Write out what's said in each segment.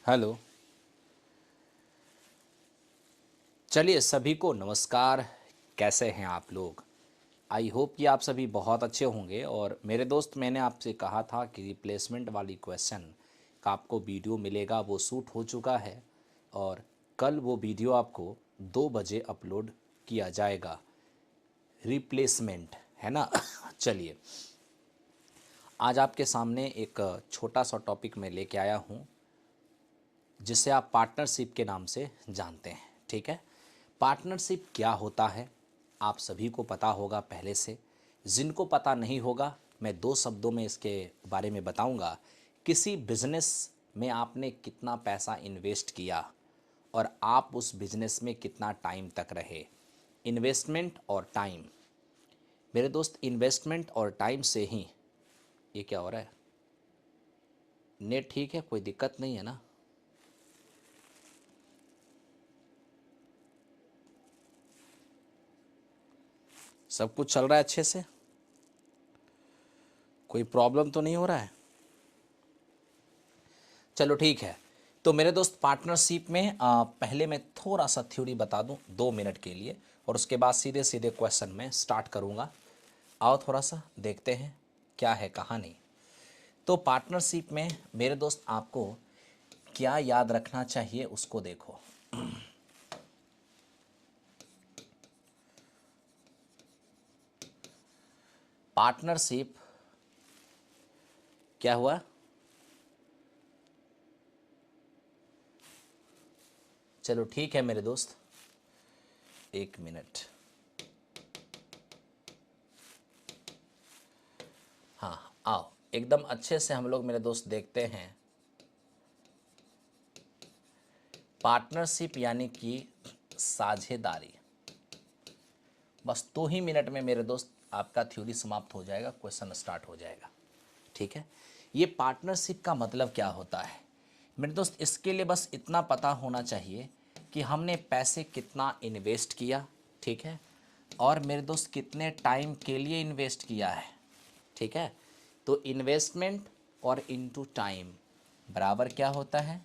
Hello. चलिए सभी को नमस्कार। कैसे हैं आप लोग? आई होप कि आप सभी बहुत अच्छे होंगे। और मेरे दोस्त, मैंने आपसे कहा था कि रिप्लेसमेंट वाली क्वेश्चन का आपको वीडियो मिलेगा, वो शूट हो चुका है और कल वो वीडियो आपको 2 बजे अपलोड किया जाएगा। रिप्लेसमेंट है ना। चलिए, आज आपके सामने एक छोटा सा टॉपिक मैं लेके आया हूँ जिसे आप पार्टनरशिप के नाम से जानते हैं। ठीक है, पार्टनरशिप क्या होता है आप सभी को पता होगा पहले से। जिनको पता नहीं होगा, मैं 2 शब्दों में इसके बारे में बताऊंगा। किसी बिजनेस में आपने कितना पैसा इन्वेस्ट किया और आप उस बिजनेस में कितना टाइम तक रहे। इन्वेस्टमेंट और टाइम, मेरे दोस्त, इन्वेस्टमेंट और टाइम से ही। ये क्या हो रहा है? नेट ठीक है, कोई दिक्कत नहीं है ना? सब कुछ चल रहा है अच्छे से? कोई प्रॉब्लम तो नहीं हो रहा है? चलो ठीक है। तो मेरे दोस्त, पार्टनरशिप में पहले मैं थोड़ा सा थ्योरी बता दूं 2 मिनट के लिए, और उसके बाद सीधे सीधे क्वेश्चन में स्टार्ट करूंगा। आओ थोड़ा सा देखते हैं क्या है कहानी। तो पार्टनरशिप में मेरे दोस्त आपको क्या याद रखना चाहिए उसको देखो। पार्टनरशिप क्या हुआ? चलो ठीक है मेरे दोस्त, 1 मिनट। हाँ, आओ एकदम अच्छे से हम लोग मेरे दोस्त देखते हैं। पार्टनरशिप यानी कि साझेदारी। बस 2 ही मिनट में मेरे दोस्त आपका थ्योरी समाप्त हो जाएगा, क्वेश्चन स्टार्ट हो जाएगा। ठीक है, ये पार्टनरशिप का मतलब क्या होता है मेरे दोस्त? इसके लिए बस इतना पता होना चाहिए कि हमने पैसे कितना इन्वेस्ट किया। ठीक है, और मेरे दोस्त कितने टाइम के लिए इन्वेस्ट किया है। ठीक है, तो इन्वेस्टमेंट और इनटू टाइम बराबर क्या होता है?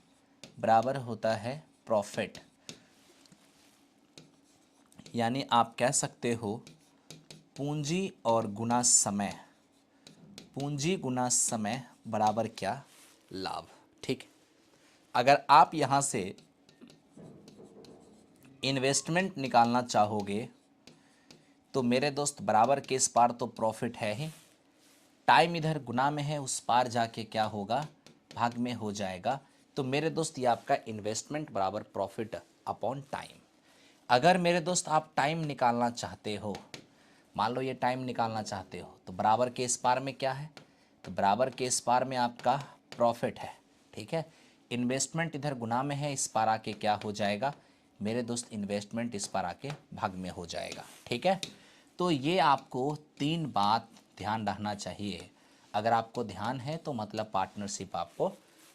बराबर होता है प्रॉफिट। यानी आप कह सकते हो पूंजी और गुना समय। पूंजी गुना समय बराबर क्या? लाभ। ठीक, अगर आप यहां से इन्वेस्टमेंट निकालना चाहोगे तो मेरे दोस्त बराबर के इस पार तो प्रॉफिट है ही, टाइम इधर गुना में है, उस पार जाके क्या होगा? भाग में हो जाएगा। तो मेरे दोस्त ये आपका इन्वेस्टमेंट बराबर प्रॉफिट अपॉन टाइम। अगर मेरे दोस्त आप टाइम निकालना चाहते हो, मान लो ये टाइम निकालना चाहते हो, तो बराबर के इस पार में क्या है? तो बराबर के इस पार में आपका प्रॉफिट है। ठीक है, इन्वेस्टमेंट इधर गुना में है, इस पार आके क्या हो जाएगा मेरे दोस्त? इन्वेस्टमेंट इस पार आके भाग में हो जाएगा। ठीक है, तो ये आपको 3 बात ध्यान रखना चाहिए। अगर आपको ध्यान है तो मतलब पार्टनरशिप आपको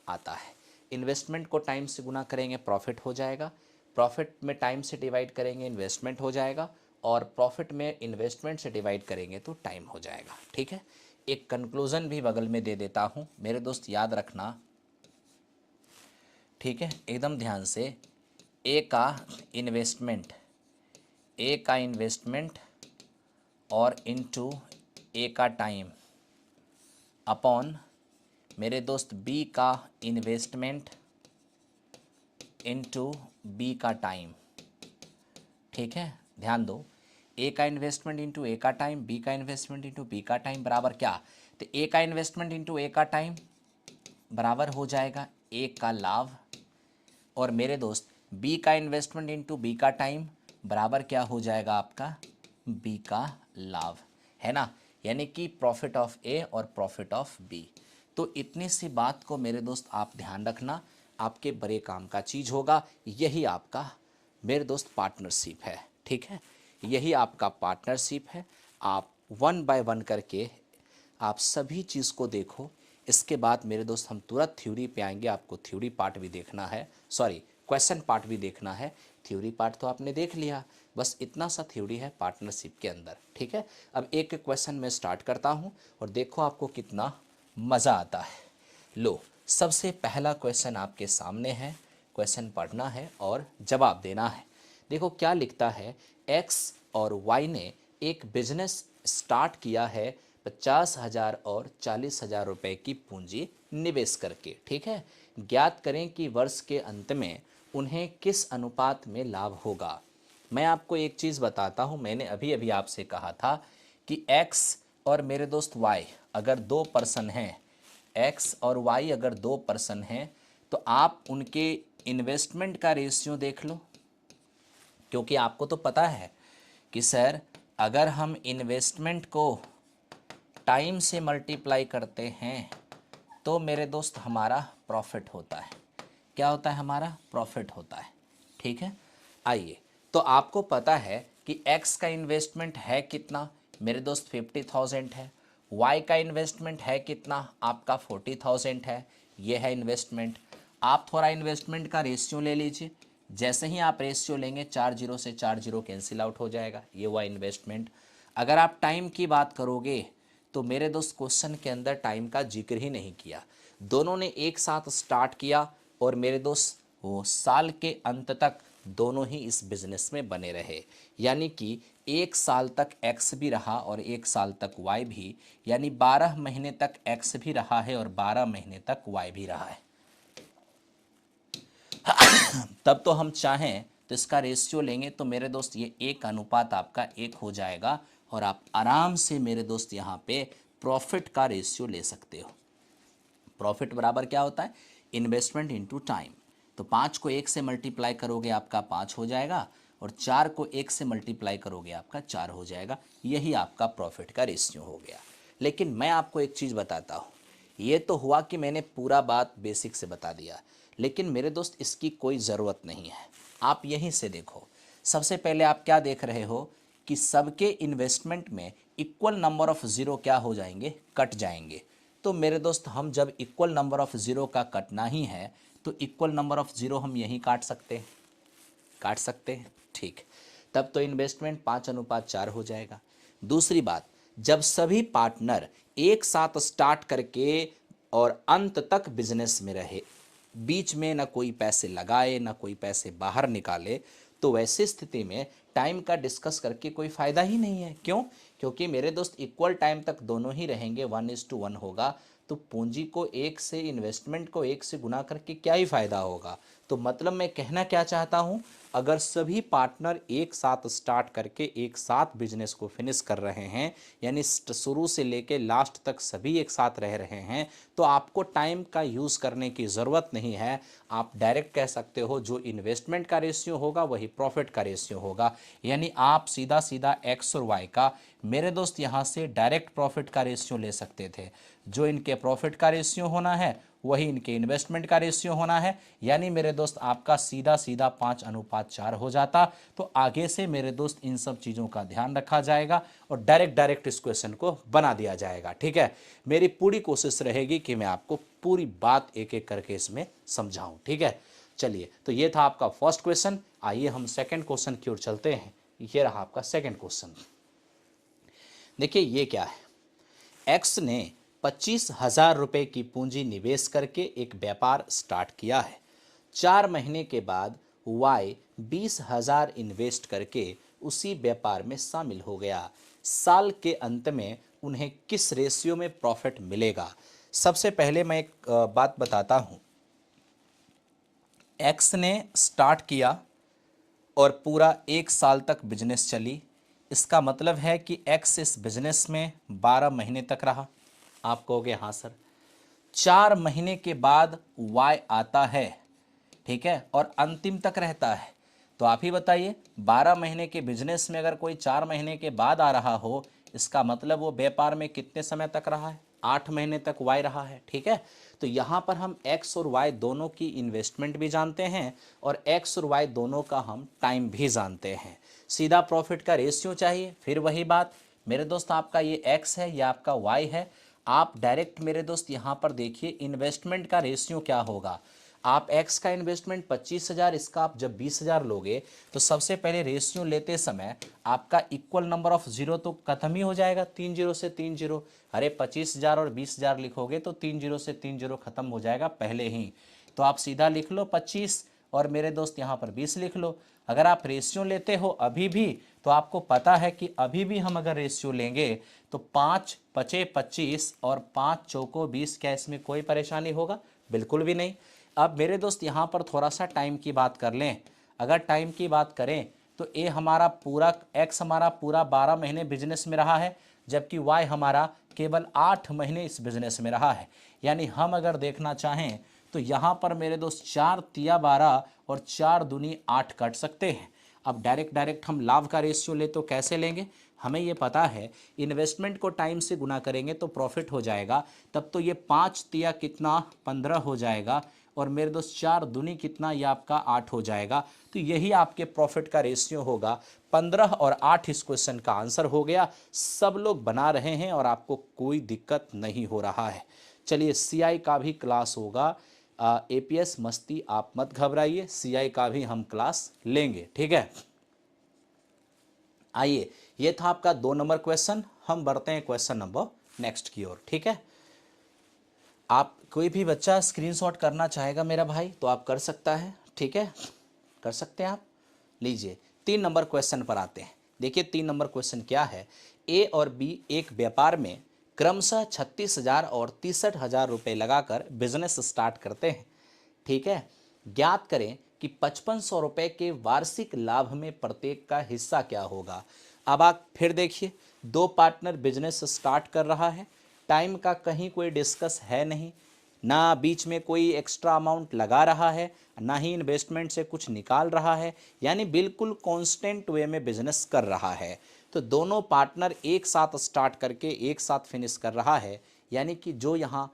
आता है। इन्वेस्टमेंट को टाइम से गुना करेंगे, प्रॉफिट हो जाएगा। प्रॉफिट में टाइम से डिवाइड करेंगे, इन्वेस्टमेंट हो जाएगा। और प्रॉफिट में इन्वेस्टमेंट से डिवाइड करेंगे तो टाइम हो जाएगा। ठीक है, एक कंक्लूजन भी बगल में दे देता हूँ मेरे दोस्त, याद रखना। ठीक है, एकदम ध्यान से। ए का इन्वेस्टमेंट, ए का इन्वेस्टमेंट और इनटू ए का टाइम अपॉन मेरे दोस्त बी का इन्वेस्टमेंट इनटू बी का टाइम। ठीक है, ध्यान दो। ए का इन्वेस्टमेंट इंटू ए का टाइम, बी का इन्वेस्टमेंट इंटू बी का टाइम बराबर क्या? तो ए का इन्वेस्टमेंट इंटू ए का टाइम बराबर हो जाएगा ए का लाभ। और मेरे दोस्त बी का इन्वेस्टमेंट इंटू बी का टाइम बराबर क्या हो जाएगा आपका? बी का लाभ, है ना? यानी कि प्रॉफिट ऑफ ए और प्रॉफिट ऑफ बी। तो इतनी सी बात को मेरे दोस्त आप ध्यान रखना, आपके बड़े काम का चीज़ होगा। यही आपका मेरे दोस्त पार्टनरशिप है। ठीक है, यही आपका पार्टनरशिप है। आप 1 बाय 1 करके आप सभी चीज़ को देखो। इसके बाद मेरे दोस्त हम तुरंत थ्योरी पे आएंगे। आपको थ्योरी पार्ट भी देखना है, सॉरी क्वेश्चन पार्ट भी देखना है। थ्योरी पार्ट तो आपने देख लिया, बस इतना सा थ्योरी है पार्टनरशिप के अंदर। ठीक है, अब एक क्वेश्चन मैं स्टार्ट करता हूँ और देखो आपको कितना मज़ा आता है। लो, सबसे पहला क्वेश्चन आपके सामने है, क्वेश्चन पढ़ना है और जवाब देना है। देखो क्या लिखता है, एक्स और वाई ने एक बिजनेस स्टार्ट किया है 50,000 और 40,000 रुपए की पूंजी निवेश करके। ठीक है, ज्ञात करें कि वर्ष के अंत में उन्हें किस अनुपात में लाभ होगा। मैं आपको एक चीज़ बताता हूँ, मैंने अभी अभी आपसे कहा था कि एक्स और मेरे दोस्त वाई अगर दो पर्सन हैं, एक्स और वाई अगर दो पर्सन हैं तो आप उनके इन्वेस्टमेंट का रेशियो देख लो। क्योंकि आपको तो पता है कि सर अगर हम इन्वेस्टमेंट को टाइम से मल्टीप्लाई करते हैं तो मेरे दोस्त हमारा प्रॉफिट होता है। क्या होता है? हमारा प्रॉफिट होता है। ठीक है, आइए, तो आपको पता है कि एक्स का इन्वेस्टमेंट है कितना मेरे दोस्त? 50,000 है। वाई का इन्वेस्टमेंट है कितना? आपका 40,000 है। ये है इन्वेस्टमेंट। आप थोड़ा इन्वेस्टमेंट का रेशियो ले लीजिए। जैसे ही आप रेशियो लेंगे 4 जीरो से 4 जीरो कैंसिल आउट हो जाएगा। ये हुआ इन्वेस्टमेंट। अगर आप टाइम की बात करोगे तो मेरे दोस्त क्वेश्चन के अंदर टाइम का जिक्र ही नहीं किया। दोनों ने एक साथ स्टार्ट किया और मेरे दोस्त वो साल के अंत तक दोनों ही इस बिजनेस में बने रहे। यानी कि एक साल तक एक्स भी रहा और एक साल तक वाई भी, यानी 12 महीने तक एक्स भी रहा है और 12 महीने तक वाई भी रहा है। तब तो हम चाहें तो इसका रेशियो लेंगे तो मेरे दोस्त ये एक अनुपात आपका एक हो जाएगा और आप आराम से मेरे दोस्त यहाँ पे प्रॉफिट का रेशियो ले सकते हो। प्रॉफिट बराबर क्या होता है? Investment into time. तो 5 को 1 से मल्टीप्लाई करोगे आपका 5 हो जाएगा और 4 को 1 से मल्टीप्लाई करोगे आपका 4 हो जाएगा। यही आपका प्रॉफिट का रेशियो हो गया। लेकिन मैं आपको एक चीज़ बताता हूँ, ये तो हुआ कि मैंने पूरा बात बेसिक से बता दिया, लेकिन मेरे दोस्त इसकी कोई ज़रूरत नहीं है। आप यहीं से देखो, सबसे पहले आप क्या देख रहे हो कि सबके इन्वेस्टमेंट में इक्वल नंबर ऑफ ज़ीरो क्या हो जाएंगे? कट जाएंगे। तो मेरे दोस्त हम जब इक्वल नंबर ऑफ ज़ीरो का कटना ही है तो इक्वल नंबर ऑफ ज़ीरो हम यहीं काट सकते हैं, काट सकते हैं। ठीक, तब तो इन्वेस्टमेंट 5:4 हो जाएगा। दूसरी बात, जब सभी पार्टनर एक साथ स्टार्ट करके और अंत तक बिजनेस में रहे, बीच में ना कोई पैसे लगाए ना कोई पैसे बाहर निकाले, तो वैसी स्थिति में टाइम का डिस्कस करके कोई फ़ायदा ही नहीं है। क्यों? क्योंकि मेरे दोस्त इक्वल टाइम तक दोनों ही रहेंगे, 1:1 होगा। तो पूंजी को 1 से, इन्वेस्टमेंट को 1 से गुना करके क्या ही फ़ायदा होगा। तो मतलब मैं कहना क्या चाहता हूँ, अगर सभी पार्टनर एक साथ स्टार्ट करके एक साथ बिजनेस को फिनिश कर रहे हैं, यानी शुरू से लेके लास्ट तक सभी एक साथ रह रहे हैं, तो आपको टाइम का यूज़ करने की ज़रूरत नहीं है। आप डायरेक्ट कह सकते हो जो इन्वेस्टमेंट का रेशियो होगा वही प्रॉफिट का रेशियो होगा। यानी आप सीधा सीधा एक्स और वाई का मेरे दोस्त यहाँ से डायरेक्ट प्रॉफिट का रेशियो ले सकते थे। जो इनके प्रॉफिट का रेशियो होना है वही इनके इन्वेस्टमेंट का रेशियो होना है। यानी मेरे दोस्त आपका सीधा सीधा 5:4 हो जाता। तो आगे से मेरे दोस्त इन सब चीज़ों का ध्यान रखा जाएगा और डायरेक्ट इस क्वेश्चन को बना दिया जाएगा। ठीक है, मेरी पूरी कोशिश रहेगी कि मैं आपको पूरी बात एक एक करके इसमें समझाऊं। ठीक है, चलिए, तो ये था आपका फर्स्ट क्वेश्चन। आइए हम सेकंड क्वेश्चन की ओर चलते हैं। ये रहा आपका सेकंड क्वेश्चन। देखिए ये क्या है, एक्स ने 25,000 रुपये की पूंजी निवेश करके एक व्यापार स्टार्ट किया है। 4 महीने के बाद वाई 20,000 इन्वेस्ट करके उसी व्यापार में शामिल हो गया। साल के अंत में उन्हें किस रेशियो में प्रॉफिट मिलेगा? सबसे पहले मैं एक बात बताता हूँ। एक्स ने स्टार्ट किया और पूरा 1 साल तक बिजनेस चली। इसका मतलब है कि एक्स इस बिजनेस में 12 महीने तक रहा। आप कहोगे हाँ सर। 4 महीने के बाद वाई आता है, ठीक है, और अंतिम तक रहता है। तो आप ही बताइए, 12 महीने के बिजनेस में अगर कोई 4 महीने के बाद आ रहा हो, इसका मतलब वो व्यापार में कितने समय तक रहा है? 8 महीने तक वाई रहा है। ठीक है, तो यहाँ पर हम एक्स और वाई दोनों की इन्वेस्टमेंट भी जानते हैं और एक्स और वाई दोनों का हम टाइम भी जानते हैं। सीधा प्रॉफिट का रेशियो चाहिए, फिर वही बात मेरे दोस्त, आपका ये एक्स है या आपका वाई है। आप डायरेक्ट मेरे दोस्त यहाँ पर देखिए इन्वेस्टमेंट का रेशियो क्या होगा। आप एक्स का इन्वेस्टमेंट 25,000, इसका आप जब 20,000 लोगे तो सबसे पहले रेशियो लेते समय आपका इक्वल नंबर ऑफ जीरो तो खत्म ही हो जाएगा, 3 जीरो से 3 जीरो। अरे 25,000 और 20,000 लिखोगे तो 3 जीरो से 3 जीरो खत्म हो जाएगा पहले ही। तो आप सीधा लिख लो 25 और मेरे दोस्त यहाँ पर 20 लिख लो। अगर आप रेशियो लेते हो अभी भी तो आपको पता है कि अभी भी हम अगर रेशियो लेंगे तो 5 पचे 25 और 5 चौको 20, क्या इसमें कोई परेशानी होगा? बिल्कुल भी नहीं। अब मेरे दोस्त यहाँ पर थोड़ा सा टाइम की बात कर लें। अगर टाइम की बात करें तो ए हमारा पूरा एक्स हमारा पूरा 12 महीने बिजनेस में रहा है, जबकि वाई हमारा केवल 8 महीने इस बिजनेस में रहा है। यानी हम अगर देखना चाहें तो यहाँ पर मेरे दोस्त 4 तिया 12 और 4 दूनी 8 काट सकते हैं। अब डायरेक्ट हम लाभ का रेशियो ले तो कैसे लेंगे? हमें ये पता है इन्वेस्टमेंट को टाइम से गुना करेंगे तो प्रॉफिट हो जाएगा। तब तो ये 5 तिया कितना 15 हो जाएगा और मेरे दोस्त 4 दूनी कितना, ये आपका 8 हो जाएगा। तो यही आपके प्रॉफिट का रेशियो होगा। 15 और 8 इस क्वेश्चन का आंसर हो गया। सब लोग बना रहे हैं और आपको कोई दिक्कत नहीं हो रहा है। चलिए सीआई का भी क्लास होगा। एपीएस मस्ती आप मत घबराइए, सीआई का भी हम क्लास लेंगे, ठीक है। आइए, ये था आपका 2 नंबर क्वेश्चन। हम बढ़ते हैं क्वेश्चन नंबर नेक्स्ट की ओर, ठीक है। आप कोई भी बच्चा स्क्रीनशॉट करना चाहेगा मेरा भाई तो आप कर सकता है, ठीक है, कर सकते हैं आप। लीजिए 3 नंबर क्वेश्चन पर आते हैं। देखिए 3 नंबर क्वेश्चन क्या है। ए और बी एक व्यापार में क्रमशः 36,000 और 63,000 रुपये लगाकर बिजनेस स्टार्ट करते हैं, ठीक है। ज्ञात करें कि 5500 रुपये के वार्षिक लाभ में प्रत्येक का हिस्सा क्या होगा। अब आप फिर देखिए, 2 पार्टनर बिजनेस स्टार्ट कर रहा है, टाइम का कहीं कोई डिस्कस है नहीं, ना बीच में कोई एक्स्ट्रा अमाउंट लगा रहा है, ना ही इन्वेस्टमेंट से कुछ निकाल रहा है, यानी बिल्कुल कांस्टेंट वे में बिजनेस कर रहा है। तो दोनों पार्टनर एक साथ स्टार्ट करके एक साथ फिनिश कर रहा है, यानी कि जो यहाँ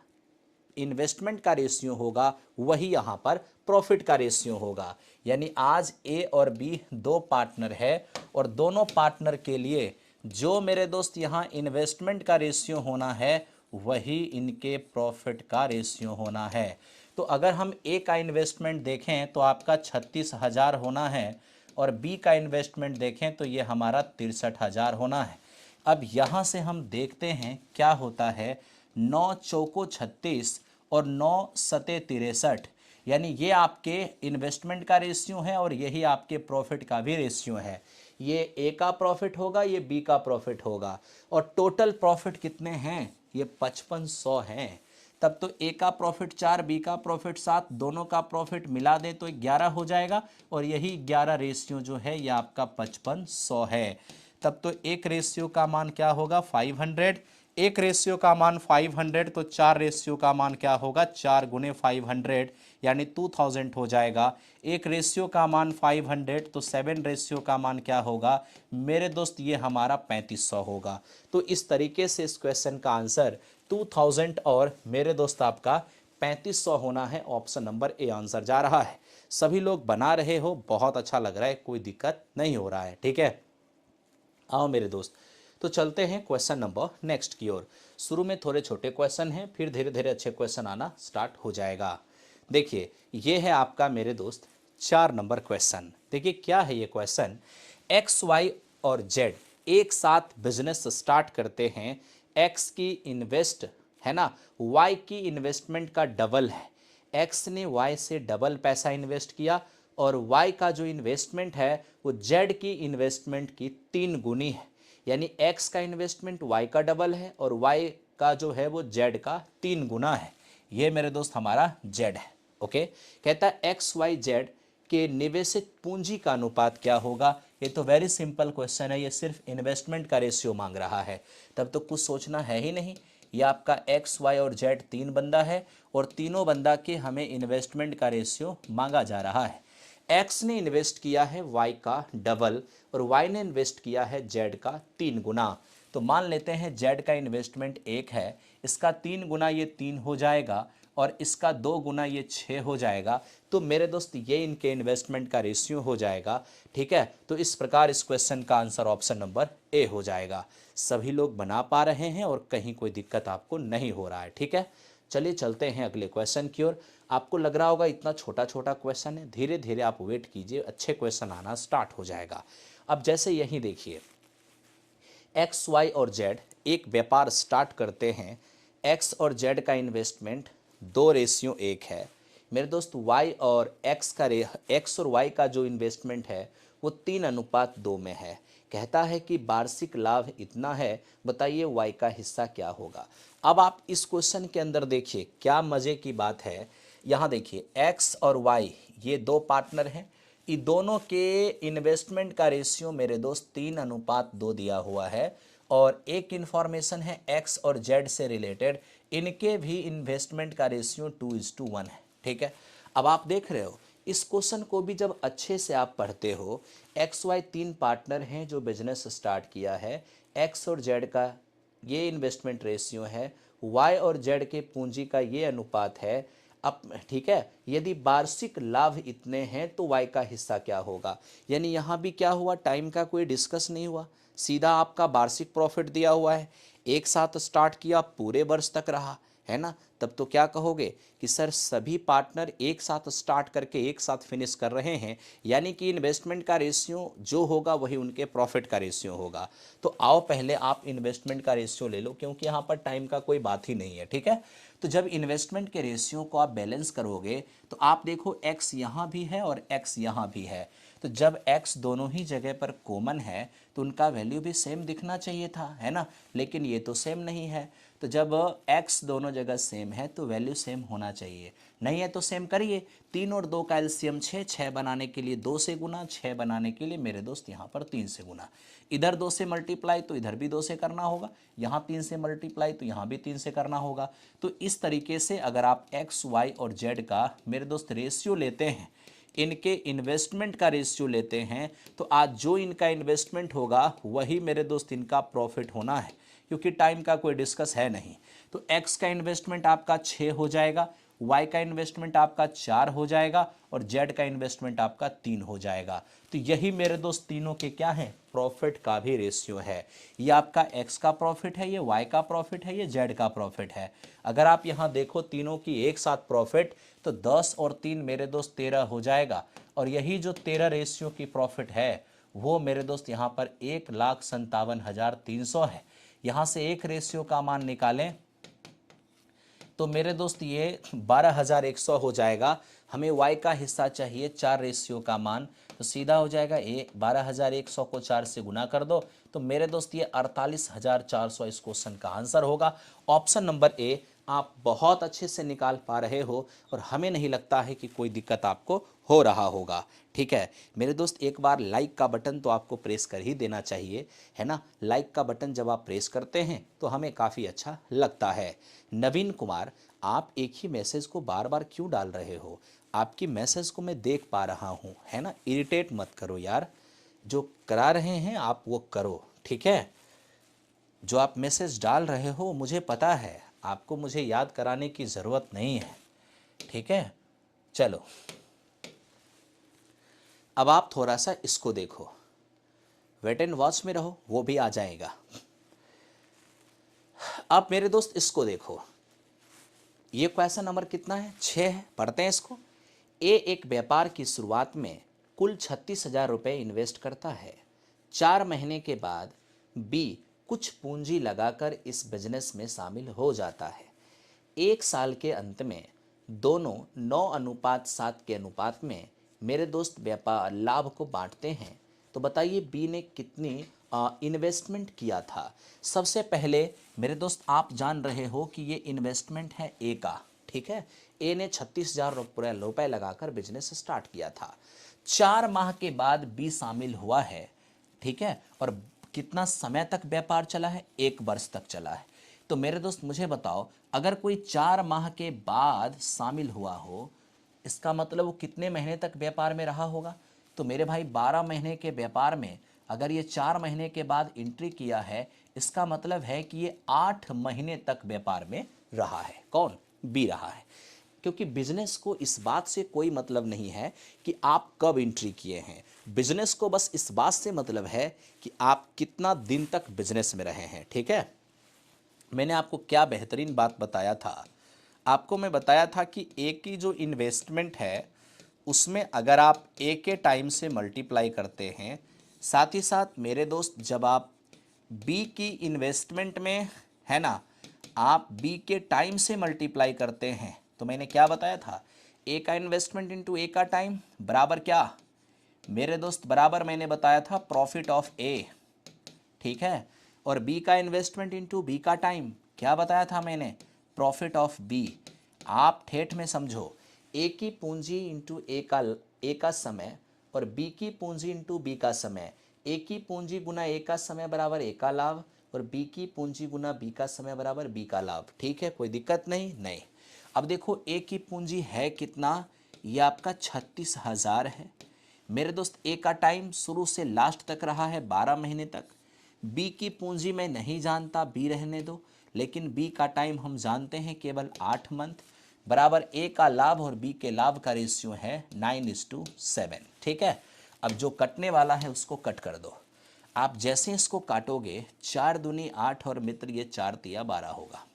इन्वेस्टमेंट का रेशियो होगा वही यहाँ पर प्रॉफिट का रेशियो होगा। यानी आज ए और बी 2 पार्टनर है और दोनों पार्टनर के लिए जो मेरे दोस्त यहाँ इन्वेस्टमेंट का रेशियो होना है वही इनके प्रॉफिट का रेशियो होना है। तो अगर हम ए का इन्वेस्टमेंट देखें तो आपका 36,000 होना है और बी का इन्वेस्टमेंट देखें तो ये हमारा 63,000 होना है। अब यहाँ से हम देखते हैं क्या होता है। 9 चौको 36 और 9 सते 63, यानी ये आपके इन्वेस्टमेंट का रेशियो है और यही आपके प्रॉफिट का भी रेशियो है। ये ए का प्रॉफिट होगा, ये बी का प्रॉफिट होगा और टोटल प्रॉफिट कितने हैं? ये 5500 हैं। तब तो ए का प्रॉफिट 4, बी का प्रॉफिट 7, दोनों का प्रॉफिट मिला दें तो 11 हो जाएगा और यही 11 रेशियो जो है ये आपका 5500 है। तब तो एक रेशियो का मान क्या होगा? 500। एक रेशियो का मान 500 तो 4 रेशियो का मान क्या होगा? 4 गुने 500 यानी 2000 हो जाएगा। एक रेशियो का मान 500 तो 7 रेशियो का मान क्या होगा मेरे दोस्त? ये हमारा 3500 होगा। तो इस तरीके से इस क्वेश्चन का आंसर 2000 और मेरे दोस्त आपका 3500 होना है। ऑप्शन नंबर ए आंसर जा रहा है। सभी लोग बना रहे हो, बहुत अच्छा लग रहा है, कोई दिक्कत नहीं हो रहा है, ठीक है। आओ मेरे दोस्त, तो चलते हैं क्वेश्चन नंबर नेक्स्ट की ओर। शुरू में थोड़े छोटे क्वेश्चन हैं, फिर धीरे धीरे अच्छे क्वेश्चन आना स्टार्ट हो जाएगा। देखिए ये है आपका मेरे दोस्त 4 नंबर क्वेश्चन। देखिए क्या है ये क्वेश्चन। एक्स वाई और जेड एक साथ बिजनेस स्टार्ट करते हैं। एक्स की इन्वेस्ट है ना, वाई की इन्वेस्टमेंट का डबल है। एक्स ने वाई से डबल पैसा इन्वेस्ट किया और वाई का जो इन्वेस्टमेंट है वो जेड की इन्वेस्टमेंट की 3 गुनी है। यानी एक्स का इन्वेस्टमेंट वाई का डबल है और वाई का जो है वो जेड का 3 गुना है। ये मेरे दोस्त हमारा जेड है, ओके। कहता है एक्स वाई जेड के निवेशित पूंजी का अनुपात क्या होगा। ये तो वेरी सिंपल क्वेश्चन है, ये सिर्फ इन्वेस्टमेंट का रेशियो मांग रहा है, तब तो कुछ सोचना है ही नहीं। ये आपका एक्स वाई और जेड 3 बंदा है और तीनों बंदा के हमें इन्वेस्टमेंट का रेशियो मांगा जा रहा है। एक्स ने इन्वेस्ट किया है वाई का डबल और वाई ने इन्वेस्ट किया है जेड का 3 गुना। तो मान लेते हैं जेड का इन्वेस्टमेंट 1 है, इसका 3 गुना ये 3 हो जाएगा और इसका 2 गुना ये 6 हो जाएगा। तो मेरे दोस्त ये इनके इन्वेस्टमेंट का रेशियो हो जाएगा, ठीक है। तो इस प्रकार इस क्वेश्चन का आंसर ऑप्शन नंबर ए हो जाएगा। सभी लोग बना पा रहे हैं और कहीं कोई दिक्कत आपको नहीं हो रहा है, ठीक है। चलिए चलते हैं अगले क्वेश्चन की ओर। आपको लग रहा होगा इतना छोटा छोटा क्वेश्चन है, धीरे धीरे आप वेट कीजिए, अच्छे क्वेश्चन आना स्टार्ट हो जाएगा। अब जैसे यही देखिए, एक्स वाई और जेड एक व्यापार स्टार्ट करते हैं। एक्स और जेड का इन्वेस्टमेंट 2:1 है। मेरे दोस्त वाई और एक्स और वाई का जो इन्वेस्टमेंट है वो 3:2 में है। कहता है कि वार्षिक लाभ इतना है, बताइए वाई का हिस्सा क्या होगा। अब आप इस क्वेश्चन के अंदर देखिए क्या मज़े की बात है। यहाँ देखिए एक्स और वाई ये दो पार्टनर हैं, इन दोनों के इन्वेस्टमेंट का रेशियो मेरे दोस्त 3:2 दिया हुआ है। और एक इन्फॉर्मेशन है एक्स और जेड से रिलेटेड, इनके भी इन्वेस्टमेंट का रेशियो 2:1 है। ठीक है, अब आप देख रहे हो इस क्वेश्चन को भी जब अच्छे से आप पढ़ते हो, एक्स वाई 3 पार्टनर हैं जो बिजनेस स्टार्ट किया है, एक्स और जेड का ये इन्वेस्टमेंट रेशियो है, वाई और जेड के पूंजी का ये अनुपात है। अब ठीक है, यदि वार्षिक लाभ इतने हैं तो वाई का हिस्सा क्या होगा। यानी यहाँ भी क्या हुआ, टाइम का कोई डिस्कस नहीं हुआ, सीधा आपका वार्षिक प्रॉफिट दिया हुआ है, एक साथ स्टार्ट किया पूरे वर्ष तक रहा है ना। तब तो क्या कहोगे कि सर सभी पार्टनर एक साथ स्टार्ट करके एक साथ फिनिश कर रहे हैं, यानी कि इन्वेस्टमेंट का रेशियो जो होगा वही उनके प्रॉफिट का रेशियो होगा। तो आओ पहले आप इन्वेस्टमेंट का रेशियो ले लो, क्योंकि यहाँ पर टाइम का कोई बात ही नहीं है। ठीक है, तो जब इन्वेस्टमेंट के रेशियो को आप बैलेंस करोगे तो आप देखो एक्स यहाँ भी है और एक्स यहाँ भी है, तो जब x दोनों ही जगह पर कॉमन है तो उनका वैल्यू भी सेम दिखना चाहिए था, है ना। लेकिन ये तो सेम नहीं है, तो जब x दोनों जगह सेम है तो वैल्यू सेम होना चाहिए। नहीं है तो सेम करिए, 3 और 2 का एलसीएम 6, 6 बनाने के लिए 2 से गुना, 6 बनाने के लिए मेरे दोस्त यहाँ पर 3 से गुना, इधर 2 से मल्टीप्लाई तो इधर भी 2 से करना होगा, यहाँ 3 से मल्टीप्लाई तो यहाँ भी 3 से करना होगा। तो इस तरीके से अगर आप एक्स वाई और जेड का मेरे दोस्त रेशियो लेते हैं, इनके इन्वेस्टमेंट का रेशियो लेते हैं, तो आज जो इनका इन्वेस्टमेंट होगा वही मेरे दोस्त इनका प्रॉफिट होना है, क्योंकि टाइम का कोई डिस्कस है नहीं। तो एक्स का इन्वेस्टमेंट आपका 6 हो जाएगा, वाई का इन्वेस्टमेंट आपका 4 हो जाएगा और जेड का इन्वेस्टमेंट आपका 3 हो जाएगा। तो यही मेरे दोस्त तीनों के क्या है, प्रॉफिट का भी रेशियो है। ये आपका एक्स का प्रॉफिट है, ये वाई का प्रॉफिट है, ये जेड का प्रॉफिट है। अगर आप यहाँ देखो तीनों की एक साथ प्रॉफिट, तो 10 और 3 मेरे दोस्त 13 हो जाएगा। और यही जो 13 रेशियो की प्रॉफिट है वो मेरे दोस्त यहाँ पर 1,57,300 है। यहाँ से एक रेशियो का मान निकालें तो मेरे दोस्त ये 12,100 हो जाएगा। हमें y का हिस्सा चाहिए 4 रेशियो का मान, तो सीधा हो जाएगा 12,100 को 4 से गुना कर दो, तो मेरे दोस्त ये 48,400 इस क्वेश्चन का आंसर होगा। ऑप्शन नंबर ए आप बहुत अच्छे से निकाल पा रहे हो और हमें नहीं लगता है कि कोई दिक्कत आपको हो रहा होगा। ठीक है मेरे दोस्त, एक बार लाइक का बटन तो आपको प्रेस कर ही देना चाहिए, है ना। लाइक का बटन जब आप प्रेस करते हैं तो हमें काफ़ी अच्छा लगता है। नवीन कुमार, आप एक ही मैसेज को बार बार क्यों डाल रहे हो? आपकी मैसेज को मैं देख पा रहा हूँ, है ना। इरिटेट मत करो यार, जो करा रहे हैं आप वो करो, ठीक है। जो आप मैसेज डाल रहे हो मुझे पता है, आपको मुझे याद कराने की ज़रूरत नहीं है, ठीक है। चलो अब आप थोड़ा सा इसको देखो, वेट एंड वॉच में रहो, वो भी आ जाएगा। अब मेरे दोस्त इसको देखो, ये क्वेश्चन नंबर कितना है, 6 है। पढ़ते हैं इसको। ए एक व्यापार की शुरुआत में कुल 36,000 रुपये इन्वेस्ट करता है। 4 महीने के बाद बी कुछ पूंजी लगाकर इस बिजनेस में शामिल हो जाता है। 1 साल के अंत में दोनों 9:7 के अनुपात में मेरे दोस्त व्यापार लाभ को बांटते हैं। तो बताइए बी ने कितनी इन्वेस्टमेंट किया था। सबसे पहले मेरे दोस्त आप जान रहे हो कि ये इन्वेस्टमेंट है ए का, ठीक है। ए ने 36,000 रुपये लगाकर बिजनेस स्टार्ट किया था। 4 माह के बाद बी शामिल हुआ है, ठीक है। और कितना समय तक व्यापार चला है, 1 वर्ष तक चला है। तो मेरे दोस्त मुझे बताओ, अगर कोई 4 माह के बाद शामिल हुआ हो, इसका मतलब वो कितने महीने तक व्यापार में रहा होगा। तो मेरे भाई 12 महीने के व्यापार में अगर ये 4 महीने के बाद एंट्री किया है, इसका मतलब है कि ये 8 महीने तक व्यापार में रहा है। कौन? बी रहा है। क्योंकि बिजनेस को इस बात से कोई मतलब नहीं है कि आप कब एंट्री किए हैं, बिजनेस को बस इस बात से मतलब है कि आप कितना दिन तक बिजनेस में रहे हैं, ठीक है। मैंने आपको क्या बेहतरीन बात बताया था, आपको मैं बताया था कि ए की जो इन्वेस्टमेंट है उसमें अगर आप ए के टाइम से मल्टीप्लाई करते हैं, साथ ही साथ मेरे दोस्त जब आप बी की इन्वेस्टमेंट में, है ना, आप बी के टाइम से मल्टीप्लाई करते हैं, तो मैंने क्या बताया था, ए का इन्वेस्टमेंट इंटू ए का टाइम बराबर क्या मेरे दोस्त, बराबर मैंने बताया था प्रॉफिट ऑफ ए, ठीक है। और बी का इन्वेस्टमेंट इनटू बी का टाइम क्या बताया था मैंने, प्रॉफिट ऑफ बी। आप ठेठ में समझो, ए की पूंजी इंटू ए का समय और बी की पूंजी इंटू बी का समय, ए की पूंजी गुना ए का समय बराबर ए का लाभ और बी की पूंजी गुना बी का समय बराबर बी का लाभ, ठीक है, कोई दिक्कत नहीं। नहीं, अब देखो ए की पूंजी है कितना, ये आपका 36,000 है मेरे दोस्त। ए का टाइम शुरू से लास्ट तक रहा है 12 महीने तक। बी की पूंजी मैं नहीं जानता, बी रहने दो, लेकिन बी का टाइम हम जानते हैं केवल 8 मंथ, बराबर ए का लाभ और बी के लाभ का रेशियो है 9:7, ठीक है। अब जो कटने वाला है उसको कट कर दो। आप जैसे इसको काटोगे 4 दूनी 8 और मित्र ये 4 तिया 12 होगा,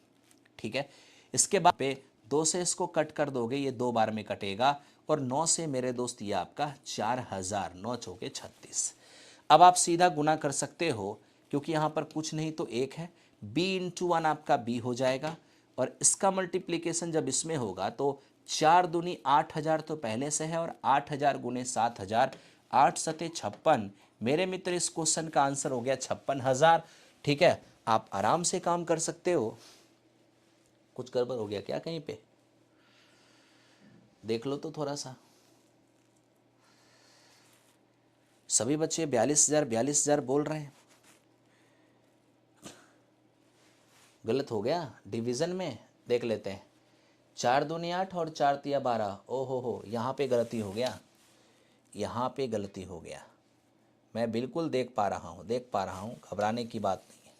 ठीक है। इसके बाद पे 2 से इसको कट कर दोगे, ये 2 बार में कटेगा, और 9 से मेरे दोस्त ये आपका 4000, 9 चौके 36। अब आप सीधा गुना कर सकते हो, क्योंकि यहाँ पर कुछ नहीं तो एक है, b इंटू 1 आपका b हो जाएगा, और इसका मल्टीप्लीकेशन जब इसमें होगा तो 4 दूनी 8000 तो पहले से है, और 8000 गुने 7000, 8 सते 56। मेरे मित्र इस क्वेश्चन का आंसर हो गया 56,000, ठीक है। आप आराम से काम कर सकते हो। कुछ गड़बड़ हो गया क्या कहीं पे, देख लो तो थोड़ा सा। सभी बच्चे 42,000 बोल रहे हैं, गलत हो गया डिवीजन में, देख लेते हैं। 4 दूनी 8 और 4 तिया 12, ओ हो, यहाँ पे गलती हो गया, यहाँ पे गलती हो गया। मैं बिल्कुल देख पा रहा हूँ, घबराने की बात नहीं है।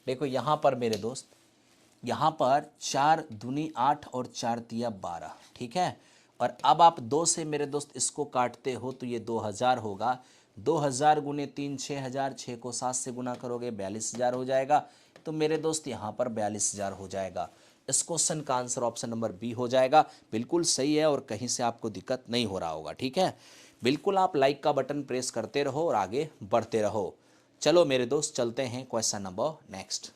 देखो यहाँ पर मेरे दोस्त, यहाँ पर 4 दूनी 8 और 4 तिया 12, ठीक है। और अब आप 2 से मेरे दोस्त इसको काटते हो तो ये 2000 होगा। 2000 गुने 3 6000, 6 को 7 से गुना करोगे 42,000 हो जाएगा। तो मेरे दोस्त यहाँ पर 42,000 हो जाएगा। इस क्वेश्चन का आंसर ऑप्शन नंबर बी हो जाएगा। बिल्कुल सही है और कहीं से आपको दिक्कत नहीं हो रहा होगा, ठीक है। बिल्कुल आप लाइक का बटन प्रेस करते रहो और आगे बढ़ते रहो। चलो मेरे दोस्त चलते हैं क्वेश्चन नंबर नेक्स्ट।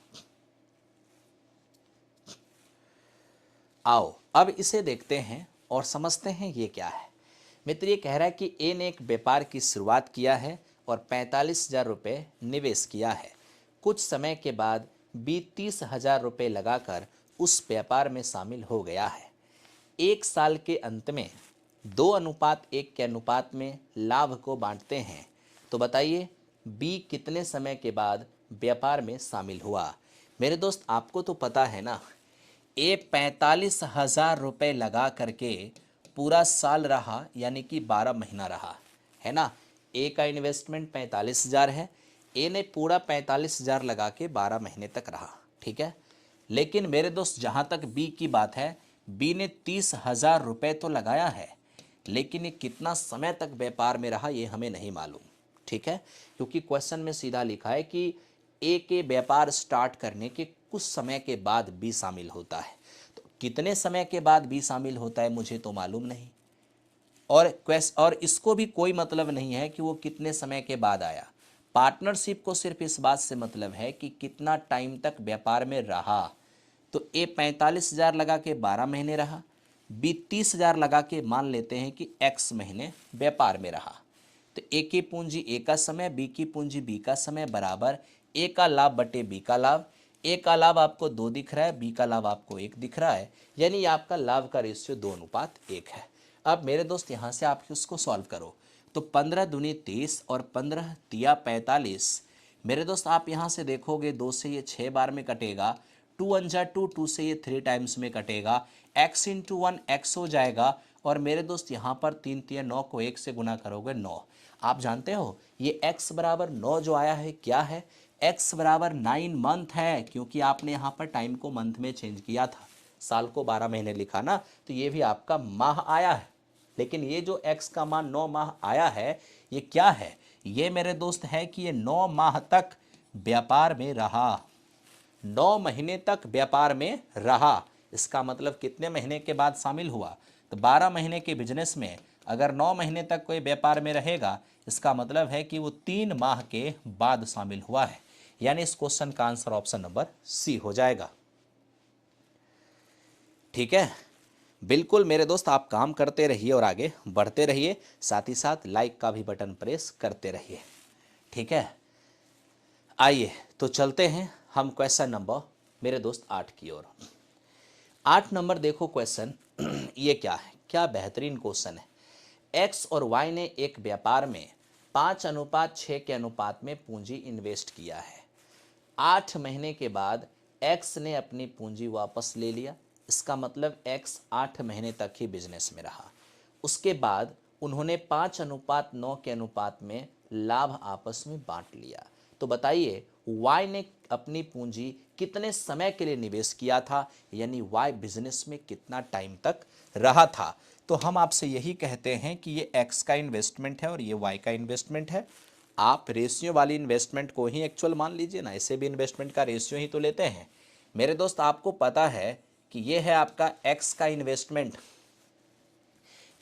आओ अब इसे देखते हैं और समझते हैं ये क्या है। मित्र ये कह रहा है कि ए ने एक व्यापार की शुरुआत किया है और 45,000 रुपये निवेश किया है। कुछ समय के बाद बी 30,000 रुपये लगाकर उस व्यापार में शामिल हो गया है। 1 साल के अंत में 2:1 के अनुपात में लाभ को बांटते हैं। तो बताइए बी कितने समय के बाद व्यापार में शामिल हुआ। मेरे दोस्त आपको तो पता है ना, ए 45,000 रुपये लगा करके पूरा साल रहा, यानी कि 12 महीना रहा, है ना। ए का इन्वेस्टमेंट 45,000 है, ए ने पूरा 45,000 लगा के 12 महीने तक रहा, ठीक है। लेकिन मेरे दोस्त जहाँ तक बी की बात है, बी ने 30,000 रुपये तो लगाया है, लेकिन ये कितना समय तक व्यापार में रहा ये हमें नहीं मालूम, ठीक है। क्योंकि क्वेश्चन में सीधा लिखा है कि ए के व्यापार स्टार्ट करने के कुछ समय के बाद बी शामिल होता है। तो कितने समय के बाद बी शामिल होता है मुझे तो मालूम नहीं, और इसको भी कोई मतलब नहीं है कि वो कितने समय के बाद आया। पार्टनरशिप को सिर्फ इस बात से मतलब है कि कितना टाइम तक व्यापार में रहा। तो ए 45,000 लगा के 12 महीने रहा, बी 30,000 लगा के मान लेते हैं कि x महीने व्यापार में रहा। तो ए की पूंजी ए का समय, बी की पूंजी बी का समय बराबर ए का लाभ बटे बी का लाभ। ए का लाभ आपको 2 दिख रहा है, बी का लाभ आपको 1 दिख रहा है, यानी आपका लाभ का रेशियो 2:1 है। अब मेरे दोस्त यहाँ से आप उसको सॉल्व करो तो 15 दूनी 30 और 15 तिया 45। मेरे दोस्त आप यहाँ से देखोगे 2 से ये 6 बार में कटेगा, 2 अंजा 2, 2 से ये 3 टाइम्स में कटेगा, x इंटू 1 x हो जाएगा। और मेरे दोस्त यहाँ पर 3 तिया 9 को 1 से गुना करोगे 9। आप जानते हो ये x बराबर 9 जो आया है क्या है, x बराबर 9 मंथ है, क्योंकि आपने यहाँ पर टाइम को मंथ में चेंज किया था, साल को 12 महीने लिखा ना, तो ये भी आपका माह आया है। लेकिन ये जो x का मान 9 माह आया है ये क्या है, ये मेरे दोस्त है कि ये 9 माह तक व्यापार में रहा, 9 महीने तक व्यापार में रहा, इसका मतलब कितने महीने के बाद शामिल हुआ? तो 12 महीने के बिजनेस में अगर 9 महीने तक कोई व्यापार में रहेगा, इसका मतलब है कि वो 3 माह के बाद शामिल हुआ है। यानी इस क्वेश्चन का आंसर ऑप्शन नंबर सी हो जाएगा। ठीक है, बिल्कुल मेरे दोस्त, आप काम करते रहिए और आगे बढ़ते रहिए, साथ ही साथ लाइक का भी बटन प्रेस करते रहिए। ठीक है, आइए तो चलते हैं हम क्वेश्चन नंबर मेरे दोस्त 8 की ओर। 8 नंबर देखो क्वेश्चन। ये क्या है? क्या बेहतरीन क्वेश्चन है। एक्स और वाई ने एक व्यापार में 5:6 के अनुपात में पूंजी इन्वेस्ट किया है। 8 महीने के बाद एक्स ने अपनी पूंजी वापस ले लिया। इसका मतलब एक्स 8 महीने तक ही बिजनेस में रहा। उसके बाद उन्होंने 5:9 के अनुपात में लाभ आपस में बांट लिया। तो बताइए वाई ने अपनी पूंजी कितने समय के लिए निवेश किया था, यानी वाई बिजनेस में कितना टाइम तक रहा था। तो हम आपसे यही कहते हैं कि ये एक्स का इन्वेस्टमेंट है और ये वाई का इन्वेस्टमेंट है। आप रेशियो वाली इन्वेस्टमेंट को ही एक्चुअल मान लीजिए ना, ऐसे भी इन्वेस्टमेंट का रेशियो ही तो लेते हैं। मेरे दोस्त आपको पता है कि ये है आपका एक्स का इन्वेस्टमेंट।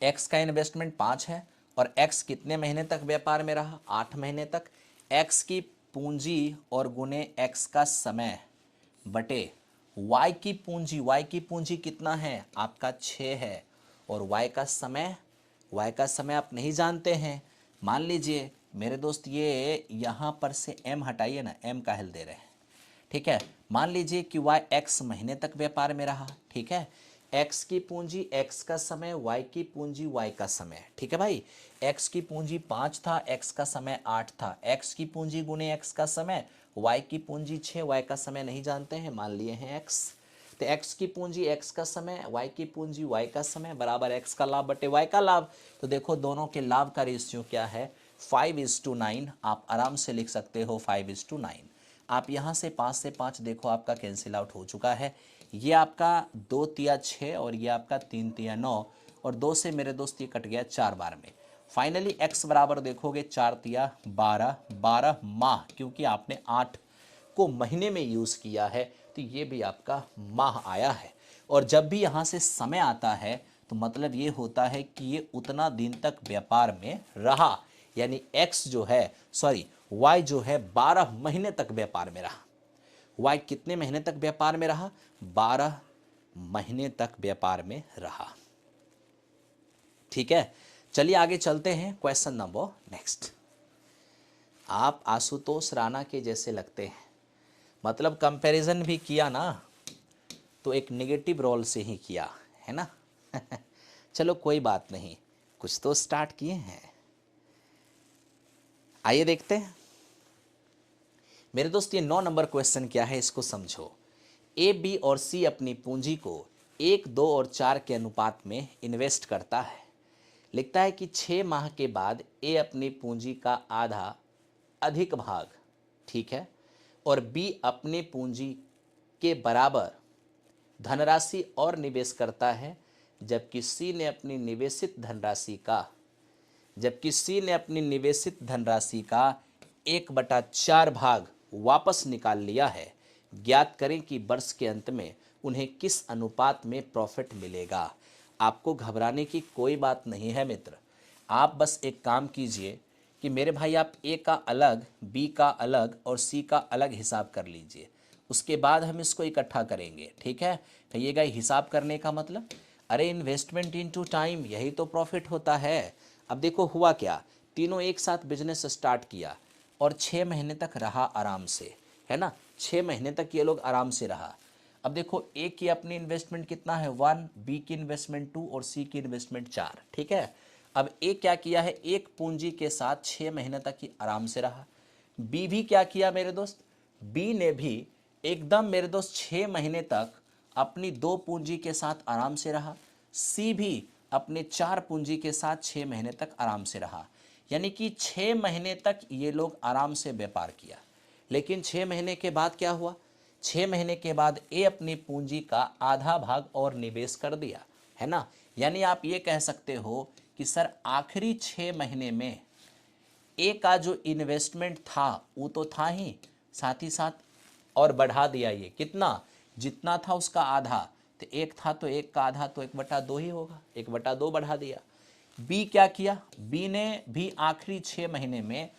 एक्स का इन्वेस्टमेंट 5 है और एक्स कितने महीने तक व्यापार में रहा? 8 महीने तक। एक्स की पूंजी और गुने एक्स का समय बटे वाई की पूंजी। वाई की पूंजी कितना है आपका? 6 है। और वाई का समय, वाई का समय आप नहीं जानते हैं। मान लीजिए मेरे दोस्त ये यहाँ पर से m हटाइए ना, m का हिल दे रहे हैं। ठीक है, मान लीजिए कि y x महीने तक व्यापार में रहा। ठीक है, x की पूंजी x का समय, y की पूंजी y का समय। ठीक है भाई, x की पूंजी 5 था, x का समय 8 था। x की पूंजी गुने x का समय, y की पूंजी 6, y का समय नहीं जानते हैं, मान लिए हैं x। तो x की पूंजी x का समय, y की पूंजी y का समय बराबर x का लाभ बटे y का लाभ। तो देखो दोनों के लाभ का रेशियो क्या है? 5:9। आप आराम से लिख सकते हो 5:9। आप यहाँ से 5 से 5 देखो आपका कैंसिल आउट हो चुका है। ये आपका 2 तिया 6 और ये आपका 3 तिया 9 और 2 से मेरे दोस्त ये कट गया 4 बार में। फाइनली x बराबर देखोगे 4 तिया 12, 12 माह, क्योंकि आपने 8 को महीने में यूज़ किया है तो ये भी आपका माह आया है। और जब भी यहाँ से समय आता है तो मतलब ये होता है कि ये उतना दिन तक व्यापार में रहा, यानी x जो है, सॉरी y जो है 12 महीने तक व्यापार में रहा। y कितने महीने तक व्यापार में रहा? 12 महीने तक व्यापार में रहा। ठीक है, चलिए आगे चलते हैं क्वेश्चन नंबर नेक्स्ट। आप आशुतोष राणा के जैसे लगते हैं, मतलब कंपैरिजन भी किया ना तो एक नेगेटिव रोल से ही किया है ना। चलो कोई बात नहीं, कुछ तो स्टार्ट किए हैं। आइए देखते हैं मेरे दोस्त ये 9 नंबर क्वेश्चन क्या है, इसको समझो। ए, बी और सी अपनी पूंजी को 1, 2 और 4 के अनुपात में इन्वेस्ट करता है। लिखता है कि 6 माह के बाद ए अपनी पूंजी का आधा अधिक भाग, ठीक है, और बी अपनी पूंजी के बराबर धनराशि और निवेश करता है, जबकि सी ने अपनी निवेशित धनराशि का 1/4 भाग वापस निकाल लिया है। ज्ञात करें कि वर्ष के अंत में उन्हें किस अनुपात में प्रॉफिट मिलेगा। आपको घबराने की कोई बात नहीं है मित्र। आप बस एक काम कीजिए कि मेरे भाई आप ए का अलग, बी का अलग और सी का अलग हिसाब कर लीजिए, उसके बाद हम इसको इकट्ठा करेंगे। ठीक है, कहिएगा हिसाब करने का मतलब, अरे इन्वेस्टमेंट इनटू टाइम, यही तो प्रॉफिट होता है। अब देखो हुआ क्या, तीनों एक साथ बिजनेस स्टार्ट किया और 6 महीने तक रहा आराम से, है ना। 6 महीने तक ये लोग आराम से रहा। अब देखो ए की अपनी इन्वेस्टमेंट कितना है 1, बी की इन्वेस्टमेंट 2 और सी की इन्वेस्टमेंट 4। ठीक है, अब ए क्या किया है, एक पूंजी के साथ 6 महीने तक ही आराम से रहा। बी भी क्या किया मेरे दोस्त, बी ने भी एकदम मेरे दोस्त 6 महीने तक अपनी 2 पूंजी के साथ आराम से रहा। सी भी अपने 4 पूंजी के साथ 6 महीने तक आराम से रहा। यानी कि 6 महीने तक ये लोग आराम से व्यापार किया। लेकिन 6 महीने के बाद क्या हुआ, 6 महीने के बाद ए अपनी पूंजी का आधा भाग और निवेश कर दिया, है ना। यानी आप ये कह सकते हो कि सर आखिरी 6 महीने में ए का जो इन्वेस्टमेंट था वो तो था ही, साथ और बढ़ा दिया। ये कितना, जितना था उसका आधा, तो एक था तो एक का आधा तो 1/2 ही होगा, 1/2 बढ़ा दिया। बी क्या किया, बी ने भी आखिरी 6 महीने में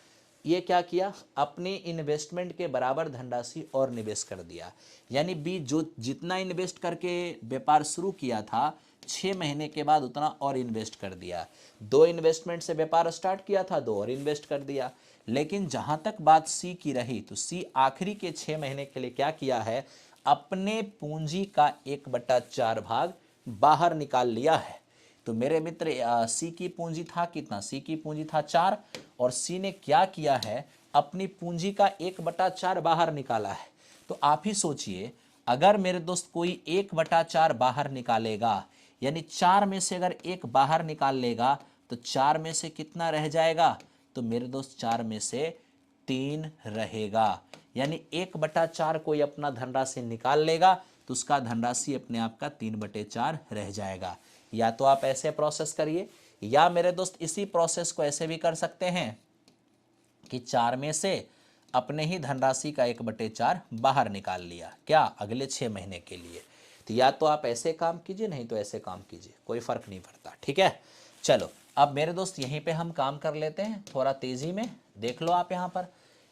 ये क्या किया, अपनी इन्वेस्टमेंट के बराबर धनराशि और निवेश कर दिया। यानी बी जो जितना इन्वेस्ट करके व्यापार शुरू किया था 6 महीने के बाद उतना और इन्वेस्ट कर दिया। 2 इन्वेस्टमेंट से व्यापार स्टार्ट किया था, 2 और इन्वेस्ट कर दिया। लेकिन जहां तक बात सी की रही तो सी आखिरी के 6 महीने के लिए क्या किया है, अपने पूंजी का 1/4 भाग बाहर निकाल लिया है। तो मेरे मित्र सी की पूंजी था कितना, सी की पूंजी था 4 और सी ने क्या किया है, अपनी पूंजी का 1/4 बाहर निकाला है। तो आप ही सोचिए, अगर मेरे दोस्त कोई 1/4 बाहर निकालेगा, यानी 4 में से अगर 1 बाहर निकाल लेगा तो 4 में से कितना रह जाएगा, तो मेरे दोस्त 4 में से 3 रहेगा। यानी 1/4 कोई अपना धनराशि निकाल लेगा तो उसका धनराशि अपने आप का 3/4 रह जाएगा। या तो आप ऐसे प्रोसेस करिए, या मेरे दोस्त इसी प्रोसेस को ऐसे भी कर सकते हैं कि 4 में से अपने ही धनराशि का 1/4 बाहर निकाल लिया, क्या, अगले 6 महीने के लिए। तो या तो आप ऐसे काम कीजिए, नहीं तो ऐसे काम कीजिए, कोई फर्क नहीं पड़ता, ठीक है। चलो अब मेरे दोस्त यहीं पे हम काम कर लेते हैं थोड़ा तेजी में। देख लो आप यहाँ पर,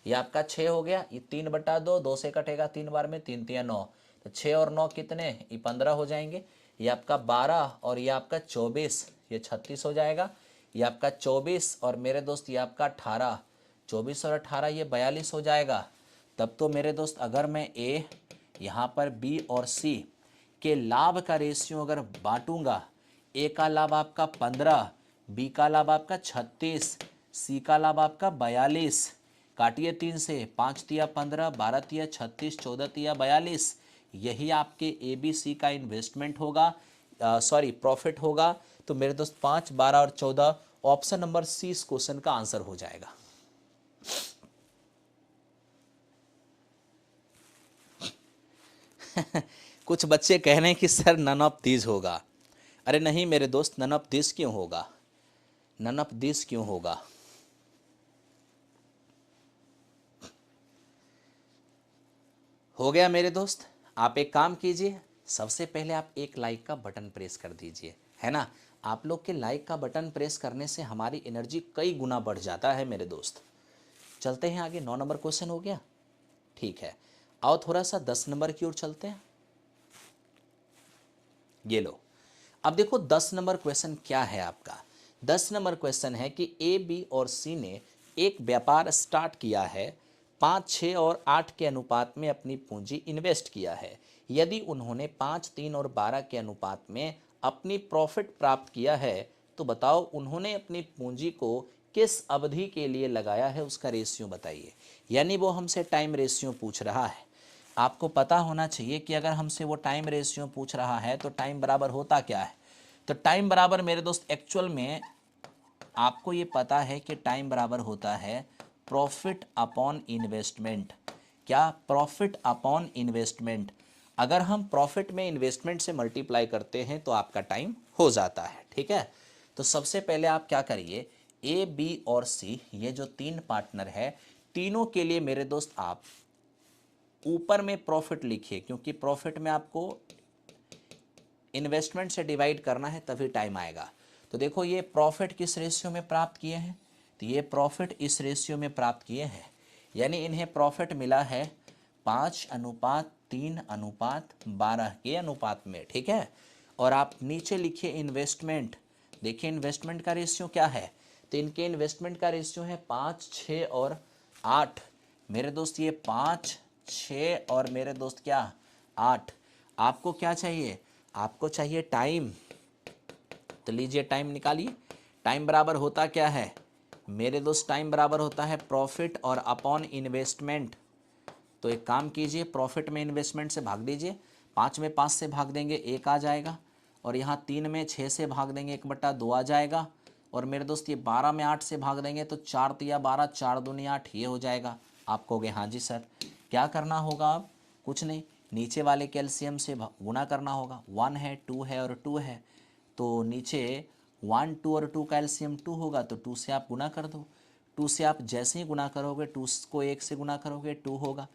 ये आपका 6 हो गया, ये 3/2, 2 से कटेगा 3 बार में, 3 3 9, तो 6 और 9 कितने, ये 15 हो जाएंगे। ये आपका 12 और ये आपका 24, ये 36 हो जाएगा। ये आपका 24 और मेरे दोस्त ये आपका 18, 24 और 18 ये 42 हो जाएगा। तब तो मेरे दोस्त अगर मैं ए, यहाँ पर बी और सी के लाभ का रेशियो अगर बांटूंगा, ए का लाभ आपका 15, बी का लाभ आपका 36, सी का लाभ आपका 42, काटिए 3 से, 5 तिया 15, 12 तिया 36, 14 तिया 42, यही आपके ए बी सी का इन्वेस्टमेंट होगा, सॉरी प्रॉफिट होगा। तो मेरे दोस्त 5, 12 और 14 ऑप्शन नंबर सी इस क्वेश्चन का आंसर हो जाएगा। कुछ बच्चे कह रहे हैं कि सर नन ऑफ दीज होगा। अरे नहीं मेरे दोस्त, नन ऑफ दिस क्यों होगा, नन ऑफ दिस क्यों होगा। हो गया मेरे दोस्त, आप एक काम कीजिए, सबसे पहले आप एक लाइक का बटन प्रेस कर दीजिए, है ना। आप लोग के लाइक का बटन प्रेस करने से हमारी एनर्जी कई गुना बढ़ जाता है मेरे दोस्त। चलते हैं आगे, 9 नंबर क्वेश्चन हो गया, ठीक है। आओ थोड़ा सा 10 नंबर की ओर चलते हैं। ये लो, अब देखो 10 नंबर क्वेश्चन क्या है आपका। 10 नंबर क्वेश्चन है कि ए, बी और सी ने एक व्यापार स्टार्ट किया है, 5, 6 और 8 के अनुपात में अपनी पूंजी इन्वेस्ट किया है। यदि उन्होंने 5, 3 और 12 के अनुपात में अपनी प्रॉफिट प्राप्त किया है तो बताओ उन्होंने अपनी पूंजी को किस अवधि के लिए लगाया है, उसका रेशियो बताइए। यानी वो हमसे टाइम रेशियो पूछ रहा है। आपको पता होना चाहिए कि अगर हमसे वो टाइम रेशियो पूछ रहा है तो टाइम बराबर होता क्या है। तो टाइम बराबर मेरे दोस्त एक्चुअल में आपको ये पता है कि टाइम बराबर होता है प्रॉफिट अपॉन इन्वेस्टमेंट। क्या, प्रॉफिट अपॉन इन्वेस्टमेंट। अगर हम प्रॉफिट में इन्वेस्टमेंट से मल्टीप्लाई करते हैं तो आपका टाइम हो जाता है, ठीक है। तो सबसे पहले आप क्या करिए, ए, बी और सी ये जो 3 पार्टनर है, तीनों के लिए मेरे दोस्त आप ऊपर में प्रॉफिट लिखिए, क्योंकि प्रॉफिट में आपको इन्वेस्टमेंट से डिवाइड करना है तभी टाइम आएगा। तो देखो ये प्रॉफिट किस रेशियो में प्राप्त किए हैं, तो ये प्रॉफिट इस रेशियो में प्राप्त किए हैं, यानी इन्हें प्रॉफिट मिला है 5:3:12 के अनुपात में, ठीक है। और आप नीचे लिखिए इन्वेस्टमेंट, देखिए इन्वेस्टमेंट का रेशियो क्या है, तो इनके इन्वेस्टमेंट का रेशियो है 5, 6 और 8। मेरे दोस्त ये 5, 6 और मेरे दोस्त क्या 8। आपको क्या चाहिए, आपको चाहिए टाइम, तो लीजिए टाइम निकालिए। टाइम बराबर होता क्या है मेरे दोस्त, टाइम बराबर होता है प्रॉफिट और अपॉन इन्वेस्टमेंट। तो एक काम कीजिए, प्रॉफिट में इन्वेस्टमेंट से भाग दीजिए, 5 में 5 से भाग देंगे 1 आ जाएगा, और यहाँ 3 में 6 से भाग देंगे 1/2 आ जाएगा, और मेरे दोस्त ये 12 में 8 से भाग देंगे तो 4 तिया 12, 4 दूनी 8 ये हो जाएगा। आप कहोगे हाँ जी सर, क्या करना होगा अब, कुछ नहीं, नीचे वाले कैल्शियम से गुणा करना होगा। 1 है, 2 है और 2 है, तो नीचे 1, 2 और 2 का एलसीएम 2 होगा, तो 2 से आप गुना कर दो। 2 से आप जैसे ही गुना करोगे, 2 को 1 से गुना करोगे 2 होगा।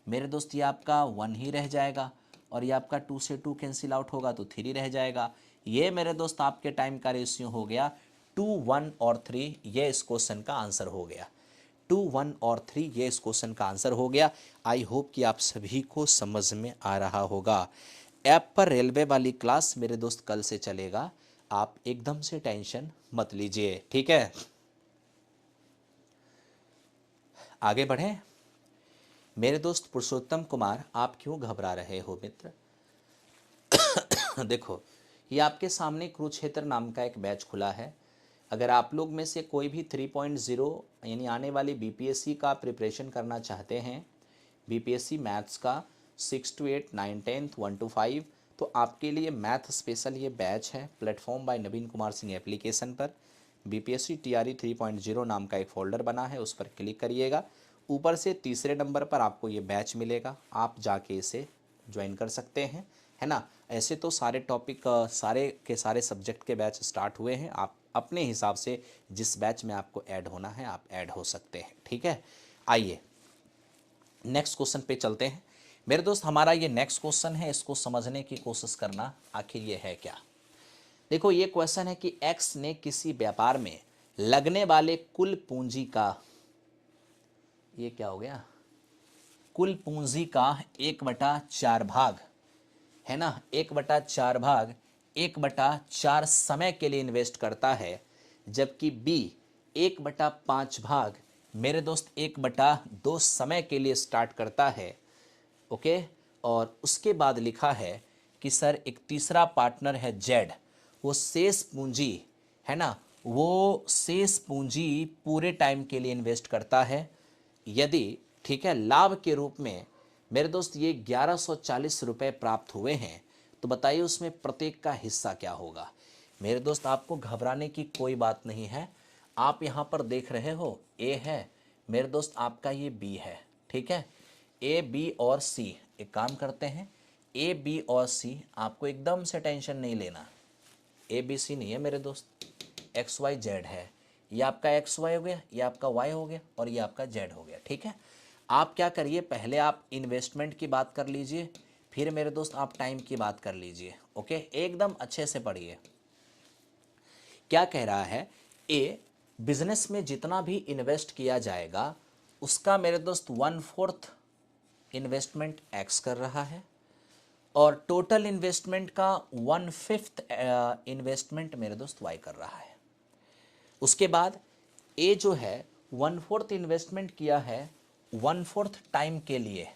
मेरे दोस्त ये आपका 1 ही रह जाएगा, और ये आपका 2 से 2 कैंसिल आउट होगा तो 3 रह जाएगा। ये मेरे दोस्त आपके टाइम का रेशियो हो गया 2, 1 और 3। ये इस क्वेश्चन का आंसर हो गया 2, 1 और 3। ये इस क्वेश्चन का आंसर हो गया। आई होप कि आप सभी को समझ में आ रहा होगा। ऐप पर रेलवे वाली क्लास मेरे दोस्त कल से चलेगा, आप एकदम से टेंशन मत लीजिए, ठीक है। आगे बढ़ें। मेरे दोस्त पुरुषोत्तम कुमार, आप क्यों घबरा रहे हो मित्र? देखो, ये आपके सामने कुरुक्षेत्र नाम का एक बैच खुला है। अगर आप लोग में से कोई भी 3.0 यानी आने वाली बीपीएससी का प्रिपरेशन करना चाहते हैं, बीपीएससी मैथ्स का 6 to 8, 9, 10, 1 to 5, तो आपके लिए मैथ स्पेशल ये बैच है। प्लेटफॉर्म बाय नवीन कुमार सिंह एप्लीकेशन पर बीपीएससी टीआरई 3.0 नाम का एक फ़ोल्डर बना है, उस पर क्लिक करिएगा। ऊपर से तीसरे नंबर पर आपको ये बैच मिलेगा, आप जाके इसे ज्वाइन कर सकते हैं, है ना। ऐसे तो सारे टॉपिक सारे के सारे सब्जेक्ट के बैच स्टार्ट हुए हैं। आप अपने हिसाब से जिस बैच में आपको ऐड होना है आप ऐड हो सकते हैं, ठीक है। आइए नेक्स्ट क्वेश्चन पे चलते हैं। मेरे दोस्त, हमारा ये नेक्स्ट क्वेश्चन है, इसको समझने की कोशिश करना आखिर ये है क्या। देखो, ये क्वेश्चन है कि एक्स ने किसी व्यापार में लगने वाले कुल पूंजी का, ये क्या हो गया, कुल पूंजी का 1/4 भाग, है ना, 1/4 भाग 1/4 समय के लिए इन्वेस्ट करता है, जबकि बी 1/5 भाग मेरे दोस्त 1/2 समय के लिए स्टार्ट करता है। ओके, और उसके बाद लिखा है कि सर एक तीसरा पार्टनर है जेड, वो शेष पूंजी, है ना, वो शेष पूंजी पूरे टाइम के लिए इन्वेस्ट करता है। यदि, ठीक है, लाभ के रूप में मेरे दोस्त ये 1140 रुपये प्राप्त हुए हैं, तो बताइए उसमें प्रत्येक का हिस्सा क्या होगा। मेरे दोस्त, आपको घबराने की कोई बात नहीं है। आप यहाँ पर देख रहे हो ए है, मेरे दोस्त आपका ये बी है, ठीक है। ए, बी और सी, एक काम करते हैं, ए, बी और सी आपको एकदम से टेंशन नहीं लेना। ए, बी, सी नहीं है मेरे दोस्त, एक्स, वाई, जेड है। ये आपका एक्स वाई हो गया, ये आपका वाई हो गया और ये आपका जेड हो गया, ठीक है। आप क्या करिए, पहले आप इन्वेस्टमेंट की बात कर लीजिए, फिर मेरे दोस्त आप टाइम की बात कर लीजिए। ओके, एकदम अच्छे से पढ़िए। क्या कह रहा है, ए, बिजनेस में जितना भी इन्वेस्ट किया जाएगा उसका मेरे दोस्त 1/4 इन्वेस्टमेंट एक्स कर रहा है, और टोटल इन्वेस्टमेंट का 1/5 इन्वेस्टमेंट मेरे दोस्त वाई कर रहा है। उसके बाद ए जो है 1/4 इन्वेस्टमेंट किया है 1/4 टाइम के लिए,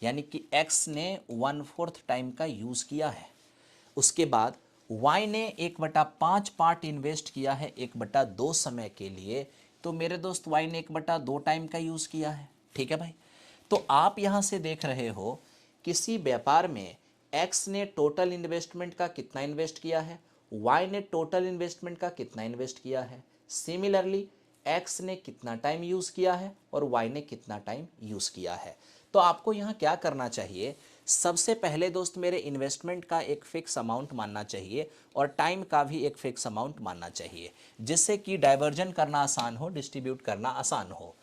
यानी कि एक्स ने 1/4 टाइम का यूज़ किया है। उसके बाद वाई ने 1/5 पार्ट इन्वेस्ट किया है 1/2 समय के लिए, तो मेरे दोस्त वाई ने 1/2 टाइम का यूज़ किया है, ठीक है भाई। तो आप यहाँ से देख रहे हो किसी व्यापार में एक्स ने टोटल इन्वेस्टमेंट का कितना इन्वेस्ट किया है, वाई ने टोटल इन्वेस्टमेंट का कितना इन्वेस्ट किया है। सिमिलरली एक्स ने कितना टाइम यूज़ किया है और वाई ने कितना टाइम यूज़ किया है। तो आपको यहाँ क्या करना चाहिए, सबसे पहले दोस्त मेरे इन्वेस्टमेंट का एक फिक्स अमाउंट मानना चाहिए और टाइम का भी एक फिक्स अमाउंट मानना चाहिए, जिससे कि डाइवर्जन करना आसान हो, डिस्ट्रीब्यूट करना आसान हो।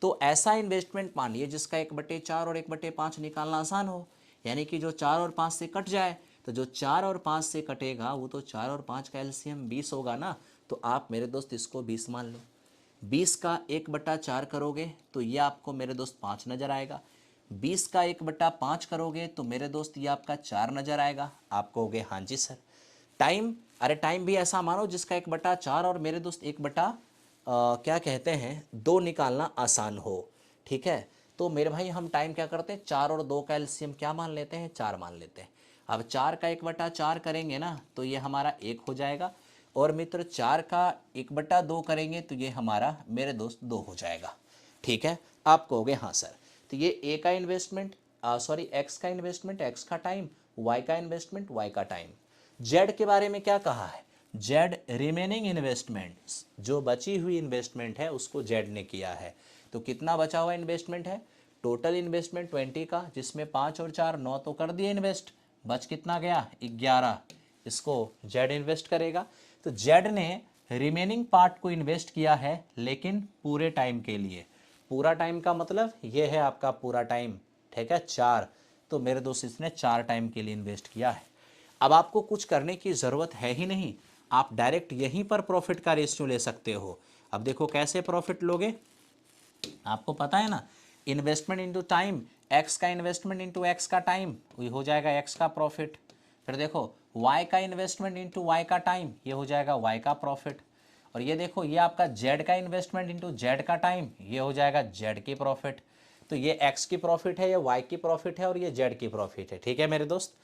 तो ऐसा इन्वेस्टमेंट मानिए जिसका 1/4 और 1/5 निकालना आसान हो, यानी कि जो 4 और 5 से कट जाए, तो जो 4 और 5 से कटेगा वो तो 4 और 5 का एलसीएम 20 होगा ना। तो आप मेरे दोस्त इसको 20 मान लो। 20 का 1/4 करोगे तो ये आपको मेरे दोस्त 5 नज़र आएगा। 20 का 1/5 करोगे तो मेरे दोस्त ये आपका 4 नज़र आएगा। आप कहोगे हाँ जी सर। टाइम, अरे टाइम भी ऐसा मानो जिसका 1/4 और मेरे दोस्त क्या कहते हैं 2 निकालना आसान हो, ठीक है। तो मेरे भाई हम टाइम क्या करते हैं, 4 और 2 का एलसीएम क्या मान लेते हैं, 4 मान लेते हैं। अब 4 का 1/4 करेंगे ना तो ये हमारा 1 हो जाएगा, और मित्र 4 का 1/2 करेंगे तो ये हमारा मेरे दोस्त 2 हो जाएगा, ठीक है। आप कहोगे हाँ सर। तो ये ए का इन्वेस्टमेंट, सॉरी एक्स का इन्वेस्टमेंट, एक्स का टाइम, वाई का इन्वेस्टमेंट, वाई का टाइम। जेड के बारे में क्या कहा है, जेड रिमेनिंग इन्वेस्टमेंट्स, जो बची हुई इन्वेस्टमेंट है उसको जेड ने किया है। तो कितना बचा हुआ इन्वेस्टमेंट है, टोटल इन्वेस्टमेंट 20 का, जिसमें 5 और 4 9 तो कर दिए इन्वेस्ट, बच कितना गया 11, इसको जेड इन्वेस्ट करेगा। तो जेड ने रिमेनिंग पार्ट को इन्वेस्ट किया है, लेकिन पूरे टाइम के लिए। पूरा टाइम का मतलब ये है आपका पूरा टाइम, ठीक है, 4, तो मेरे दोस्त इसने 4 टाइम के लिए इन्वेस्ट किया है। अब आपको कुछ करने की ज़रूरत है ही नहीं, आप डायरेक्ट यहीं पर प्रॉफिट का रेशियो ले सकते हो। अब देखो कैसे प्रॉफिट लोगे, आपको पता है ना, इन्वेस्टमेंट इनटू टाइम, एक्स का इन्वेस्टमेंट इनटू एक्स का टाइम, ये हो जाएगा एक्स का प्रॉफिट। फिर देखो वाई का इन्वेस्टमेंट इनटू वाई का टाइम, ये हो जाएगा वाई का प्रॉफिट। और ये देखो ये आपका जेड का इन्वेस्टमेंट इनटू जेड का टाइम, ये हो जाएगा जेड की प्रॉफिट। तो ये एक्स की प्रॉफिट है, ये वाई की प्रॉफिट है और ये जेड की प्रॉफिट है। ठीक है मेरे दोस्त।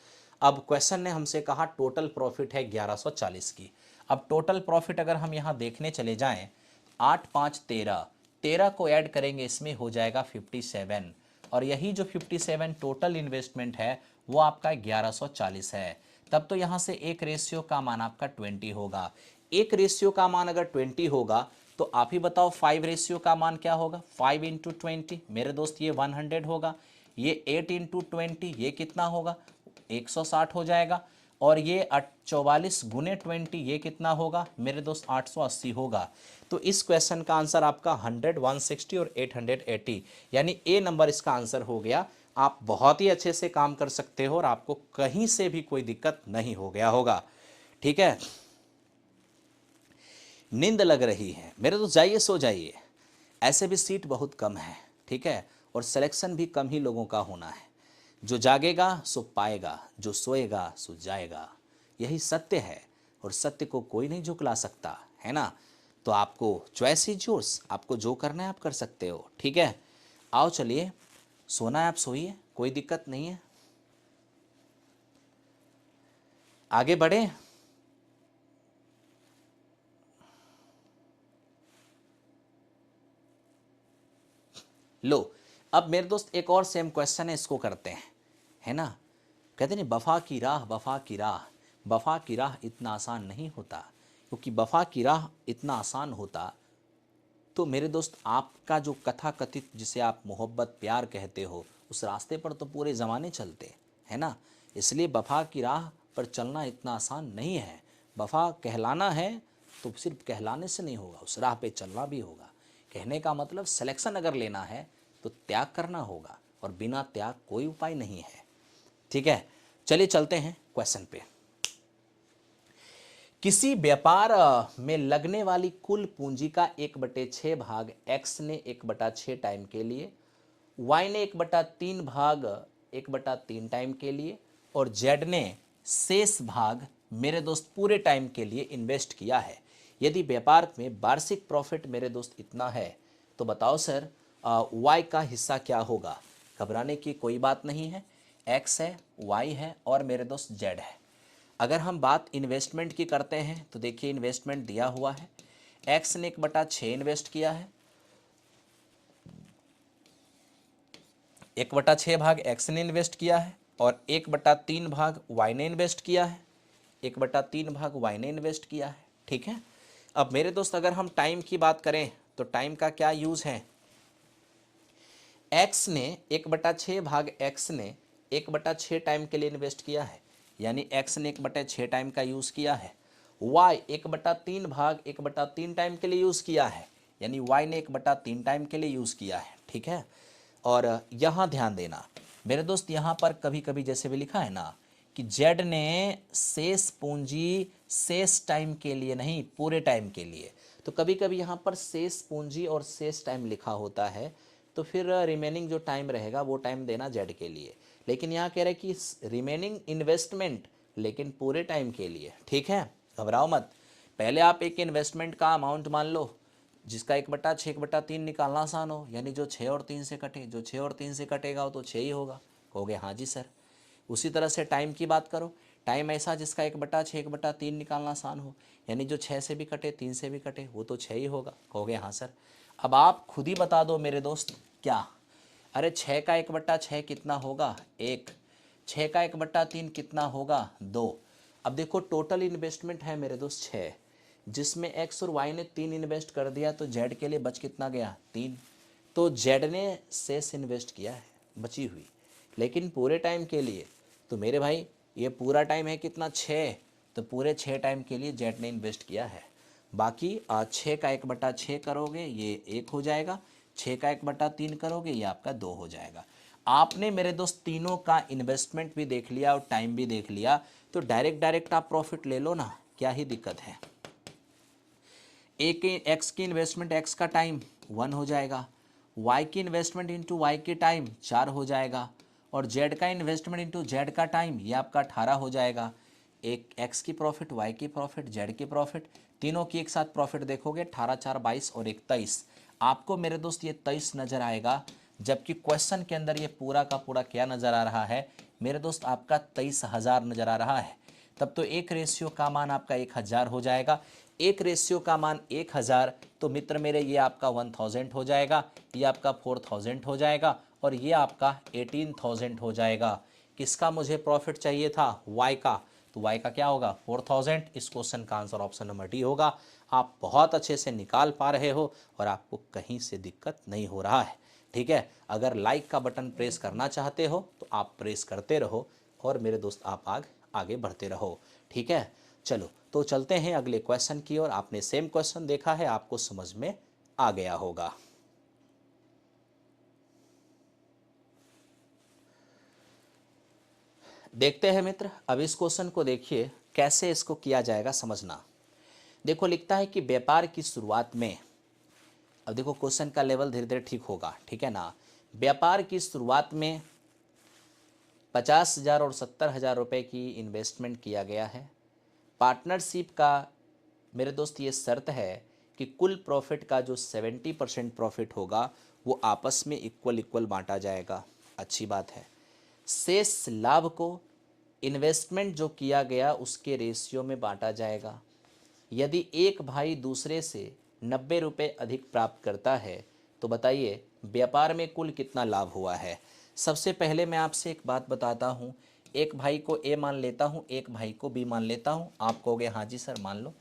अब क्वेश्चन ने हमसे कहा टोटल प्रॉफिट है 1140 की। अब टोटल प्रॉफिट अगर हम यहाँ देखने चले जाएं, 8 5 13, 13 को ऐड करेंगे इसमें हो जाएगा 57, और यही जो 57 टोटल इन्वेस्टमेंट है वो आपका 1140 है। तब तो यहाँ से एक रेशियो का मान आपका 20 होगा। एक रेशियो का मान अगर 20 होगा तो आप ही बताओ 5 रेशियो का मान क्या होगा। 5 इंटू 20 मेरे दोस्त ये 100 होगा। ये 8 इंटू 20 ये कितना होगा, 160 हो जाएगा। और ये 44 गुने 20 ये कितना होगा मेरे दोस्त, 880 होगा। तो इस क्वेश्चन का आंसर आपका 100, 160 और 880, यानी ए नंबर इसका आंसर हो गया। आप बहुत ही अच्छे से काम कर सकते हो और आपको कहीं से भी कोई दिक्कत नहीं हो गया होगा। ठीक है, नींद लग रही है मेरे तो जाइए सो जाइए, ऐसे भी सीट बहुत कम है। ठीक है, और सिलेक्शन भी कम ही लोगों का होना है। जो जागेगा सो पाएगा, जो सोएगा सो जाएगा, यही सत्य है और सत्य को कोई नहीं झुकला सकता, है ना। तो आपको चॉइस इज योर्स, आपको जो करना है आप कर सकते हो। ठीक है, आओ चलिए, सोना है आप सोइए, कोई दिक्कत नहीं है, आगे बढ़े। लो, अब मेरे दोस्त एक और सेम क्वेश्चन है, इसको करते हैं, है ना। कहते नहीं वफा की राह, वफा की राह, वफा की राह इतना आसान नहीं होता, क्योंकि वफा की राह इतना आसान होता तो मेरे दोस्त आपका जो कथा कथित जिसे आप मोहब्बत प्यार कहते हो, उस रास्ते पर तो पूरे ज़माने चलते, है ना। इसलिए वफा की राह पर चलना इतना आसान नहीं है। वफा कहलाना है तो सिर्फ कहलाने से नहीं होगा, उस राह पे चलना भी होगा। कहने का मतलब सिलेक्शन अगर लेना है तो त्याग करना होगा, और बिना त्याग कोई उपाय नहीं है। ठीक है, चलिए चलते हैं क्वेश्चन पे। किसी व्यापार में लगने वाली कुल पूंजी का 1/6 भाग एक्स ने 1/6 टाइम के लिए, वाई ने 1/3 भाग 1/3 टाइम के लिए, और जेड ने शेष भाग मेरे दोस्त पूरे टाइम के लिए इन्वेस्ट किया है। यदि व्यापार में वार्षिक प्रॉफिट मेरे दोस्त इतना है, तो बताओ सर वाई का हिस्सा क्या होगा। घबराने की कोई बात नहीं है, एक्स है, वाई है और मेरे दोस्त जेड है। अगर हम बात इन्वेस्टमेंट की करते हैं तो देखिए इन्वेस्टमेंट दिया हुआ है, एक्स ने 1/6 इन्वेस्ट किया है, 1/6 भाग एक्स ने इन्वेस्ट किया है, और 1/3 भाग वाई ने इन्वेस्ट किया है, 1/3 भाग वाई ने इन्वेस्ट किया है। ठीक है, अब मेरे दोस्त अगर हम टाइम की बात करें तो टाइम का क्या यूज़ है। एक्स ने 1/6 भाग एक्स ने 1/6 टाइम के लिए इन्वेस्ट किया है, यानी एक्स ने 1/6 टाइम का यूज़ किया है। वाई 1/3 भाग 1/3 टाइम के लिए यूज़ किया है, यानी वाई ने 1/3 टाइम के लिए यूज़ किया है। ठीक है, और यहाँ ध्यान देना मेरे दोस्त, यहाँ पर कभी कभी जैसे भी लिखा है ना कि जेड ने शेष पूंजी शेष टाइम के लिए नहीं पूरे टाइम के लिए, तो कभी कभी यहाँ पर शेष पूंजी और शेष टाइम लिखा होता है, तो फिर रिमेनिंग जो टाइम रहेगा वो टाइम देना जेड के लिए। लेकिन यहाँ कह रहे हैं कि रिमेनिंग इन्वेस्टमेंट लेकिन पूरे टाइम के लिए। ठीक है, घबराओ मत। पहले आप एक इन्वेस्टमेंट का अमाउंट मान लो जिसका 1/6 1/3 निकालना आसान हो, यानी जो 6 और 3 से कटे, जो 6 और 3 से कटेगा वो तो 6 ही होगा। कहोगे हाँ जी सर। उसी तरह से टाइम की बात करो, टाइम ऐसा जिसका 1/6 1/3 निकालना आसान हो, यानी जो 6 से भी कटे 3 से भी कटे वो तो 6 ही होगा। कहोगे हाँ सर। अब आप खुद ही बता दो मेरे दोस्त क्या, अरे 6 का 1/6 कितना होगा 1, 6 का 1/3 कितना होगा 2। अब देखो टोटल इन्वेस्टमेंट है मेरे दोस्त 6, जिसमें एक्स और वाई ने 3 इन्वेस्ट कर दिया, तो जेड के लिए बच कितना गया 3। तो जेड ने शेष इन्वेस्ट किया है बची हुई, लेकिन पूरे टाइम के लिए तो मेरे भाई ये पूरा टाइम है कितना 6, तो पूरे 6 टाइम के लिए जेड ने इन्वेस्ट किया है। बाकी 6 का 1/6 करोगे ये 1 हो जाएगा, 6 का 1/3 करोगे ये आपका 2 हो जाएगा। आपने मेरे दोस्त तीनों का इन्वेस्टमेंट भी देख लिया और टाइम भी देख लिया, तो डायरेक्ट आप प्रॉफिट ले लो ना, क्या ही दिक्कत है। एक्स की इन्वेस्टमेंट एक्स का टाइम 1 हो जाएगा, वाई की इन्वेस्टमेंट इंटू वाई की टाइम 4 हो जाएगा, और जेड का इन्वेस्टमेंट इंटू जेड का टाइम ये आपका 18 हो जाएगा। एक एक्स की प्रॉफिट, वाई की प्रॉफिट, जेड की प्रॉफिट, तीनों की एक साथ प्रॉफिट देखोगे 18 4 22 और 23, आपको मेरे दोस्त ये 23 नज़र आएगा। जबकि क्वेश्चन के अंदर ये पूरा का पूरा क्या नज़र आ रहा है मेरे दोस्त, आपका 23,000 नज़र आ रहा है। तब तो एक रेशियो का मान आपका 1000 हो जाएगा। एक रेशियो का मान 1000, तो मित्र मेरे ये आपका 1000 हो जाएगा, ये आपका 4000 हो जाएगा, और ये आपका 18000 हो जाएगा। किसका मुझे प्रॉफिट चाहिए था? वाई का। तो वाई का क्या होगा? 4000। इस क्वेश्चन का आंसर ऑप्शन नंबर डी होगा। आप बहुत अच्छे से निकाल पा रहे हो और आपको कहीं से दिक्कत नहीं हो रहा है। ठीक है, अगर लाइक का बटन प्रेस करना चाहते हो तो आप प्रेस करते रहो और मेरे दोस्त आप आगे बढ़ते रहो। ठीक है, चलो तो चलते हैं अगले क्वेश्चन की ओर। आपने सेम क्वेश्चन देखा है, आपको समझ में आ गया होगा। देखते हैं मित्र, अब इस क्वेश्चन को देखिए कैसे इसको किया जाएगा, समझना। देखो लिखता है कि व्यापार की शुरुआत में, अब देखो क्वेश्चन का लेवल धीरे धीरे ठीक होगा, ठीक है ना। व्यापार की शुरुआत में 50,000 और 70,000 रुपये की इन्वेस्टमेंट किया गया है। पार्टनरशिप का मेरे दोस्त ये शर्त है कि कुल प्रॉफिट का जो 70% प्रॉफिट होगा वो आपस में इक्वल इक्वल बांटा जाएगा। अच्छी बात है। शेष लाभ को इन्वेस्टमेंट जो किया गया उसके रेशियो में बांटा जाएगा। यदि एक भाई दूसरे से 90 रुपये अधिक प्राप्त करता है तो बताइए व्यापार में कुल कितना लाभ हुआ है। सबसे पहले मैं आपसे एक बात बताता हूँ, एक भाई को ए मान लेता हूँ, एक भाई को बी मान लेता हूँ। आप कहोगे हाँ जी सर मान लो।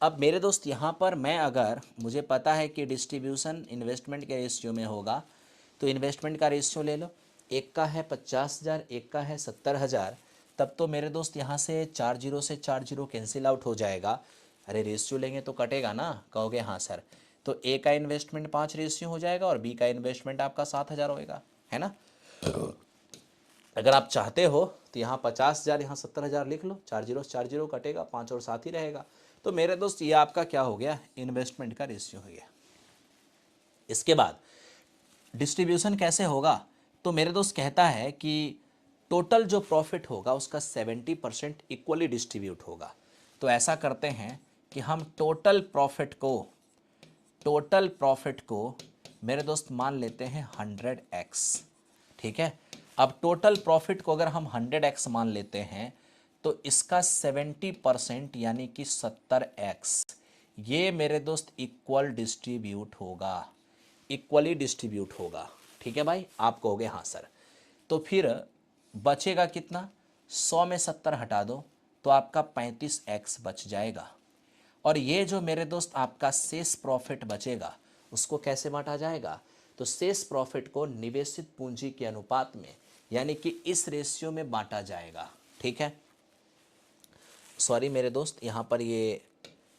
अब मेरे दोस्त यहाँ पर मैं, अगर मुझे पता है कि डिस्ट्रीब्यूशन इन्वेस्टमेंट के रेशियो में होगा, तो इन्वेस्टमेंट का रेशियो ले लो। एक का है 50,000, एक का है 70,000। तब तो मेरे दोस्त यहाँ से 4 जीरो से 4 जीरो कैंसिल आउट हो जाएगा। अरे रेशियो लेंगे तो कटेगा ना, कहोगे हाँ सर। तो ए का इन्वेस्टमेंट 5 रेशियो हो जाएगा और बी का इन्वेस्टमेंट आपका 7,000 होएगा, है ना। अगर आप चाहते हो तो यहाँ 50,000, यहाँ 70,000 लिख लो, 4 जीरो कटेगा, 5 और 7 ही रहेगा। तो मेरे दोस्त ये आपका क्या हो गया? इन्वेस्टमेंट का रेशियो हो गया। इसके बाद डिस्ट्रीब्यूशन कैसे होगा? तो मेरे दोस्त कहता है कि टोटल जो प्रॉफिट होगा उसका 70% इक्वली डिस्ट्रीब्यूट होगा। तो ऐसा करते हैं कि हम टोटल प्रॉफिट को मेरे दोस्त मान लेते हैं 100x। ठीक है, अब टोटल प्रॉफिट को अगर हम 100x मान लेते हैं तो इसका 70% यानी कि 70x ये मेरे दोस्त इक्वली डिस्ट्रीब्यूट होगा। ठीक है भाई, आप कहोगे हाँ सर। तो फिर बचेगा कितना? 100 में 70 हटा दो तो आपका 35x बच जाएगा। और ये जो मेरे दोस्त आपका शेष प्रॉफिट बचेगा उसको कैसे बांटा जाएगा? तो शेष प्रॉफिट को निवेशित पूंजी के अनुपात में यानी कि इस रेशियो में बांटा जाएगा। ठीक है, सॉरी मेरे दोस्त, यहाँ पर ये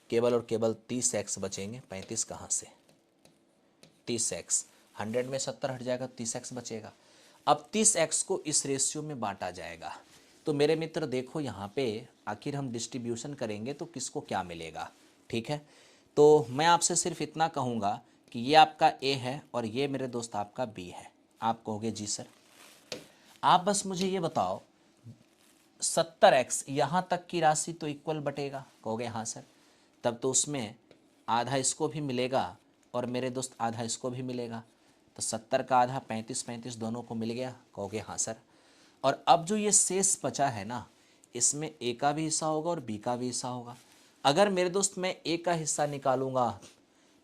केवल और केवल 30x बचेंगे। 35 कहाँ से? 30x, 100 में 70 हट जाएगा, 30x बचेगा। अब 30x को इस रेशियो में बांटा जाएगा। तो मेरे मित्र देखो यहाँ पे आखिर हम डिस्ट्रीब्यूशन करेंगे तो किसको क्या मिलेगा। ठीक है, तो मैं आपसे सिर्फ इतना कहूँगा कि ये आपका ए है और ये मेरे दोस्त आपका बी है। आप कहोगे जी सर। आप बस मुझे ये बताओ 70x यहाँ तक की राशि तो इक्वल बटेगा, कहोगे हाँ सर। तब तो उसमें आधा इसको भी मिलेगा और मेरे दोस्त आधा इसको भी मिलेगा। तो 70 का आधा 35 दोनों को मिल गया, कहोगे हाँ सर। और अब जो ये शेष बचा है ना, इसमें ए का भी हिस्सा होगा और बी का भी हिस्सा होगा। अगर मेरे दोस्त मैं ए का हिस्सा निकालूंगा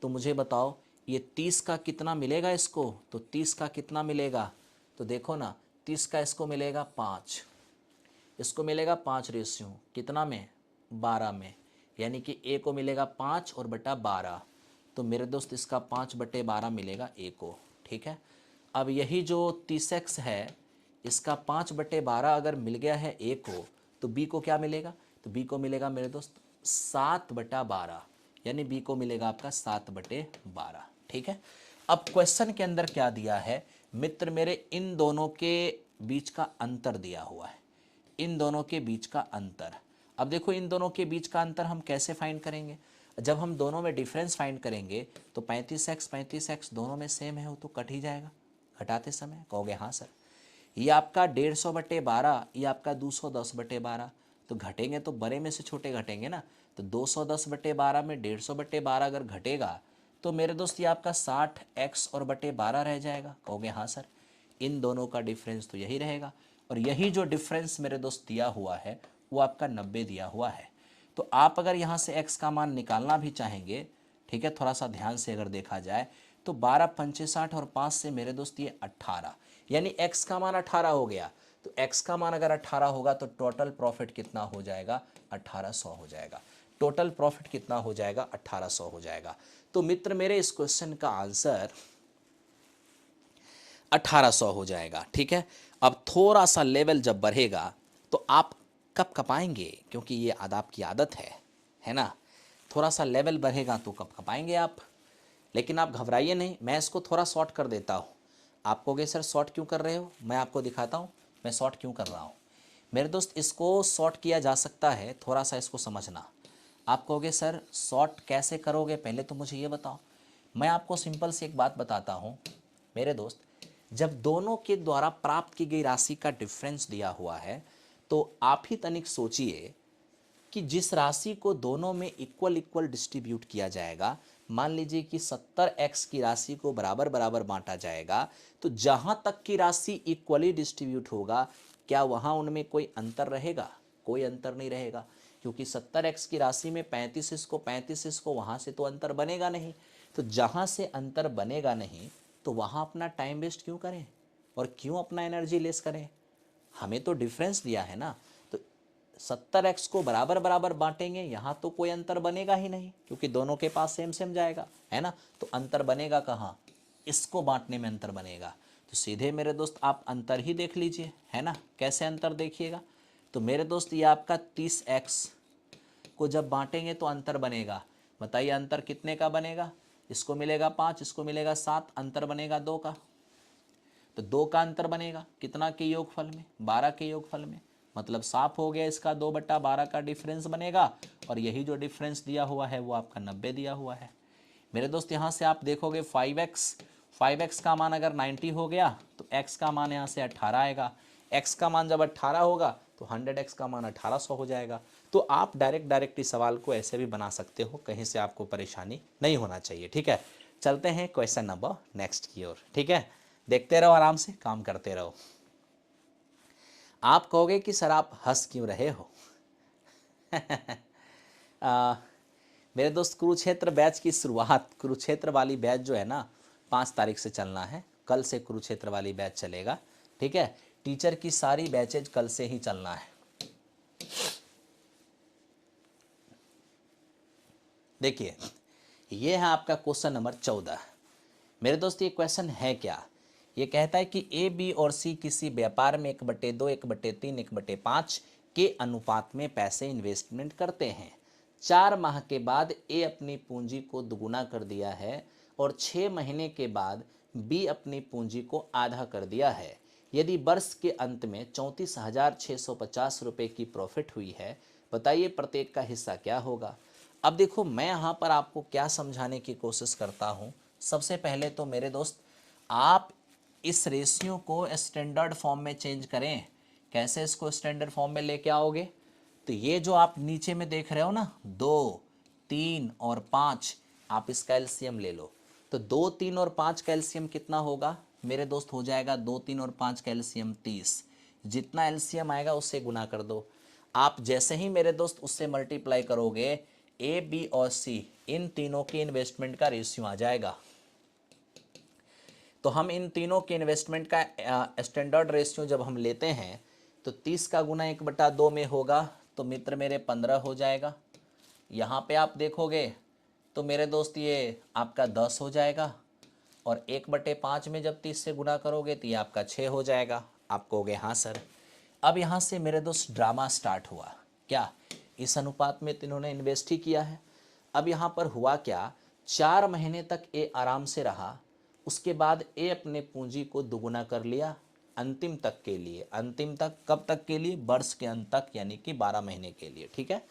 तो मुझे बताओ ये 30 का कितना मिलेगा इसको? तो 30 का कितना मिलेगा? तो देखो ना, 30 का इसको मिलेगा 5, इसको मिलेगा 5 रेशियो कितना में? 12 में। यानी कि ए को मिलेगा 5 और बटा 12। तो मेरे दोस्त इसका 5/12 मिलेगा ए को। ठीक है, अब यही जो 30x है इसका 5/12 अगर मिल गया है ए को, तो बी को क्या मिलेगा? तो बी को मिलेगा मेरे दोस्त 7/12, यानी बी को मिलेगा आपका 7/12। ठीक है, अब क्वेश्चन के अंदर क्या दिया है? मित्र मेरे इन दोनों के बीच का अंतर दिया हुआ है, इन दोनों के बीच का अंतर। अब देखो इन दोनों के बीच का अंतर हम कैसे फाइंड करेंगे? जब हम दोनों में डिफरेंस फाइंड करेंगे तो 35x दोनों में सेम है, वो तो कट ही जाएगा घटाते समय। कहोगे हाँ सर, ये आपका 150/12, ये आपका 210/12, तो घटेंगे तो बड़े में से छोटे घटेंगे ना। तो 210/12 में 150/12 अगर घटेगा तो मेरे दोस्त ये आपका 60x और बटे 12 रह जाएगा। कहोगे हाँ सर, इन दोनों का डिफरेंस तो यही रहेगा, और यही जो डिफरेंस मेरे दोस्त दिया हुआ है वो आपका 90 दिया हुआ है। तो आप अगर यहाँ से x का मान निकालना भी चाहेंगे, ठीक है, थोड़ा सा ध्यान से अगर देखा जाए तो 12 पंचे 60 और 5 से मेरे दोस्त ये 18, यानी x का मान 18 हो गया। तो x का मान अगर 18 होगा तो टोटल प्रॉफिट कितना हो जाएगा? 1800 हो जाएगा। टोटल प्रॉफिट कितना हो जाएगा? 1800 हो जाएगा। तो मित्र मेरे इस क्वेश्चन का आंसर 1800 हो जाएगा। ठीक है, अब थोड़ा सा लेवल जब बढ़ेगा तो आप कब कपाएंगे, क्योंकि ये आपकी आदत है ना, थोड़ा सा लेवल बढ़ेगा तो कब कपाएंगे आप। लेकिन आप घबराइए नहीं, मैं इसको थोड़ा शॉर्ट कर देता हूँ। आप कहोगे सर शॉर्ट क्यों कर रहे हो? मैं आपको दिखाता हूँ मैं शॉर्ट क्यों कर रहा हूँ। मेरे दोस्त इसको शॉर्ट किया जा सकता है, थोड़ा सा इसको समझना। आप कहोगे सर शॉर्ट कैसे करोगे, पहले तो मुझे ये बताओ। मैं आपको सिंपल सी एक बात बताता हूँ मेरे दोस्त, जब दोनों के द्वारा प्राप्त की गई राशि का डिफरेंस दिया हुआ है तो आप ही तनिक सोचिए कि जिस राशि को दोनों में इक्वल इक्वल डिस्ट्रीब्यूट किया जाएगा, मान लीजिए कि 70x की राशि को बराबर बराबर बांटा जाएगा, तो जहां तक की राशि इक्वली डिस्ट्रीब्यूट होगा, क्या वहां उनमें कोई अंतर रहेगा? कोई अंतर नहीं रहेगा, क्योंकि 70x की राशि में 35 को वहां से तो अंतर बनेगा नहीं। तो जहां से अंतर बनेगा नहीं तो वहां अपना टाइम वेस्ट क्यों करें और क्यों अपना एनर्जी लेस करें? हमें तो डिफरेंस दिया है ना, तो 70x को बराबर बराबर बांटेंगे, यहाँ तो कोई अंतर बनेगा ही नहीं क्योंकि दोनों के पास सेम सेम जाएगा, है ना। तो अंतर बनेगा कहाँ? इसको बांटने में अंतर बनेगा। तो सीधे मेरे दोस्त आप अंतर ही देख लीजिए, है ना। कैसे अंतर देखिएगा? तो मेरे दोस्त ये आपका 30x को जब बांटेंगे तो अंतर बनेगा। बताइए अंतर कितने का बनेगा? इसको मिलेगा 5, इसको मिलेगा 7, अंतर बनेगा 2 का। तो 2 का अंतर बनेगा कितना के योगफल में? 12 के योगफल में। मतलब साफ हो गया, इसका 2/12 का डिफरेंस बनेगा, और यही जो डिफरेंस दिया हुआ है वो आपका 90 दिया हुआ है। मेरे दोस्त यहाँ से आप देखोगे 5x का मान अगर 90 हो गया तो x का मान यहाँ से 18 आएगा। x का मान जब 18 होगा तो 100x का मान 1800 हो जाएगा। तो आप डायरेक्ट इस सवाल को ऐसे भी बना सकते हो, कहीं से आपको परेशानी नहीं होना चाहिए। ठीक है, चलते हैं क्वेश्चन नंबर नेक्स्ट की ओर। ठीक है, देखते रहो, आराम से काम करते रहो। आप कहोगे कि सर आप हंस क्यों रहे हो? मेरे दोस्त कुरुक्षेत्र बैच की शुरुआत, कुरुक्षेत्र वाली बैच जो है ना 5 तारीख से चलना है। कल से कुरुक्षेत्र वाली बैच चलेगा। ठीक है, टीचर की सारी बैचेज कल से ही चलना है। देखिए ये है आपका क्वेश्चन नंबर 14। मेरे दोस्त ये क्वेश्चन है क्या? ये कहता है कि ए, बी और सी किसी व्यापार में 1/2, 1/3, 1/5 के अनुपात में पैसे इन्वेस्टमेंट करते हैं। 4 माह के बाद ए अपनी पूंजी को दुगुना कर दिया है और 6 महीने के बाद बी अपनी पूंजी को आधा कर दिया है। यदि वर्ष के अंत में 34,650 रुपये की प्रॉफिट हुई है, बताइए प्रत्येक का हिस्सा क्या होगा। अब देखो मैं यहाँ पर आपको क्या समझाने की कोशिश करता हूँ। सबसे पहले तो मेरे दोस्त आप इस रेशियो को स्टैंडर्ड फॉर्म में चेंज करें। कैसे इसको स्टैंडर्ड फॉर्म में लेके आओगे? तो ये जो आप नीचे में देख रहे हो ना 2, 3 और 5, आप इसका एलसीएम ले लो। तो 2, 3 और 5 का एलसीएम कितना होगा मेरे दोस्त? हो जाएगा 2, 3 और 5 का एलसीएम 30। जितना एलसीएम आएगा उससे गुना कर दो। आप जैसे ही मेरे दोस्त उससे मल्टीप्लाई करोगे, ए, बी और सी इन तीनों की इन्वेस्टमेंट का रेशियो आ जाएगा। तो हम इन तीनों के इन्वेस्टमेंट का स्टैंडर्ड रेशियो जब हम लेते हैं तो 30 का गुना 1/2 में होगा, तो मित्र मेरे 15 हो जाएगा। यहाँ पे आप देखोगे तो मेरे दोस्त ये आपका 10 हो जाएगा, और 1/5 में जब 30 से गुना करोगे तो ये आपका 6 हो जाएगा। आप कहोगे हाँ सर। अब यहाँ से मेरे दोस्त ड्रामा स्टार्ट हुआ। क्या? इस अनुपात में इन्होंने इन्वेस्ट ही किया है। अब यहाँ पर हुआ क्या, 4 महीने तक ये आराम से रहा, उसके बाद ए अपने पूंजी को दुगुना कर लिया अंतिम तक के लिए। अंतिम तक कब तक के लिए? वर्ष के अंत तक, यानी कि 12 महीने के लिए। ठीक है।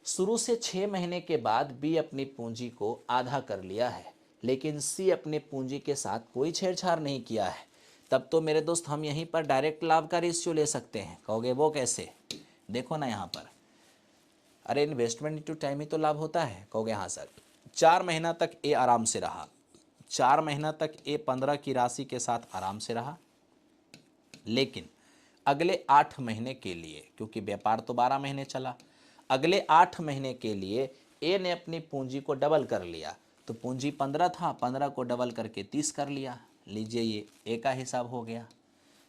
शुरू से 6 महीने के बाद बी अपनी पूंजी को आधा कर लिया है, लेकिन सी अपने पूंजी के साथ कोई छेड़छाड़ नहीं किया है। तब तो मेरे दोस्त हम यहीं पर डायरेक्ट लाभ का रेशियो ले सकते हैं। कहोगे वो कैसे? देखो ना यहाँ पर, अरे इन्वेस्टमेंट इनटू टाइम ही तो लाभ होता है। कहोगे हाँ सर। 4 महीना तक ए आराम से रहा, 4 महीना तक ए 15 की राशि के साथ आराम से रहा, लेकिन अगले 8 महीने के लिए, क्योंकि व्यापार तो 12 महीने चला, अगले 8 महीने के लिए ए ने अपनी पूंजी को डबल कर लिया। तो पूंजी 15 था, 15 को डबल करके 30 कर लिया। लीजिए ये ए का हिसाब हो गया।